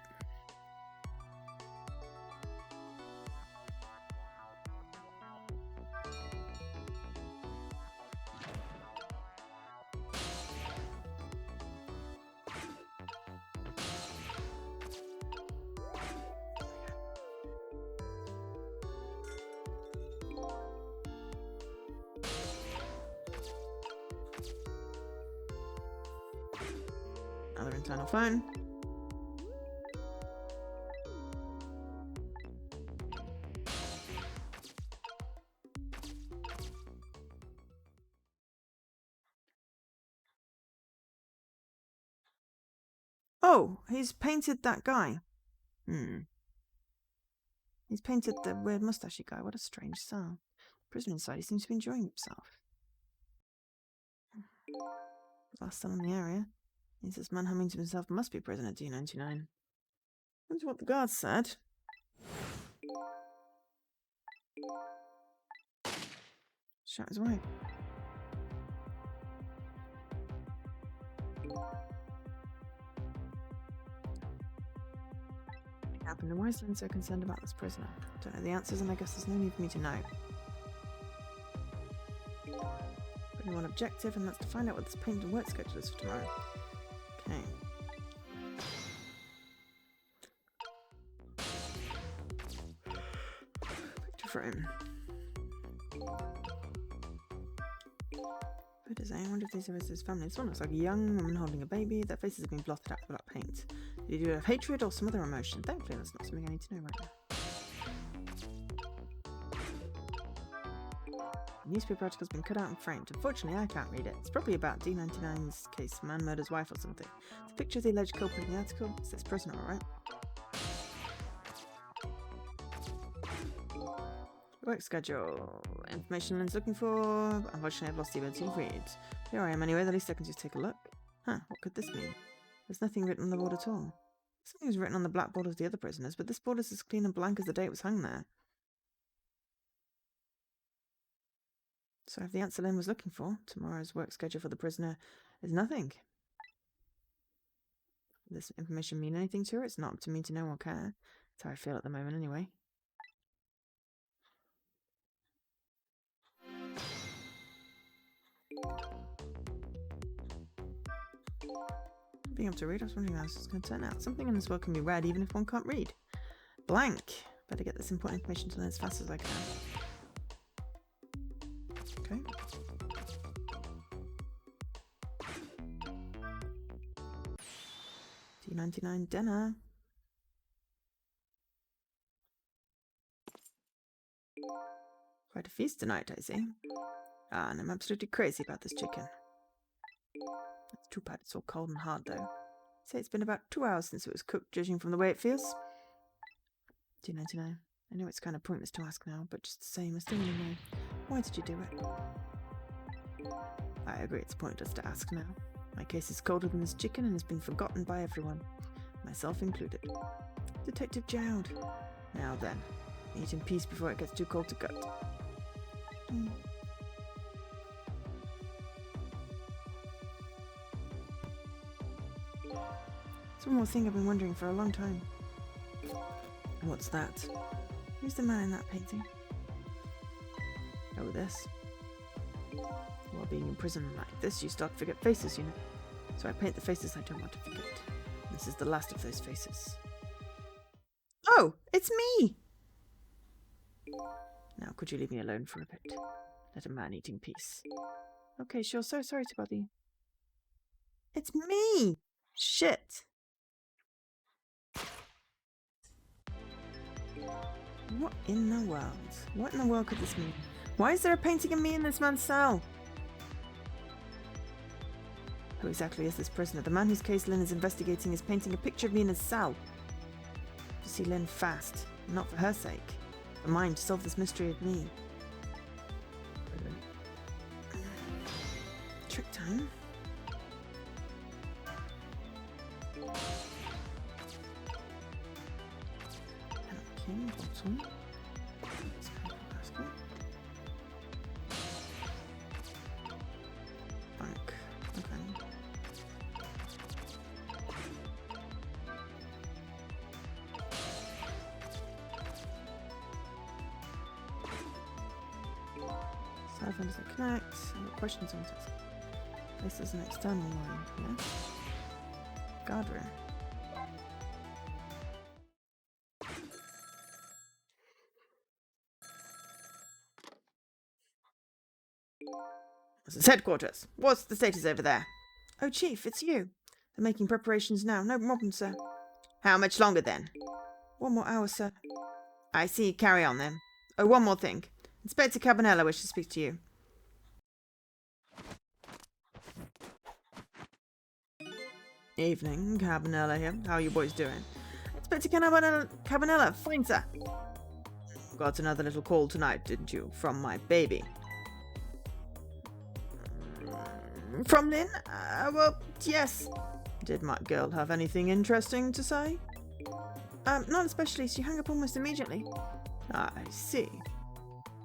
Another internal phone. Oh, he's painted that guy. He's painted the weird mustachy guy. What a strange sound. The prisoner inside, he seems to be enjoying himself. Last cell in the area. He's this man humming to himself. Must be prisoner D99. That's what the guards said. Shut his way. What happened and why is Lynn so concerned about this prisoner? Don't know the answers and I guess there's no need for me to know. Only one objective, and that's to find out what this paint and work schedule is for tomorrow. Okay. Picture frame. Who does I wonder if these are his family? This one looks like a young woman holding a baby. Their faces have been blotted out without paint. Did you have hatred or some other emotion? Thankfully, that's not something I need to know right now. The newspaper article's been cut out and framed. Unfortunately, I can't read it. It's probably about D99's case, man murders wife or something. The picture of the alleged culprit in the article. Is this prisoner alright? Work schedule. Information Lynn's looking for. Unfortunately, I've lost the ability to read. Here I am anyway, the least I can just take a look. Huh, what could this mean? There's nothing written on the board at all. Something was written on the blackboard of the other prisoners, but this board is as clean and blank as the day it was hung there. So if the answer Lynn was looking for, tomorrow's work schedule for the prisoner is nothing. Does this information mean anything to her? It's not up to me to know or care. That's how I feel at the moment anyway. Being able to read, I was wondering how this was going to turn out. Something in this world can be read even if one can't read. Blank. Better get this important information to Lynn as fast as I can. Okay. D99 dinner. Quite a feast tonight, I see. Ah, and I'm absolutely crazy about this chicken. It's too bad it's all cold and hard, though. Say it's been about 2 hours since it was cooked, judging from the way it feels. D99. I know it's kind of pointless to ask now, but just the same, I still want to know. Why did you do it? I agree, it's pointless to ask now. My case is colder than this chicken and has been forgotten by everyone, myself included. Detective Jowd. Now then, eat in peace before it gets too cold to gut. There's one more thing I've been wondering for a long time. What's that? Who's the man in that painting? Oh, this. While being in prison like this, you start to forget faces, you know. So I paint the faces I don't want to forget. This is the last of those faces. Oh, it's me! Now, could you leave me alone for a bit? Let a man eat in peace. Okay, sure. So sorry to bother you. It's me! Shit! What in the world? What in the world could this mean? Why is there a painting of me in this man's cell? Who exactly is this prisoner? The man whose case Lynn is investigating is painting a picture of me in his cell. To see Lynn fast, not for her sake. For mine, to solve this mystery of me. Trick time. King, bottom. Bank. Okay. Side doesn't connect. I've got questions on it. This is an external line, yes? Guardrail. This is headquarters. What's the status over there? Oh, Chief, it's you. They're making preparations now. No problem, sir. How much longer, then? 1 more hour, sir. I see. Carry on, then. Oh, one more thing. Inspector Cabanella wishes to speak to you. Evening, Cabanella here. How are you boys doing? Inspector Cabanella, fine, sir. Got another little call tonight, didn't you? From my baby. From Lynn? Well, yes. Did my girl have anything interesting to say? Not especially. She hung up almost immediately. I see.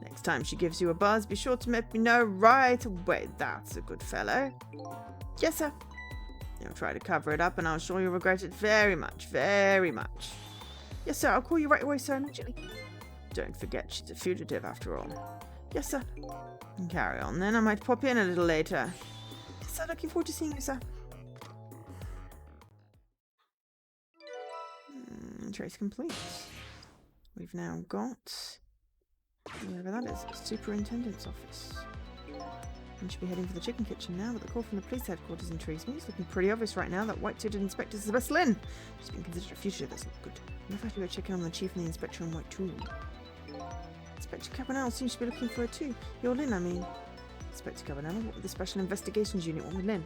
Next time she gives you a buzz, be sure to let me know right away. That's a good fellow. Yes, sir. You'll try to cover it up and I'm sure you'll regret it very much, very much. Yes, sir, I'll call you right away, sir, immediately. Don't forget she's a fugitive after all. Yes, sir. And carry on then, I might pop in a little later. Yes, sir, looking forward to seeing you, sir. Trace complete. We've now got... wherever that is, Superintendent's office. I should be heading for the chicken kitchen now, but the call from the police headquarters intrigues me. It's looking pretty obvious right now that white-suited inspector is the best Lynn. She's been considered a fugitive, that's not good. I wonder if I have to go check in on the chief and the inspector in white too. Inspector Cabanel seems to be looking for her too. You're Lynn, I mean. Inspector Cabanel, what would the Special Investigations Unit want with Lynn?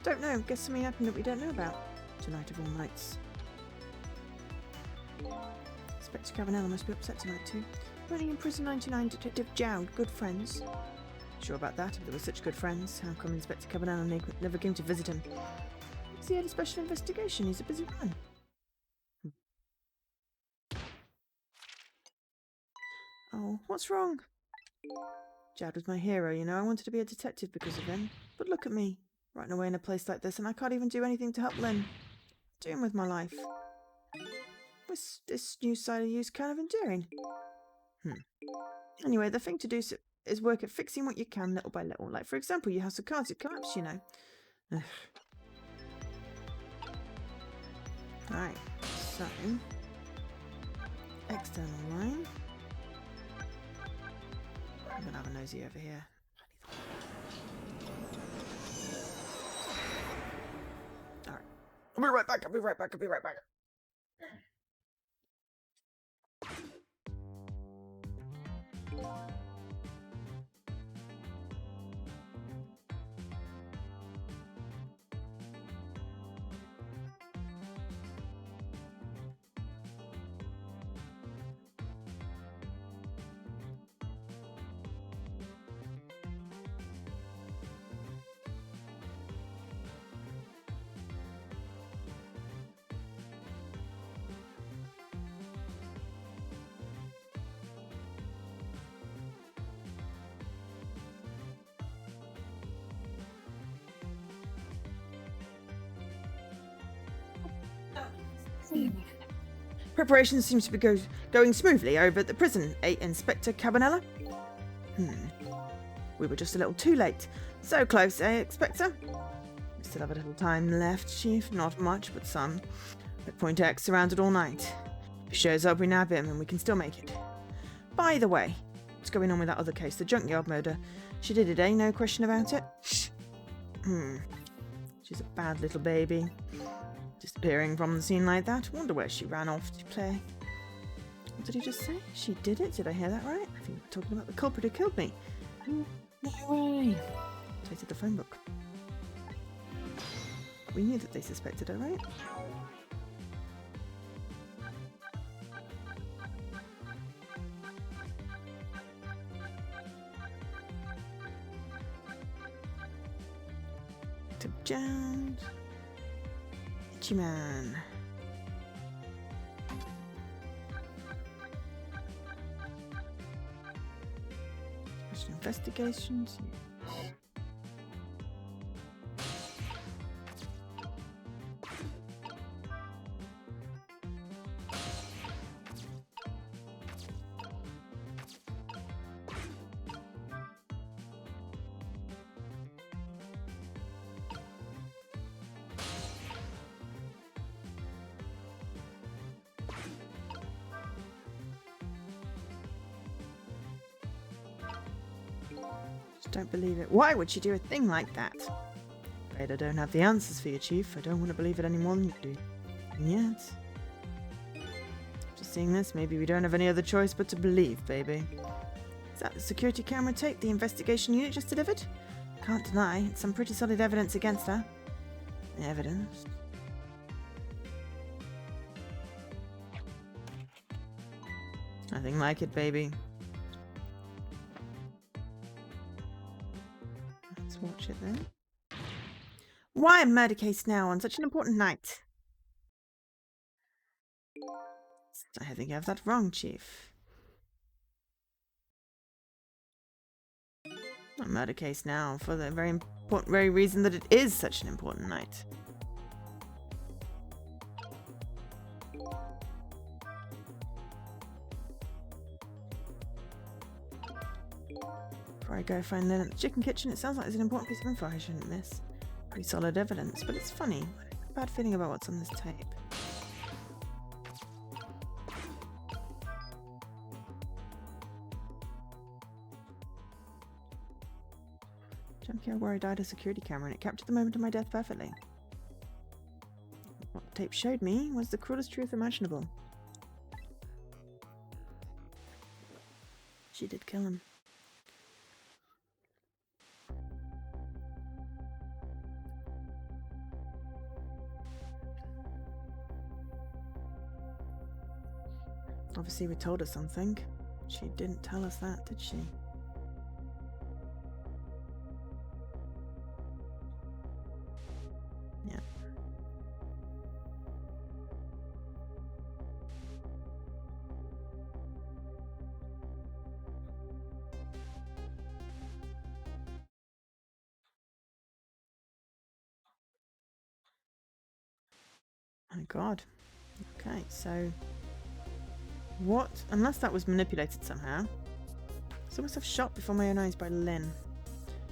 Don't know, guess something happened that we don't know about. Tonight of all nights. Inspector Cabanel must be upset tonight too. Running in prison 99, Detective Jowd, good friends. Sure about that, if they were such good friends, how come Inspector Cabanel never came to visit him? Because he had a special investigation, he's a busy man. Oh, what's wrong? Jowd was my hero, you know, I wanted to be a detective because of him. But look at me, running away in a place like this and I can't even do anything to help Lynn. What am I doing with my life? This new side of you is kind of endearing. Anyway, the thing to do is work at fixing what you can little by little. Like, for example, your house of cards, it collapsed, you know. Ugh. Right, so... external line. I'm gonna have a nosy over here. Alright. I'll be right back, I'll be right back, I'll be right back. Preparations seem to be going smoothly over at the prison, Inspector Cabanella? We were just a little too late. So close, Inspector? We still have a little time left, Chief. Not much, but some. At Point X, surrounded all night. If he shows up, we nab him, and we can still make it. By the way, what's going on with that other case, the junkyard murder? She did it, eh? No question about it? She's a bad little baby. Disappearing from the scene like that. Wonder where she ran off to play. What did he just say? She did it? Did I hear that right? I think we're talking about the culprit who killed me. No way. Tasted the phone book. We knew that they suspected her, right? To Jowd. Itchy man. Special investigations. Don't believe it. Why would she do a thing like that? Afraid I don't have the answers for you, Chief. I don't want to believe it any more than you do. And yet... after seeing this, maybe we don't have any other choice but to believe, baby. Is that the security camera tape the investigation unit just delivered? Can't deny, it's some pretty solid evidence against her. Evidence? Nothing like it, baby. Watch it then. Why a murder case now on such an important night? I think I have that wrong, Chief. A murder case now for the very reason that it is such an important night. Before I go find Lynn at the chicken kitchen, it sounds like there's an important piece of info I shouldn't miss. Pretty solid evidence, but it's funny. I have a bad feeling about what's on this tape. Junkyard where I died a security camera and it captured the moment of my death perfectly. What the tape showed me was the cruelest truth imaginable. She did kill him. Obviously, we told her something. She didn't tell us that, did she? Yeah. My God. Okay, so what? Unless that was manipulated somehow. So I must have shot before my own eyes by Lynn.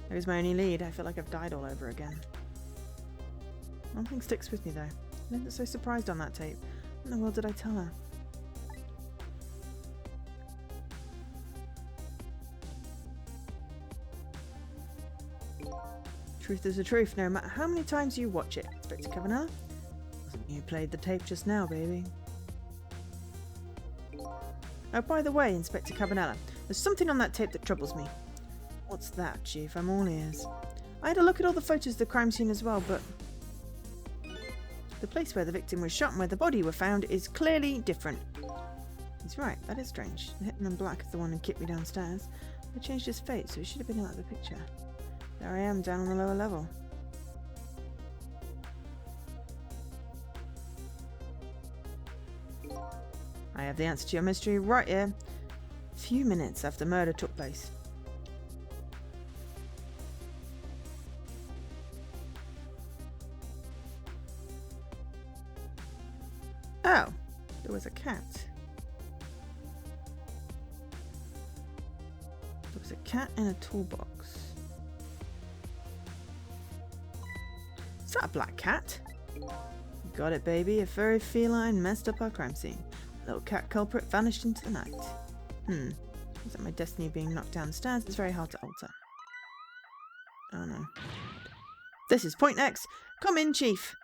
There's my only lead. I feel like I've died all over again. One thing sticks with me though. Lynn was so surprised on that tape. What in the world did I tell her? Truth is the truth, no matter how many times you watch it. Inspector Cavanagh? Wasn't you played the tape just now, baby? Oh, by the way, Inspector Cabanella, there's something on that tape that troubles me. What's that, Chief? I'm all ears. I had a look at all the photos of the crime scene as well, but the place where the victim was shot and where the body was found is clearly different. He's right, that is strange. The hitman in black is the one who kicked me downstairs. I changed his fate, so he should have been out of the picture. There I am, down on the lower level. I have the answer to your mystery right here. A few minutes after murder took place. Oh, there was a cat. There was a cat in a toolbox. Is that a black cat? Got it, baby. A furry feline messed up our crime scene. Little cat culprit vanished into the night. Is that my destiny being knocked downstairs? It's very hard to alter. Oh no. This is Point X. Come in, Chief.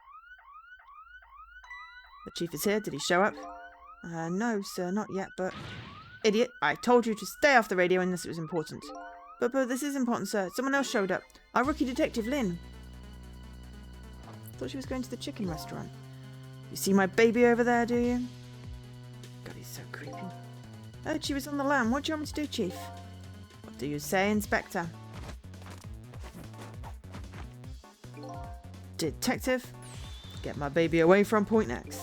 The Chief is here. Did he show up? No, sir, not yet, but... Idiot, I told you to stay off the radio unless it was important. But this is important, sir. Someone else showed up. Our rookie detective, Lynn. Thought she was going to the chicken restaurant. You see my baby over there, do you? God, he's so creepy. Heard she was on the lam. What do you want me to do, Chief? What do you say, Inspector? Detective, get my baby away from Point X.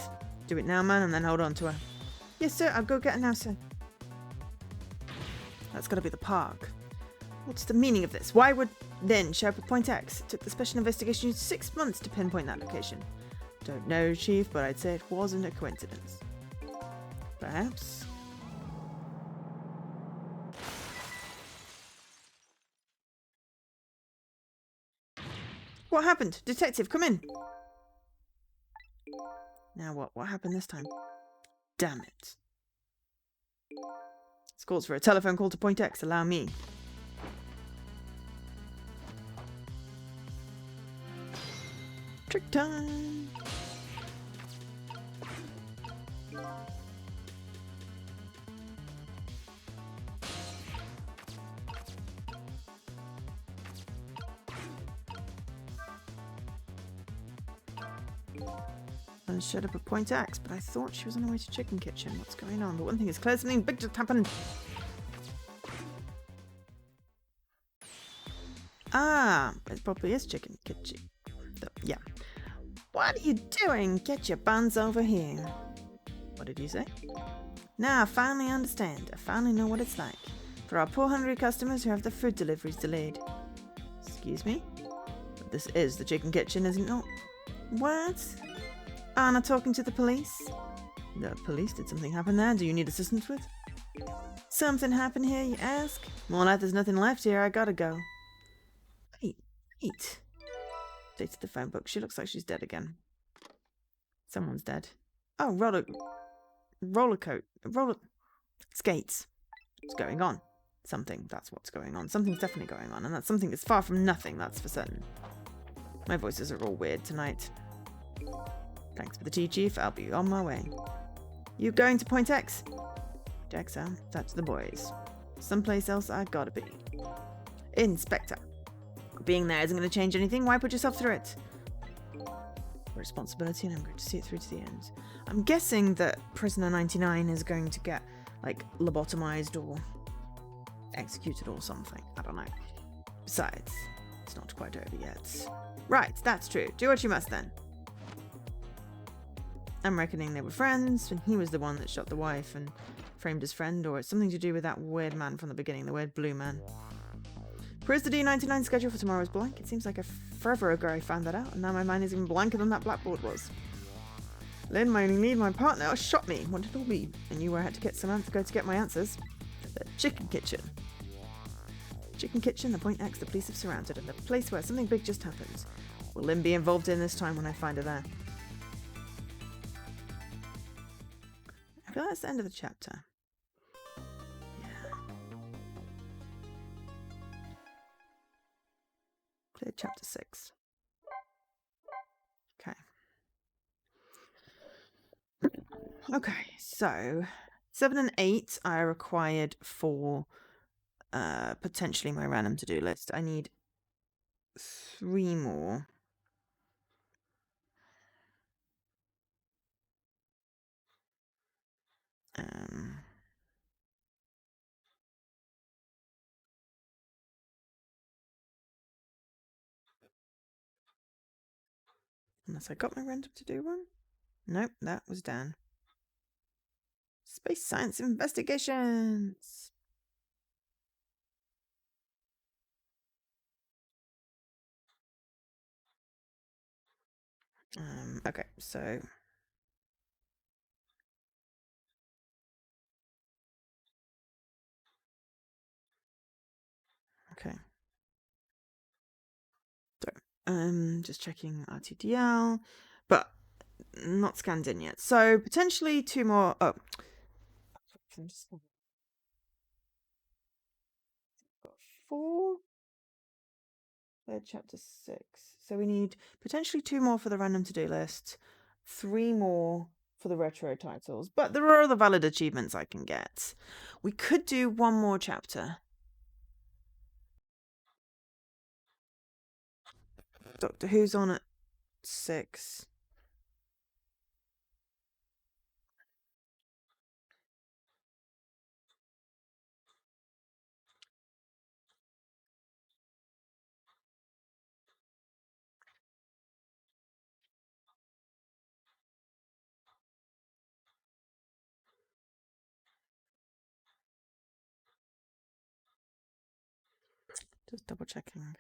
Do it now, man, and then hold on to her. Yes, sir. I'll go get her now, sir. That's got to be the park. What's the meaning of this? Why would Lynn show up at Point X? It took the special investigation unit 6 months to pinpoint that location. Don't know, Chief, but I'd say it wasn't a coincidence. Perhaps. What happened? Detective, come in. Now what? What happened this time? Damn it. This calls for a telephone call to Point X. Allow me. Trick time. I showed up at Point X, but I thought she was on her way to Chicken Kitchen. What's going on? But one thing is clear, something big just happened. Ah, it probably is Chicken Kitchen. Yeah. What are you doing? Get your buns over here. What did you say? Now I finally understand. I finally know what it's like. For our poor hungry customers who have their food deliveries delayed. Excuse me? But this is the Chicken Kitchen, isn't it? What? Anna talking to the police? The police? Did something happen there? Do you need assistance with? Something happened here, you ask? More like there's nothing left here. I gotta go. Wait. Dated the phone book. She looks like she's dead again. Someone's dead. Oh, roller skates. What's going on? Something. That's what's going on. Something's definitely going on, and that something is far from nothing. That's for certain. My voices are all weird tonight. Thanks for the tea, Chief. I'll be on my way. You going to Point X? Jackson, that's the boys. Someplace else I gotta be. Inspector. Being there isn't going to change anything. Why put yourself through it? Responsibility, and I'm going to see it through to the end. I'm guessing that Prisoner 99 is going to get, like, lobotomized or executed or something. I don't know. Besides, it's not quite over yet. Right, that's true. Do what you must then. I'm reckoning they were friends, and he was the one that shot the wife and framed his friend, or it's something to do with that weird man from the beginning, the weird blue man. Where's the D99 schedule for tomorrow is blank? It seems like forever ago I found that out, and now my mind is even blanker than that blackboard was. Lynn, my only lead, my partner, shot me. What did it all be? I knew where I had to go to get my answers. The chicken kitchen. Chicken kitchen, the Point X the police have surrounded, and the place where something big just happened. Will Lynn be involved in this time when I find her there? I feel that's the end of the chapter. Clear chapter 6. Okay, so 7 and 8 I required for potentially my random to-do list. I need 3 more. Unless I got my random to-do one? Nope, that was done. Space Science Investigations! Okay, so... Okay. So, just checking RTDL, but not scanned in yet. So, potentially 2 more... Oh. I'm just... Got 4... Chapter 6. So we need potentially 2 more for the random to-do list, 3 more for the retro titles, but there are other valid achievements I can get. We could do 1 more chapter. Doctor Who's on at 6. Just double checking.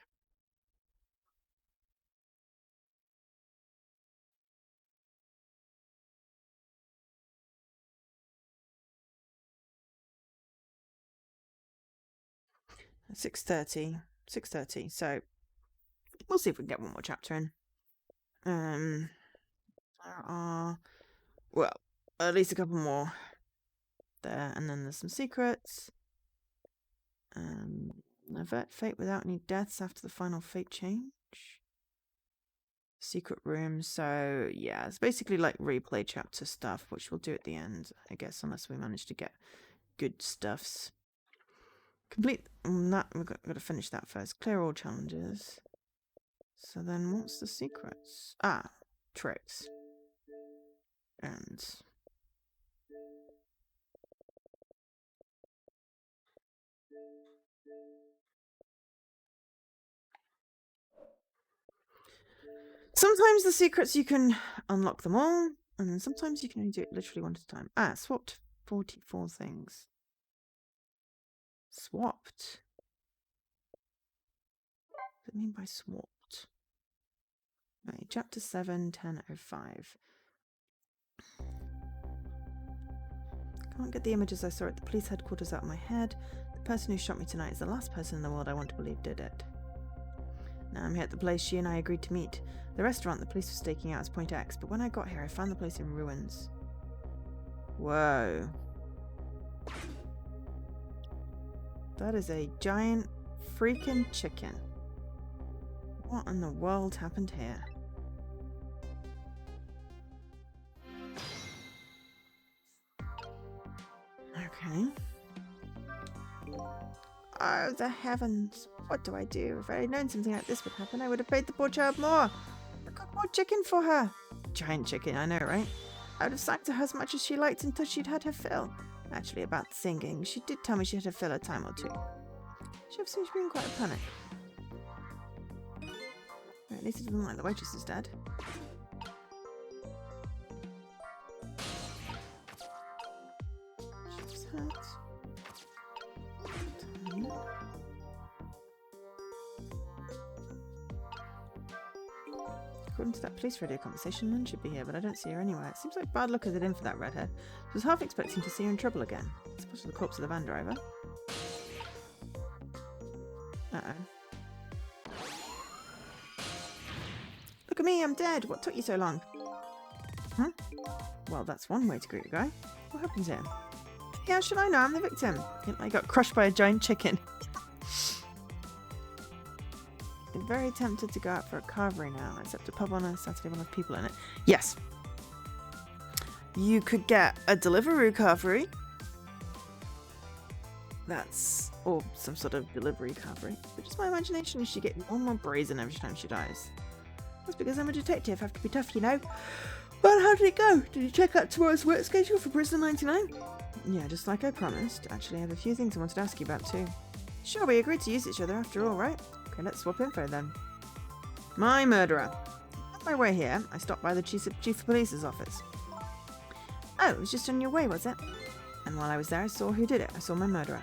At 6:30. 6:30. So we'll see if we can get 1 more chapter in. There are, well, at least a couple more there, and then there's some secrets. Avert fate without any deaths after the final fate change. Secret room. So yeah, it's basically like replay chapter stuff, which we'll do at the end, I guess, unless we manage to get good stuffs. Complete that. We've got to finish that first. Clear all challenges. So then, what's the secrets? Ah, tricks. And sometimes the secrets you can unlock them all, and then sometimes you can only do it literally 1 at a time. Ah, swapped 44 things. Swapped? What does it mean by swapped? Right, chapter 7, 10:05. Can't get the images I saw at the police headquarters out of my head. The person who shot me tonight is the last person in the world I want to believe did it. Now I'm here at the place she and I agreed to meet. The restaurant the police were staking out as Point X, but when I got here I found the place in ruins. Whoa. That is a giant freaking chicken. What in the world happened here? Okay. Oh, the heavens. What do I do? If I had known something like this would happen, I would have paid the poor child more. I got more chicken for her. Giant chicken, I know, right? I would have sang to her as much as she liked until she'd had her fill. Actually, about the singing, she did tell me she had her fill a time or two. She ever seems to be in quite a panic. Well, at least it doesn't like the waitress is dead. She's hurt. According to that police radio conversation, Lynn should be here, but I don't see her anywhere. It seems like bad luck is it in for that redhead. I was half expecting to see her in trouble again. Especially the corpse of the van driver. Uh-oh. Look at me, I'm dead! What took you so long? Huh? Well, that's one way to greet a guy. What happened to him? Yeah, how should I know? I'm the victim. I got crushed by a giant chicken. I'm very tempted to go out for a carvery now, except a pub on a Saturday will have people in it. Yes. You could get a Deliveroo carvery. Or some sort of delivery carvery. But just my imagination is she get more and more brazen every time she dies. That's because I'm a detective. I have to be tough, you know. Well, how did it go? Did you check out tomorrow's work schedule for Prisoner 99? Yeah, just like I promised. Actually, I have a few things I wanted to ask you about too. Sure, we agreed to use each other after all, right? Okay, let's swap info then. My murderer. On my way here, I stopped by the chief of police's office. Oh, it was just on your way, was it? And while I was there, I saw who did it. I saw my murderer.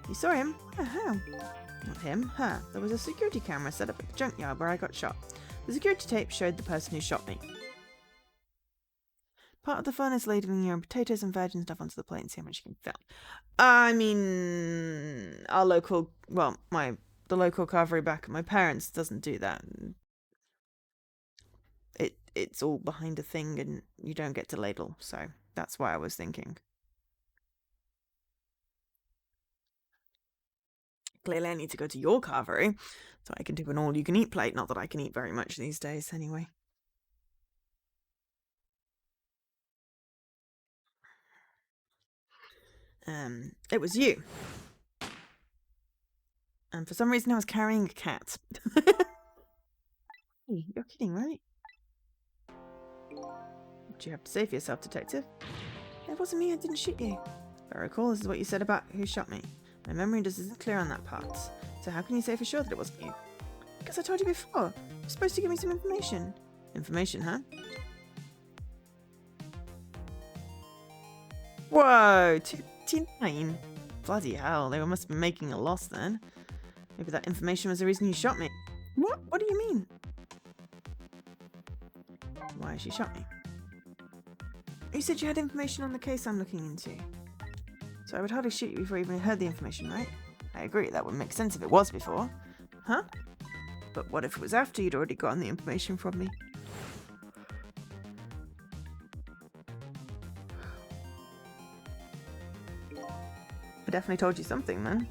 You saw him? Oh, how? Not him, her. There was a security camera set up at the junkyard where I got shot. The security tape showed the person who shot me. Part of the fun is ladling your own potatoes and veg and stuff onto the plate and see how much you can film. I mean, our local, well, the local carvery back at my parents' doesn't do that. It's all behind a thing and you don't get to ladle, so that's why I was thinking. Clearly I need to go to your carvery so I can do an all-you-can-eat plate. Not that I can eat very much these days, anyway. It was you. And for some reason I was carrying a cat. Hey, you're kidding, right? What do you have to say for yourself, detective? It wasn't me, I didn't shoot you. If I recall, this is what you said about who shot me. My memory just isn't clear on that part. So how can you say for sure that it wasn't you? Because I told you before. You're supposed to give me some information. Information, huh? Whoa, 259? Bloody hell, they must have been making a loss then. Maybe that information was the reason you shot me. What? What do you mean? Why she shot me? You said you had information on the case I'm looking into. So I would hardly shoot you before I even heard the information, right? I agree, that would make sense if it was before. Huh? But what if it was after you'd already gotten the information from me? I definitely told you something then.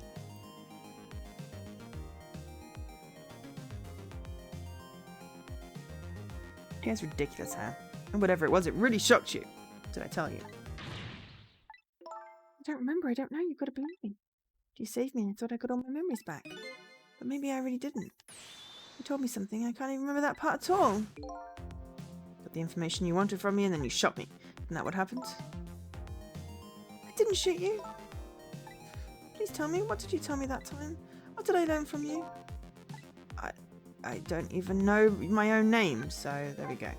He has ridiculous hair. And whatever it was, it really shocked you. Did I tell you? I don't remember. I don't know. You've got to believe me. You saved me and I thought I got all my memories back. But maybe I really didn't. You told me something. I can't even remember that part at all. Got the information you wanted from me and then you shot me. Isn't that what happened? I didn't shoot you. Please tell me. What did you tell me that time? What did I learn from you? I don't even know my own name, so there we go.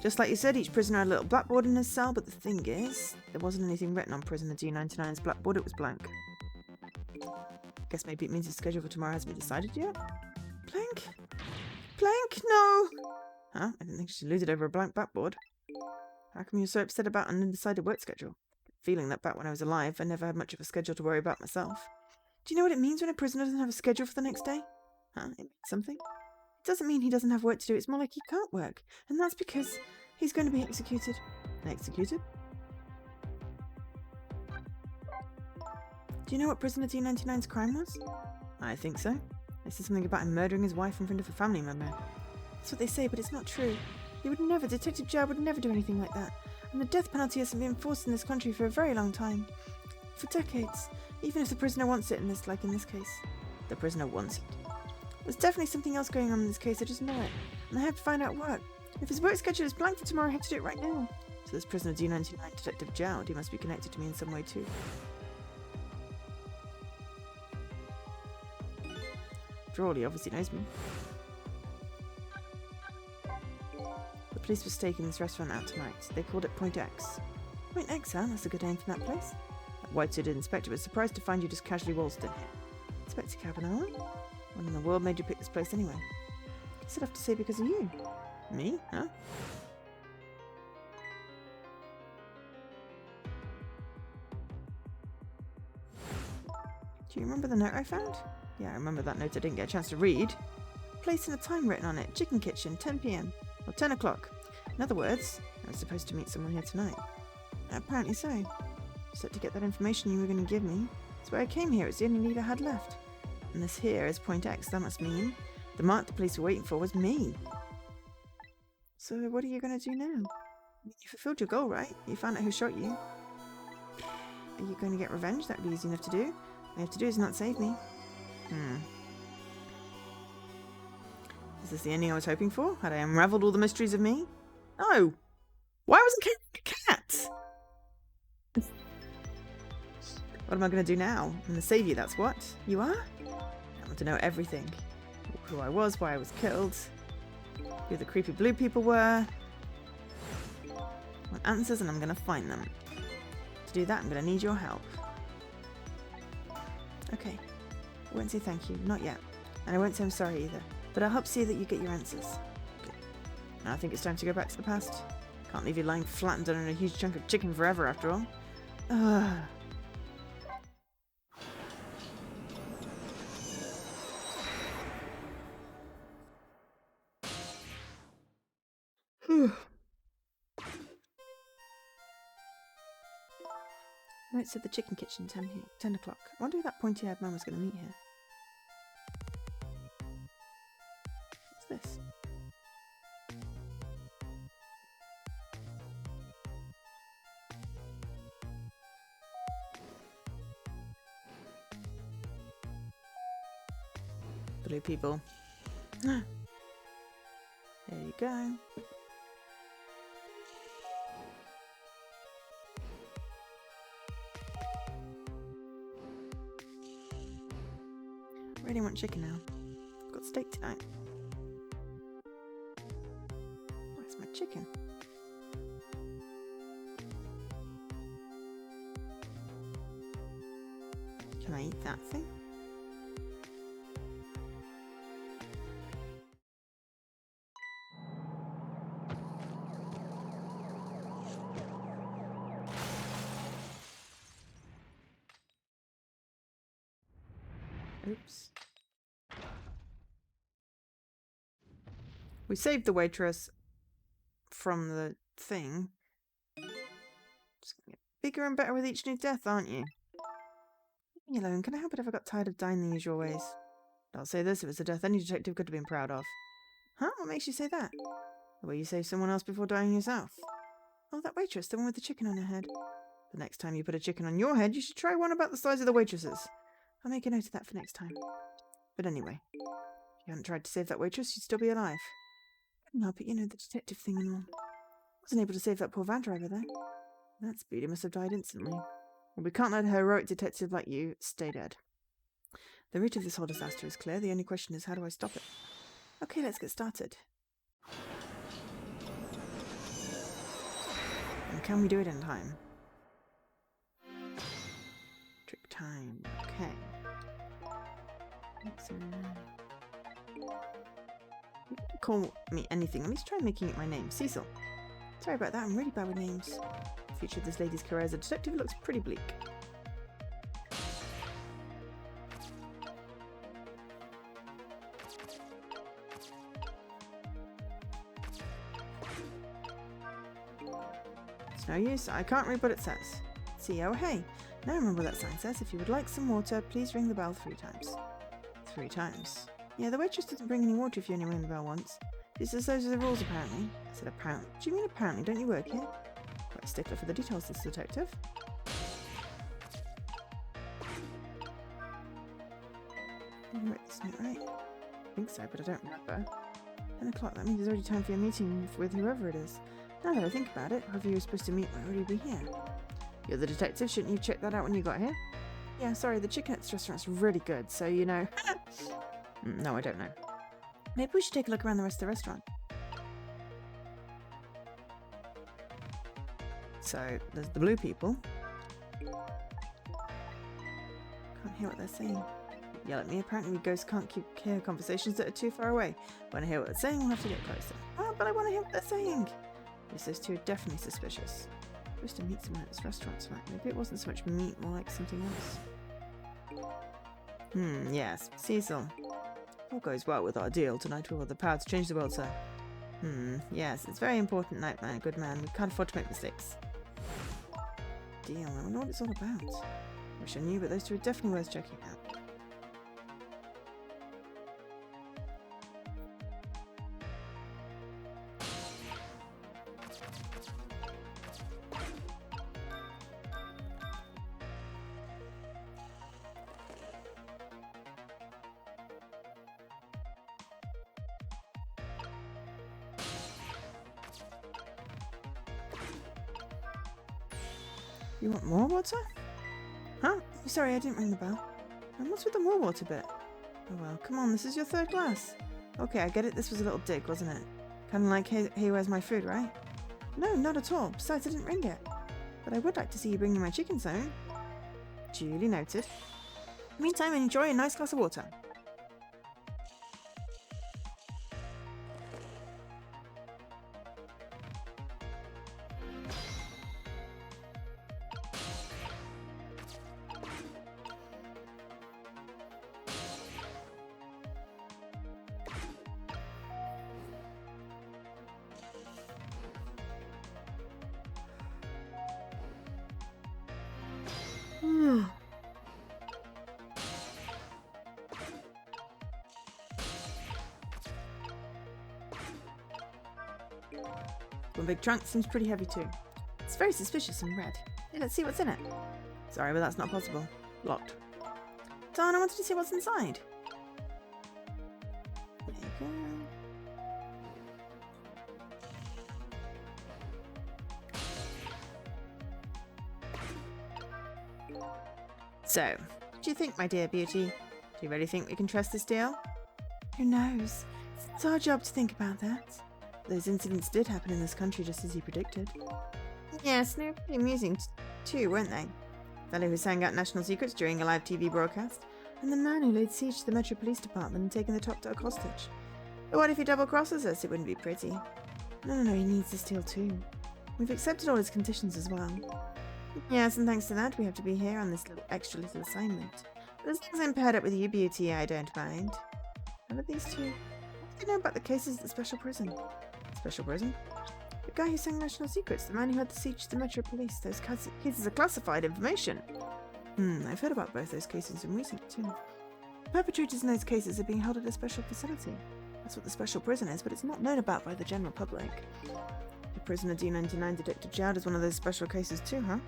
Just like you said, each prisoner had a little blackboard in his cell, but the thing is, there wasn't anything written on prisoner D99's blackboard, it was blank. Guess maybe it means his schedule for tomorrow hasn't been decided yet? Blank? Blank? No! Huh? I didn't think she alluded over a blank blackboard. How come you're so upset about an undecided work schedule? feeling that back when I was alive, I never had much of a schedule to worry about myself. Do you know what it means when a prisoner doesn't have a schedule for the next day? Huh? It means something. It doesn't mean he doesn't have work to do. It's more like he can't work. And that's because he's going to be executed. Executed? Do you know what prisoner D99's crime was? I think so. They said something about him murdering his wife in front of a family member. That's what they say, but it's not true. He would never, Detective Joe would never do anything like that. And the death penalty hasn't been enforced in this country for a very long time. For decades. Even if the prisoner wants it like in this case. The prisoner wants it. There's definitely something else going on in this case, I just know it. And I have to find out what. If his work schedule is blank for tomorrow, I have to do it right now. So this prisoner D99, Detective Jowd, he must be connected to me in some way too. He obviously knows me. The police were staking this restaurant out tonight. They called it Point X. Point X, huh? That's a good name for that place. That white-suited inspector was surprised to find you just casually waltzed in here. Inspector Cabanella? What in the world made you pick this place anyway? Guess I'd have to say because of you. Me? Huh? Do you remember the note I found? Yeah, I remember that note I didn't get a chance to read. Place and a time written on it. Chicken Kitchen, 10 p.m. Or 10 o'clock. In other words, I was supposed to meet someone here tonight. Apparently so. Just had to get that information you were going to give me. That's why I came here. It's the only lead I had left. And this here is Point X. That must mean the mark the police were waiting for was me. So what are you going to do now? You fulfilled your goal, right? You found out who shot you. Are you going to get revenge? That would be easy enough to do. All you have to do is not save me. Is this the ending I was hoping for? Had I unraveled all the mysteries of me? No! Why wasn't Kate a cat? What am I going to do now? I'm going to save you, that's what? You are? I want to know everything. Who I was, why I was killed, who the creepy blue people were. I want answers and I'm going to find them. To do that, I'm going to need your help. Okay. I won't say thank you, not yet. And I won't say I'm sorry either. But I'll help see that you get your answers. Okay. Now I think it's time to go back to the past. Can't leave you lying flattened under a huge chunk of chicken forever, after all. Note said the Chicken Kitchen, 10 o'clock. I wonder who that pointy-haired man was going to meet here. What's this? Blue people. There you go. I really want chicken now. I've got steak tonight. Where's my chicken? Can I eat that thing? Oops. We saved the waitress from the thing. Just gonna get bigger and better with each new death, aren't you? Leave me alone. Can I help it if I got tired of dying the usual ways? I'll say this, it was a death any detective could have been proud of. Huh? What makes you say that? The way you saved someone else before dying yourself. Oh, that waitress, the one with the chicken on her head. The next time you put a chicken on your head, you should try one about the size of the waitress's. I'll make a note of that for next time. But anyway, if you hadn't tried to save that waitress, you'd still be alive. Couldn't help it, you know, the detective thing and all. Wasn't able to save that poor van driver, though. That speedy must have died instantly. Well, we can't let a heroic detective like you stay dead. The root of this whole disaster is clear. The only question is, how do I stop it? Okay, let's get started. And can we do it in time? Trick time. Okay. You can call me anything. Let me try making it my name. Cecil. Sorry about that. I'm really bad with names. future of this lady's career as a detective looks pretty bleak. It's no use. I can't read what it says. See, oh hey. Now remember what that sign says. If you would like some water, please ring the bell 3 times. 3 times. Yeah, the waitress doesn't bring any water if you only ring the bell once. She says those are the rules, apparently. I said apparently. Do you mean apparently? Don't you work here? Quite a stickler for the details, this detective. Did you write this note right? I think so, but I don't remember. 10 o'clock, that means it's already time for your meeting with whoever it is. Now that I think about it, whoever you were supposed to meet might already be here. You're the detective, shouldn't you have checked that out when you got here? Yeah, sorry, the chicken at this restaurant's really good, so you know. No, I don't know. Maybe we should take a look around the rest of the restaurant. So, there's the blue people. Can't hear what they're saying. Yell at me. Apparently we ghosts can't hear conversations that are too far away. When I hear what they're saying, we'll have to get closer. Oh, but I want to hear what they're saying. Yes, those two are definitely suspicious. I'm supposed to meet someone at this restaurant tonight. Maybe it wasn't so much meat, more like something else. Yes. Cecil. All goes well with our deal. Tonight we'll have the power to change the world, sir. Yes. It's a very important night, man. Good man. We can't afford to make mistakes. Deal. I wonder what it's all about. Wish I knew, but those two are definitely worth checking out. You want more water? Huh? Sorry, I didn't ring the bell. And what's with the more water bit? Oh well, come on, this is your 3rd glass. Okay, I get it, this was a little dig, wasn't it? Kinda like, hey, where's my food, right? No, not at all. Besides, I didn't ring it. But I would like to see you bring me my chicken soon. Duly noted. Meantime, enjoy a nice glass of water. One big trunk seems pretty heavy too. It's very suspicious and red. Hey, let's see what's in it. Sorry, but that's not possible. Locked. Darn, I wanted to see what's inside. There you go. So, what do you think, my dear beauty? Do you really think we can trust this deal? Who knows? It's our job to think about that. Those incidents did happen in this country just as you predicted. Yes, they were pretty amusing too, weren't they? The fellow who sang out national secrets during a live TV broadcast, and the man who laid siege to the Metro Police Department and taken the top dog hostage. But what if he double-crosses us? It wouldn't be pretty. No, he needs this deal too. We've accepted all his conditions as well. Yes, and thanks to that, we have to be here on this extra little assignment. But as long as I'm paired up with you, beauty, I don't mind. How about these two? What do you know about the cases at the special prison? Special prison? The guy who sang national secrets, the man who had the siege to the Metro Police. Those cases are classified information. I've heard about both those cases in recent too. The perpetrators in those cases are being held at a special facility. That's what the special prison is, but it's not known about by the general public. The prisoner D99 Detective Jowd is one of those special cases too, huh?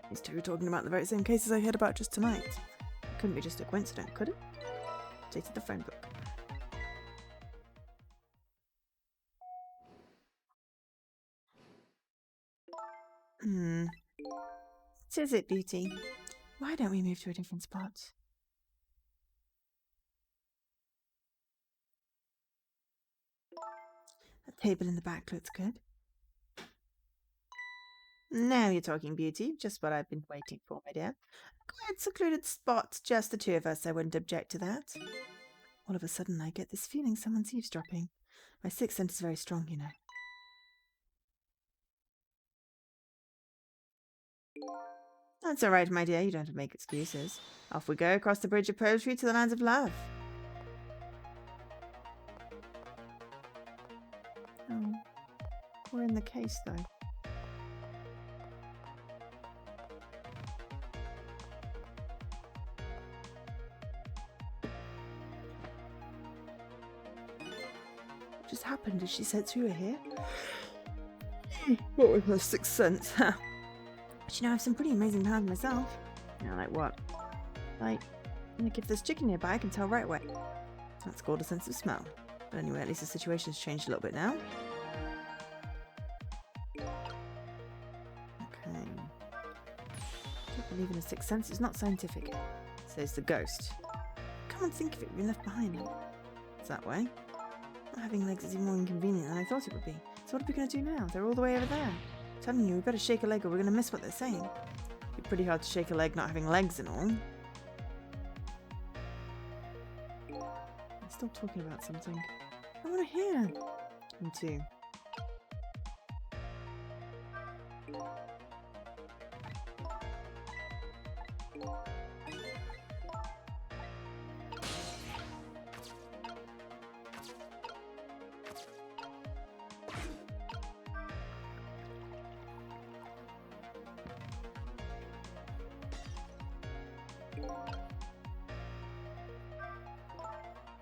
These two are talking about the very same cases I heard about just tonight. It couldn't be just a coincidence, could it? Dated the phone book. This is it, beauty. Why don't we move to a different spot? A table in the back looks good. Now you're talking, beauty. Just what I've been waiting for, my dear. A quiet, secluded spot, just the 2 of us. I wouldn't object to that. All of a sudden, I get this feeling someone's eavesdropping. My 6th sense is very strong, you know. That's all right, my dear. You don't have to make excuses. Off we go across the bridge of poetry to the lands of love. Oh, we're in the case, though. What just happened? Did she sense we were here? What with her sixth sense? But you know, I have some pretty amazing powers myself. You know, like what? Like if there's chicken nearby, I can tell right away. That's called a sense of smell. But anyway, at least the situation's changed a little bit now. Okay. I don't believe in a sixth sense. It's not scientific. Says the ghost. Come on, think of it. We've been left behind. It's that way. Not having legs is even more inconvenient than I thought it would be. So what are we going to do now? They're all the way over there. I'm telling you, we better shake a leg or we're going to miss what they're saying. It'd be pretty hard to shake a leg not having legs and all. I'm still talking about something. I want to hear. Me too.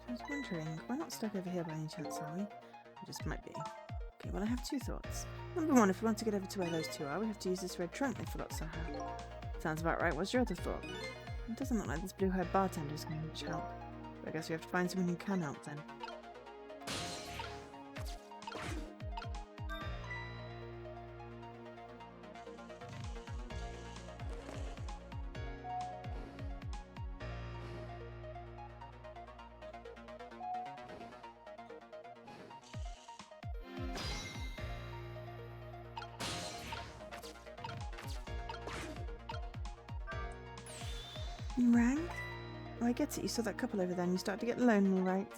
I was wondering, we're not stuck over here by any chance, are we? We just might be. Okay, well I have two thoughts. Number one, if we want to get over to where those two are, we have to use this red trunk they forgot somehow. Sounds about right. What's your other thought? It doesn't look like this blue-haired bartender is going to much help. But I guess we have to find someone who can help then. You rang? Oh, I get it. You saw that couple over there and you started to get lonely, right?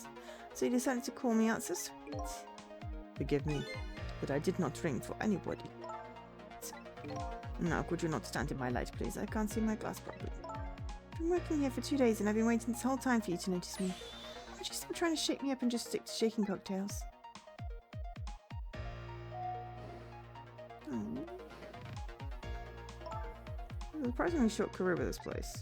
So you decided to call me out. So sweet. Forgive me, but I did not ring for anybody. Now, could you not stand in my light, please? I can't see my glass properly. I've been working here for 2 days and I've been waiting this whole time for you to notice me. Would you stop trying to shake me up and just stick to shaking cocktails? Oh. A surprisingly short career with this place.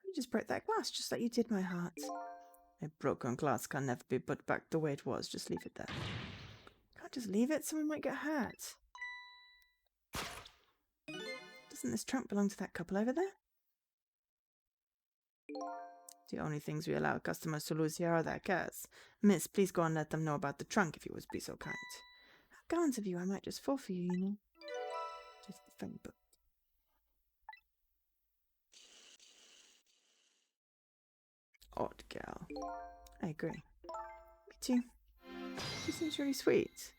You just broke that glass just like you did my heart. A broken glass can never be put back the way it was. Just leave it there. Can't just leave it. Someone might get hurt. Doesn't this trunk belong to that couple over there? The only things we allow customers to lose here are their cars. Miss, please go and let them know about the trunk if you would be so kind. How gallant of you. I might just fall for you, you know. Just the phone book. Odd girl. I agree. Me too. She seems really sweet.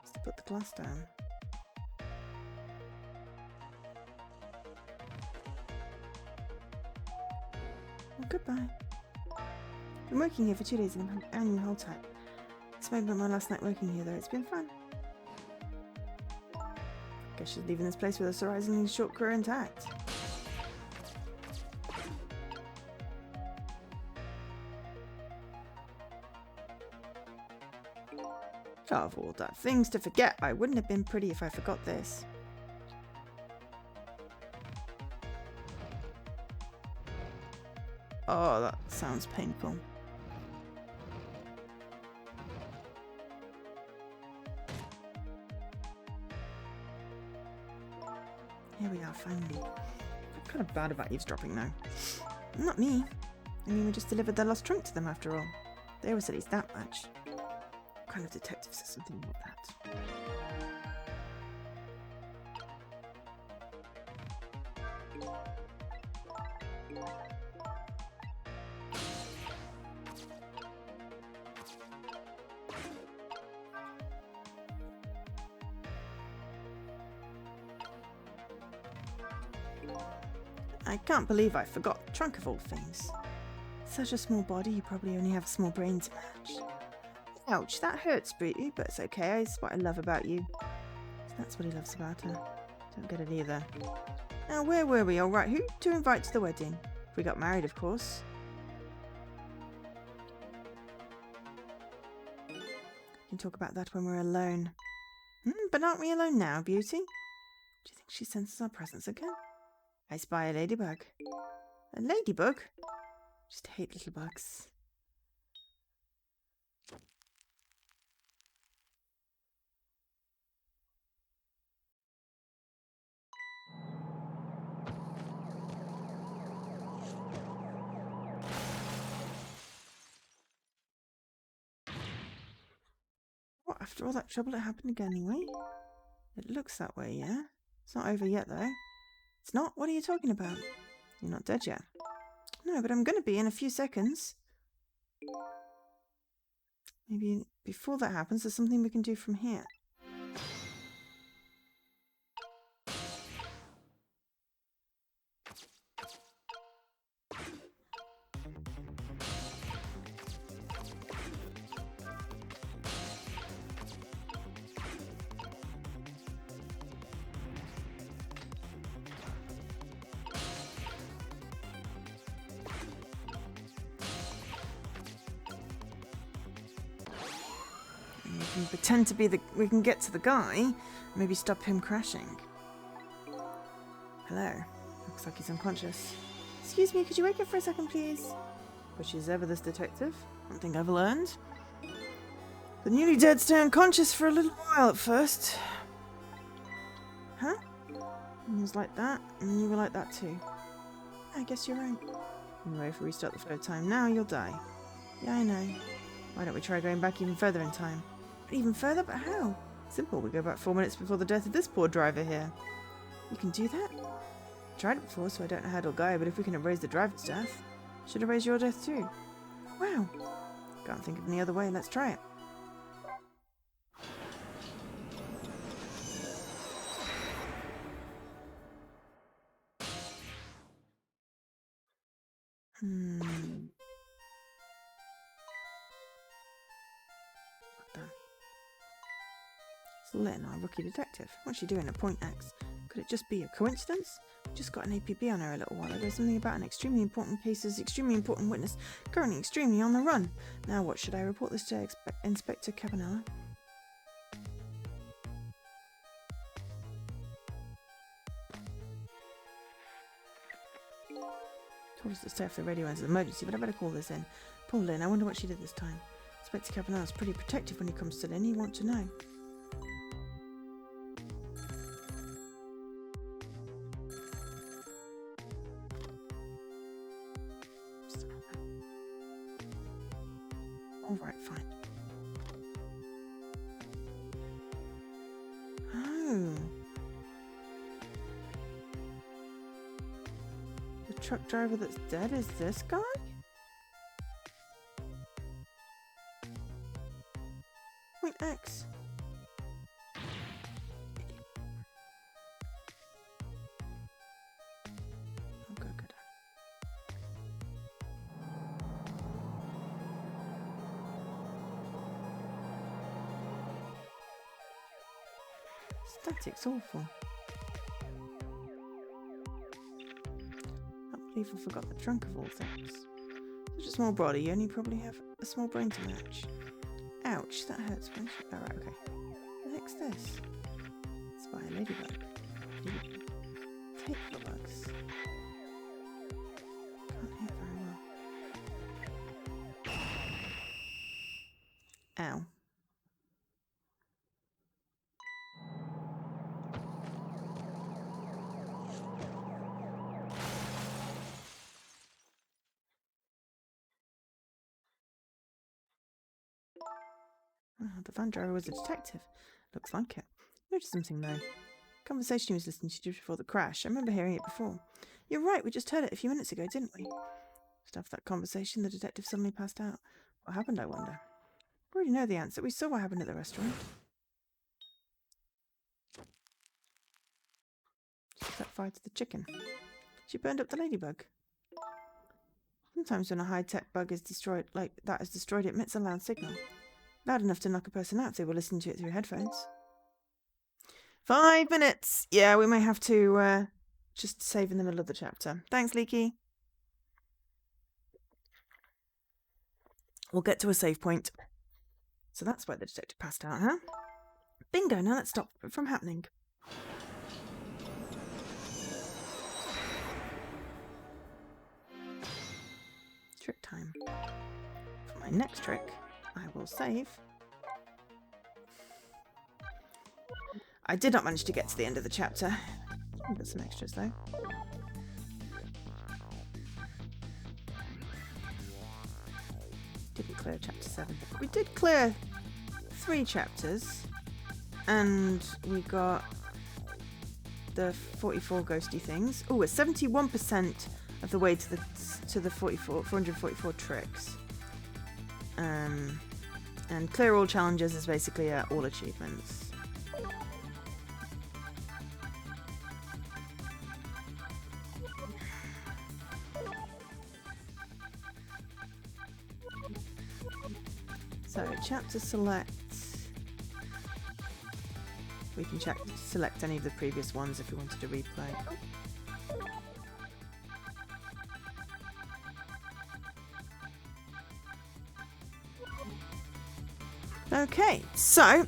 Just to put the glass down. Well, goodbye. Been working here for 2 days and I'm annual whole time. This might be my last night working here though. It's been fun. Guess she's leaving this place with a surprisingly short career intact. Of all that things to forget, I wouldn't have been pretty if I forgot this. Oh, that sounds painful. Here we are, finally. I'm kind of bad about eavesdropping now. Not me. I mean, we just delivered their lost trunk to them after all. They always at least that much. What kind of detective says something like that? I can't believe I forgot the trunk of all things. Such a small body, you probably only have a small brain to match. Ouch, that hurts, Booty, but it's okay. It's what I love about you. That's what he loves about her. Don't get it either. Now, where were we? All right, who to invite to the wedding? If we got married, of course. We can talk about that when we're alone. But aren't we alone now, Beauty? Do you think she senses our presence again? I spy a ladybug. A ladybug? Just hate little bugs. What, after all that trouble, it happened again anyway? It looks that way, yeah? It's not over yet, though. It's not? What are you talking about? You're not dead yet. No, but I'm going to be in a few seconds. Maybe before that happens, there's something we can do from here. We can pretend to be we can get to the guy, maybe stop him crashing. Hello. Looks like he's unconscious. Excuse me, could you wake up for a second, please? Which is ever this detective? One thing I've learned. The newly dead stay unconscious for a little while at first. Huh? It was like that, and you were like that too. I guess you're right. Anyway, if we restart the flow of time now, you'll die. Yeah, I know. Why don't we try going back even further in time? Even further? But how? Simple, we go back 4 minutes before the death of this poor driver here. You can do that? I tried it before, so I don't know how it'll go, but if we can erase the driver's death, should erase your death too. Wow. Can't think of any other way, let's try it. Done. It's Lynn, our rookie detective. What's she doing at Point X? Could it just be a coincidence? We just got an APB on her a little while ago. Something about an extremely important case's extremely important witness, currently extremely on the run. Now what, should I report this to Inspector Cabanella? Told us to stay off the radio as an emergency, but I better call this in. Poor Lynn, I wonder what she did this time. Inspector Cabanella's pretty protective when it comes to Lynn. You want to know. Alright, fine. Oh. The truck driver that's dead is this guy? Point X. Oh, good. Static's awful. Can't believe I forgot the trunk of all things. Such a small body, you only probably have a small brain to match. Ouch, that hurts. Alright, okay. What the heck's this? It's by a ladybug. Take the bugs. Can't hear very well. Ow. The van driver was a detective. Looks like it. Noticed something though. Conversation he was listening to just before the crash. I remember hearing it before. You're right, we just heard it a few minutes ago, didn't we? Just after that conversation, the detective suddenly passed out. What happened, I wonder? We already know the answer. We saw what happened at the restaurant. She set fire to the chicken. She burned up the ladybug. Sometimes when a high-tech bug is destroyed, like that is destroyed, it emits a loud signal. Loud enough to knock a person out if they were listening to it through headphones. 5 minutes! Yeah, we may have to just save in the middle of the chapter. Thanks, Leaky. We'll get to a save point. So that's why the detective passed out, huh? Bingo, now let's stop it from happening. Trick time. For my next trick, I will save. I did not manage to get to the end of the chapter. I've got some extras though. Didn't clear chapter 7. We did clear 3 chapters, and we got the 44 ghosty things. Oh, we're 71% of the way to the 444 tricks. And clear all challenges is basically all achievements. So chapter select. We can select any of the previous ones if we wanted to replay. Okay, so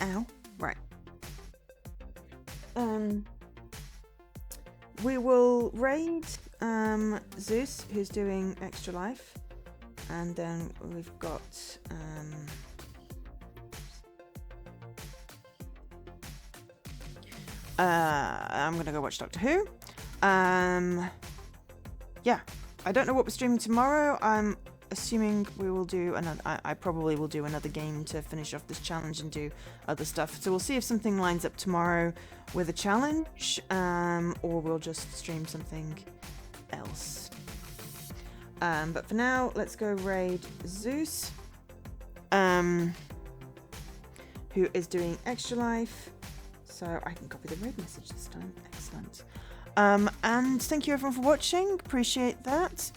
ow, right. We will raid Zeus, who's doing Extra Life, and then we've got I'm gonna go watch Doctor Who. Yeah, I don't know what we're streaming tomorrow. I'm assuming we will do another. I probably will do another game to finish off this challenge and do other stuff. So we'll see if something lines up tomorrow with a challenge, or we'll just stream something else. But for now, let's go raid Zeus, who is doing Extra Life. So I can copy the raid message this time. Excellent. And thank you everyone for watching. Appreciate that.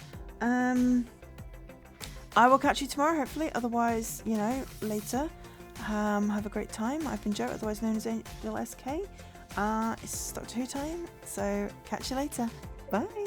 I will catch you tomorrow, hopefully. Otherwise, you know, later. Have a great time. I've been Joe, otherwise known as Angel SK. It's Doctor Who time. So catch you later. Bye.